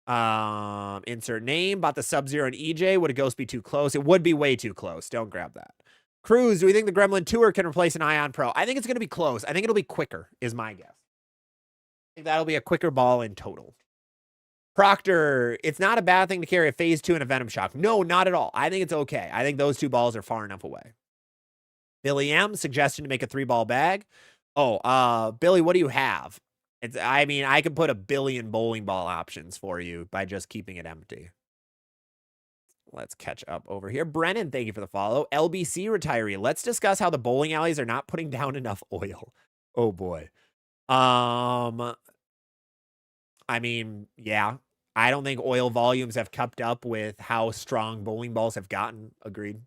Insert name. Bought the Sub-Zero and EJ. Would a ghost be too close? It would be way too close. Don't grab that. Cruz, do we think the Gremlin Tour can replace an Ion Pro? I think it's going to be close. I think it'll be quicker, is my guess. I think that'll be a quicker ball in total. Proctor, it's not a bad thing to carry a Phase 2 and a Venom Shock. No, not at all. I think it's okay. I think those two balls are far enough away. Billy M, suggestion to make a 3-ball bag. Oh, Billy, what do you have? I mean, I could put a billion bowling ball options for you by just keeping it empty. Let's catch up over here. Brennan, thank you for the follow. LBC retiree. Let's discuss how the bowling alleys are not putting down enough oil. Oh boy. I mean, yeah. I don't think oil volumes have kept up with how strong bowling balls have gotten. Agreed.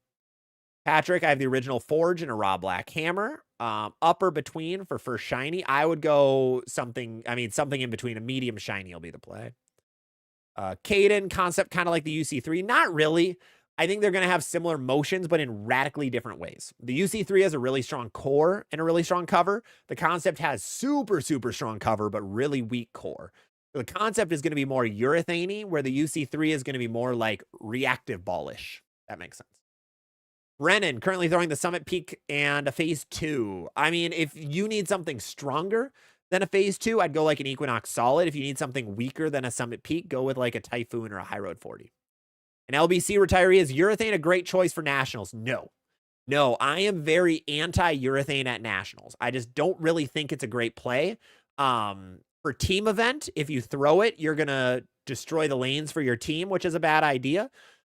Patrick, I have the original Forge and a raw black hammer. Upper between for first shiny. I would go something in between. A medium shiny will be the play. Caden, concept kind of like the UC3. Not really. I think they're going to have similar motions, but in radically different ways. The UC3 has a really strong core and a really strong cover. The concept has super, super strong cover, but really weak core. The concept is going to be more urethane-y, where the UC3 is going to be more like reactive ballish. That makes sense. Brennan, currently throwing the Summit Peak and a Phase 2. I mean, if you need something stronger than a Phase 2, I'd go like an Equinox Solid. If you need something weaker than a Summit Peak, go with like a Typhoon or a High Road 40. An LBC retiree, is urethane a great choice for Nationals? No. No, I am very anti-urethane at Nationals. I just don't really think it's a great play. For team event, if you throw it, you're going to destroy the lanes for your team, which is a bad idea.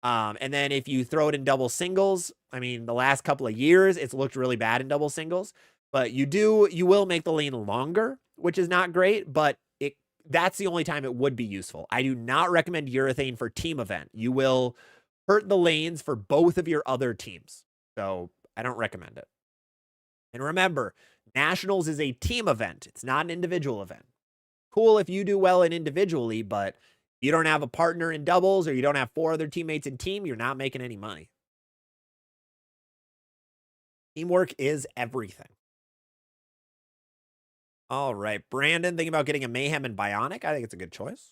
And then if you throw it in double singles, I mean, the last couple of years, it's looked really bad in double singles. But you will make the lane longer, which is not great, but that's the only time it would be useful. I do not recommend urethane for team event. You will hurt the lanes for both of your other teams. So I don't recommend it. And remember, Nationals is a team event. It's not an individual event. Cool if you do well in individually, but you don't have a partner in doubles or you don't have 4 other teammates in team, you're not making any money. Teamwork is everything. All right, Brandon, thinking about getting a Mayhem and Bionic. I think it's a good choice.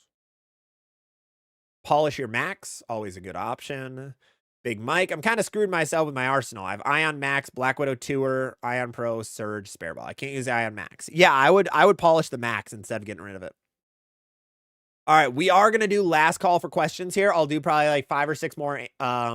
Polish your Max, always a good option. Big Mike, I'm kind of screwed myself with my arsenal. I have Ion Max, Black Widow Tour, Ion Pro, Surge, Spare Ball. I can't use the Ion Max. Yeah, I would polish the Max instead of getting rid of it. All right, we are going to do last call for questions here. I'll do probably like 5 or 6 more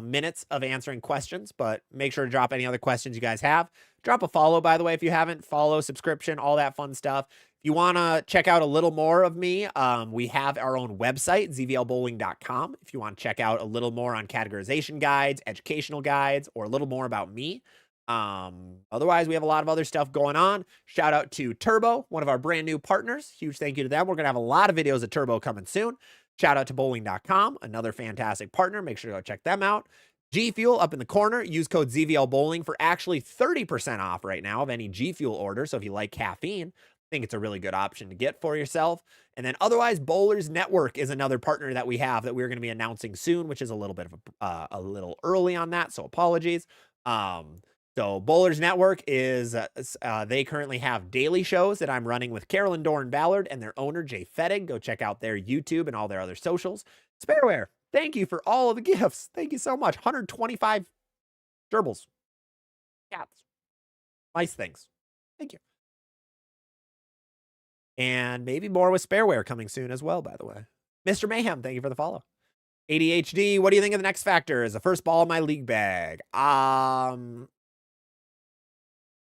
minutes of answering questions, but make sure to drop any other questions you guys have. Drop a follow, by the way, if you haven't. Follow, subscription, all that fun stuff. If you want to check out a little more of me, we have our own website, zvlbowling.com. If you want to check out a little more on categorization guides, educational guides, or a little more about me. Otherwise, we have a lot of other stuff going on. Shout out to Turbo, one of our brand new partners. Huge thank you to them. We're going to have a lot of videos of Turbo coming soon. Shout out to bowling.com, another fantastic partner. Make sure to go check them out. G Fuel up in the corner. Use code ZVL Bowling for actually 30% off right now of any G Fuel order. So if you like caffeine, I think it's a really good option to get for yourself. And then otherwise, Bowlers Network is another partner that we have that we're going to be announcing soon, which is a little bit of a little early on that. So apologies. So Bowlers Network is, they currently have daily shows that I'm running with Carolyn Doran Ballard and their owner, Jay Fettig. Go check out their YouTube and all their other socials. Spareware, thank you for all of the gifts. Thank you so much. 125 gerbils. Cats. Nice things. Thank you. And maybe more with Spareware coming soon as well, by the way. Mr. Mayhem, thank you for the follow. ADHD, what do you think of the next factor? Is the first ball in my league bag?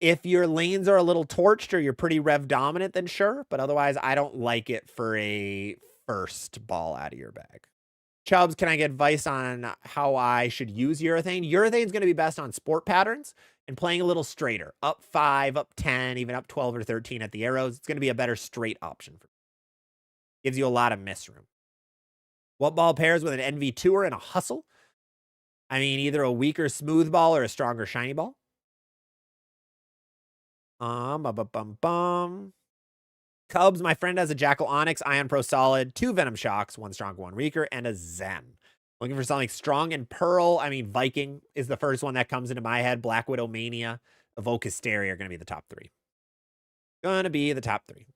If your lanes are a little torched or you're pretty rev dominant, then sure. But otherwise, I don't like it for a first ball out of your bag. Chubbs, can I get advice on how I should use urethane? Urethane is going to be best on sport patterns and playing a little straighter. Up 5, up 10, even up 12 or 13 at the arrows. It's going to be a better straight option. Gives you a lot of miss room. What ball pairs with an NV Tour and a hustle? I mean, either a weaker smooth ball or a stronger shiny ball. Cubs, my friend has a Jackal Onyx, Ion Pro Solid, 2 Venom Shocks, 1 Strong, 1 Weaker, and a Zen. Looking for something strong and Pearl. I mean, Viking is the first one that comes into my head. Black Widow Mania, Evoke Hysteria are going to be the top 3. Going to be the top 3.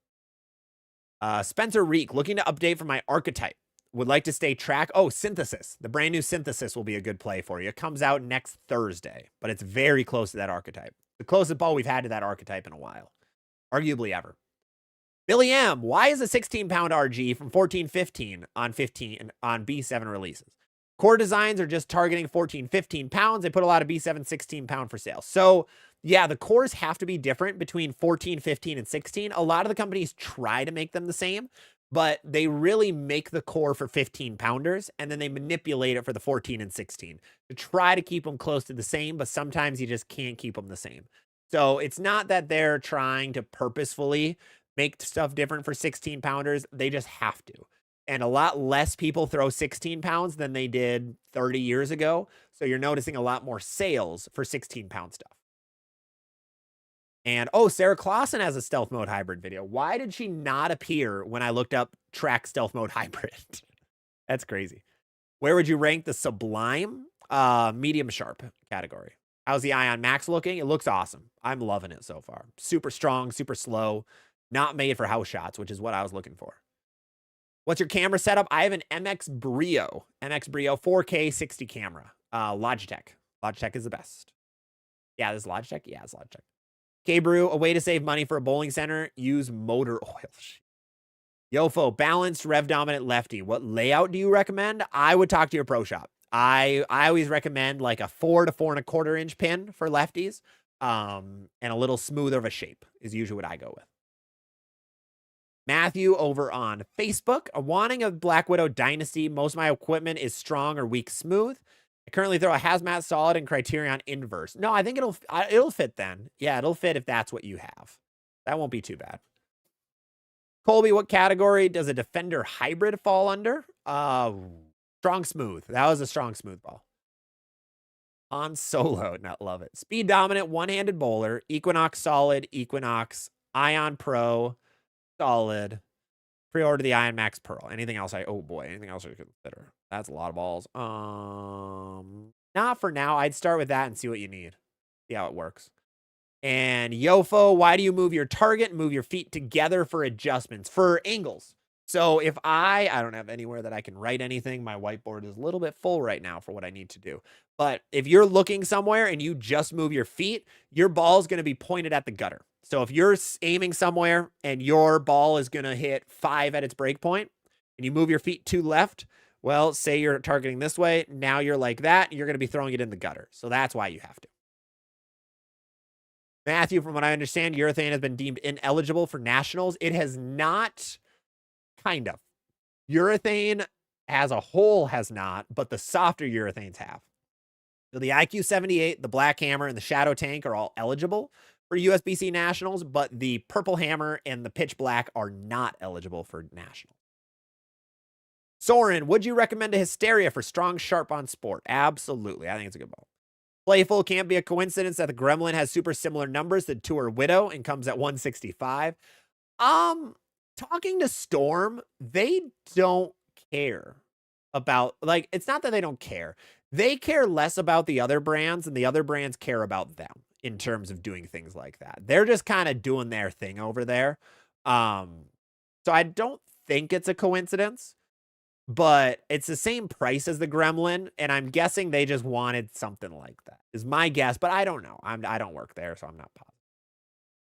Spencer Reek, looking to update for my archetype. Would like to stay track. Oh, Synthesis. The brand new Synthesis will be a good play for you. It comes out next Thursday, but it's very close to that archetype. The closest ball we've had to that archetype in a while. Arguably ever. Billy M, why is a 16-pound RG from 14-15 on B7 releases? Core designs are just targeting 14, 15 pounds. They put a lot of B7 16-pound for sale. So, yeah, the cores have to be different between 14, 15, and 16. A lot of the companies try to make them the same, but they really make the core for 15-pounders, and then they manipulate it for the 14 and 16 to try to keep them close to the same, but sometimes you just can't keep them the same. So it's not that they're trying to purposefully make stuff different for 16-pounders. They just have to. And a lot less people throw 16 pounds than they did 30 years ago. So you're noticing a lot more sales for 16-pound stuff. And, oh, Sarah Clausen has a stealth mode hybrid video. Why did she not appear when I looked up track stealth mode hybrid? That's crazy. Where would you rank the Sublime? Medium sharp category. How's the Ion Max looking? It looks awesome. I'm loving it so far. Super strong, super slow. Not made for house shots, which is what I was looking for. What's your camera setup? I have an MX Brio 4K 60 camera. Logitech. Logitech is the best. Yeah, this is Logitech. Yeah, it's Logitech. K-Brew, a way to save money for a bowling center. Use motor oil. Yofo, balanced, rev dominant lefty. What layout do you recommend? I would talk to your pro shop. I always recommend like a 4 to 4 1/4 inch pin for lefties. And a little smoother of a shape is usually what I go with. Matthew over on Facebook, wanting a Black Widow Dynasty. Most of my equipment is strong or weak smooth. I currently throw a Hazmat Solid and Criterion Inverse. No, I think it'll fit then. Yeah, it'll fit if that's what you have. That won't be too bad. Colby, what category does a Defender Hybrid fall under? Strong Smooth. That was a strong smooth ball. On Solo, not love it. Speed Dominant, one-handed bowler. Equinox Solid, Equinox, Ion Pro, Solid. Pre-order the Ion Max Pearl. Anything else oh boy, anything else I could consider? That's a lot of balls. Not for now. I'd start with that and see what you need. See how it works. And Yofo, why do you move your target and move your feet together for adjustments? For angles. So if I don't have anywhere that I can write anything. My whiteboard is a little bit full right now for what I need to do. But if you're looking somewhere and you just move your feet, your ball is going to be pointed at the gutter. So if you're aiming somewhere and your ball is going to hit 5 at its break point and you move your feet to left, well, say you're targeting this way. Now you're like that. You're going to be throwing it in the gutter. So that's why you have to. Matthew, from what I understand, urethane has been deemed ineligible for nationals. It has not, kind of. Urethane as a whole has not, but the softer urethanes have. So the IQ-78, the Black Hammer, and the Shadow Tank are all eligible for USBC nationals, but the Purple Hammer and the Pitch Black are not eligible for nationals. Soren, would you recommend a Hysteria for strong, sharp on sport? Absolutely. I think it's a good ball. Playful, can't be a coincidence that the Gremlin has super similar numbers to Tour Widow and comes at 165. Talking to Storm, they don't care about, like, it's not that they don't care. They care less about the other brands, and the other brands care about them in terms of doing things like that. They're just kind of doing their thing over there. So I don't think it's a coincidence, but it's the same price as the Gremlin, and I'm guessing they just wanted something like that, is my guess, but I don't know. I don't work there, so I'm not positive.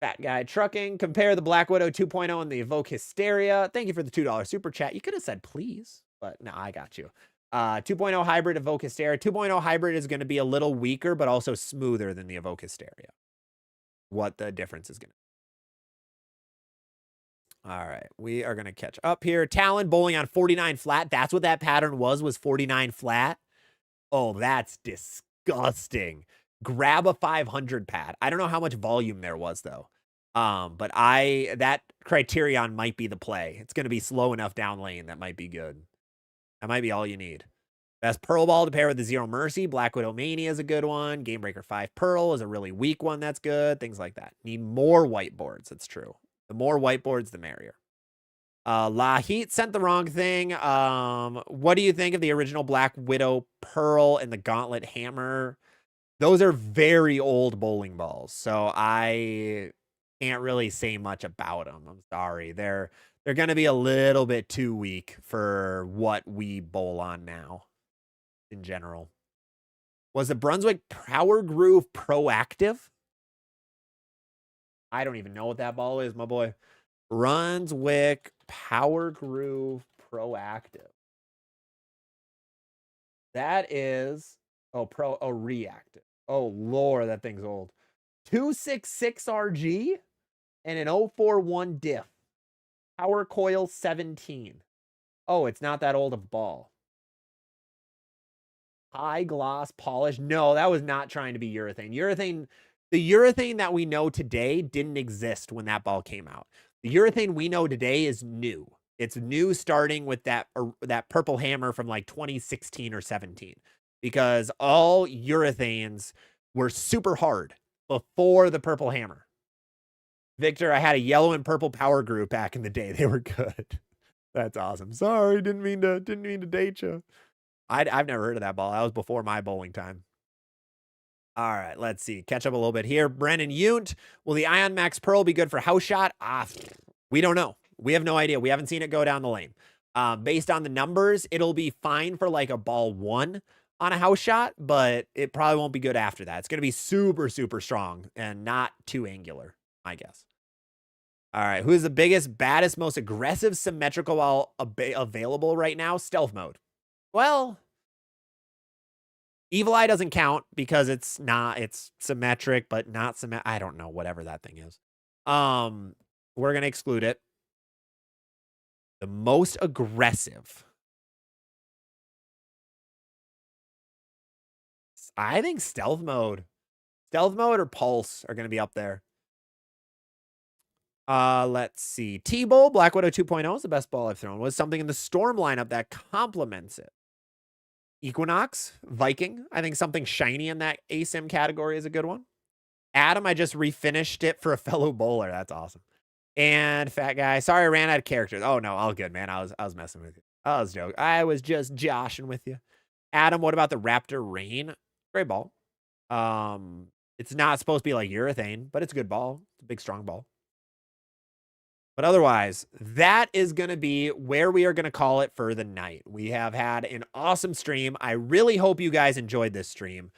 Fat Guy Trucking, compare the Black Widow 2.0 and the Evoke Hysteria. Thank you for the $2 super chat. You could have said please, but no, I got you. 2.0 hybrid Evoke Hysteria. 2.0 hybrid is going to be a little weaker, but also smoother than the Evoke Hysteria. What the difference is going to be. All right, we are going to catch up here. Talon bowling on 49 flat. That's what that pattern was 49 flat. Oh, that's disgusting. Grab a 500 pad. I don't know how much volume there was, though. But that Criterion might be the play. It's going to be slow enough down lane. That might be good. That might be all you need. Best Pearl ball to pair with the Zero Mercy. Black Widow Mania is a good one. Game Breaker 5 Pearl is a really weak one that's good. Things like that. Need more whiteboards. It's true. The more whiteboards, the merrier. Lahit sent the wrong thing. What do you think of the original Black Widow Pearl and the Gauntlet Hammer? Those are very old bowling balls, so I can't really say much about them. I'm sorry. They're going to be a little bit too weak for what we bowl on now in general. Was the Brunswick Power Groove proactive? I don't even know what that ball is, my boy. Brunswick Power Groove Proactive. That is, reactive. Oh, Lord, that thing's old. 266 RG and an 041 diff. Power coil 17. Oh, it's not that old of a ball. High gloss polish. No, that was not trying to be urethane. The urethane that we know today didn't exist when that ball came out. The urethane we know today is new. It's new starting with that purple hammer from like 2016 or 17. Because all urethanes were super hard before the purple hammer. Victor, I had a yellow and purple power group back in the day. They were good. That's awesome. Sorry, didn't mean to date you. I've never heard of that ball. That was before my bowling time. All right, let's see. Catch up a little bit here. Brennan Yount, will the Ion Max Pearl be good for house shot? We don't know. We have no idea. We haven't seen it go down the lane. Based on the numbers, it'll be fine for like a ball 1 on a house shot, but it probably won't be good after that. It's going to be super, super strong and not too angular, I guess. All right, who is the biggest, baddest, most aggressive symmetrical ball available right now? Stealth mode. Well, Evil Eye doesn't count because it's symmetric, but not symmetric. I don't know, whatever that thing is. We're going to exclude it. The most aggressive. I think stealth mode. Stealth mode or pulse are going to be up there. Let's see. T-Bowl, Black Widow 2.0 is the best ball I've thrown. Was something in the Storm lineup that complements it. Equinox, Viking. I think something shiny in that ASIM category is a good one. Adam, I just refinished it for a fellow bowler. That's awesome. And Fat Guy. Sorry, I ran out of characters. Oh, no, all good, man. I was messing with you. I was joking. I was just joshing with you. Adam, what about the Raptor Rain? Great ball. It's not supposed to be like urethane, but it's a good ball. It's a big, strong ball. But otherwise, that is going to be where we are going to call it for the night. We have had an awesome stream. I really hope you guys enjoyed this stream.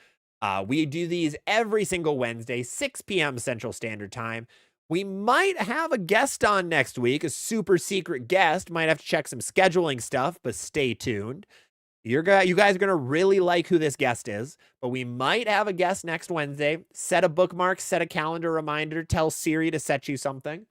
We do these every single Wednesday, 6 p.m. Central Standard Time. We might have a guest on next week, a super secret guest. Might have to check some scheduling stuff, but stay tuned. You guys are going to really like who this guest is, but we might have a guest next Wednesday. Set a bookmark, set a calendar reminder, tell Siri to set you something.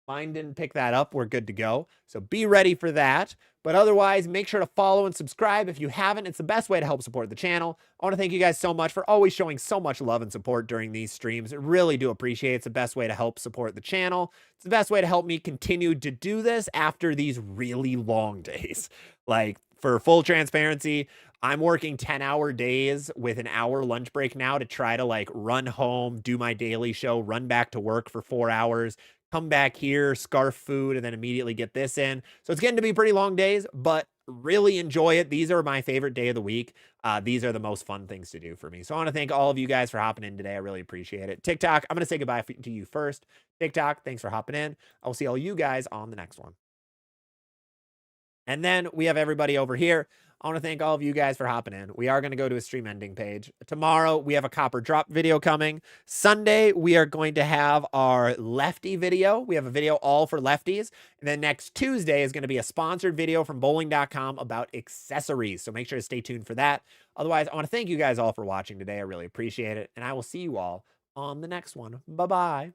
Mine didn't pick that up. We're good to go. So be ready for that. But otherwise, make sure to follow and subscribe if you haven't. It's the best way to help support the channel. I want to thank you guys so much for always showing so much love and support during these streams. I really do appreciate it. It's the best way to help support the channel. It's the best way to help me continue to do this after these really long days. Like, for full transparency, I'm working 10-hour days with an hour lunch break now to try to like run home, do my daily show, run back to work for 4 hours, come back here, scarf food, and then immediately get this in. So it's getting to be pretty long days, but really enjoy it. These are my favorite day of the week. These are the most fun things to do for me. So I want to thank all of you guys for hopping in today. I really appreciate it. TikTok, I'm going to say goodbye to you first. TikTok, thanks for hopping in. I'll see all you guys on the next one. And then we have everybody over here. I want to thank all of you guys for hopping in. We are going to go to a stream ending page. Tomorrow, we have a copper drop video coming. Sunday, we are going to have our lefty video. We have a video all for lefties. And then next Tuesday is going to be a sponsored video from bowling.com about accessories. So make sure to stay tuned for that. Otherwise, I want to thank you guys all for watching today. I really appreciate it. And I will see you all on the next one. Bye-bye.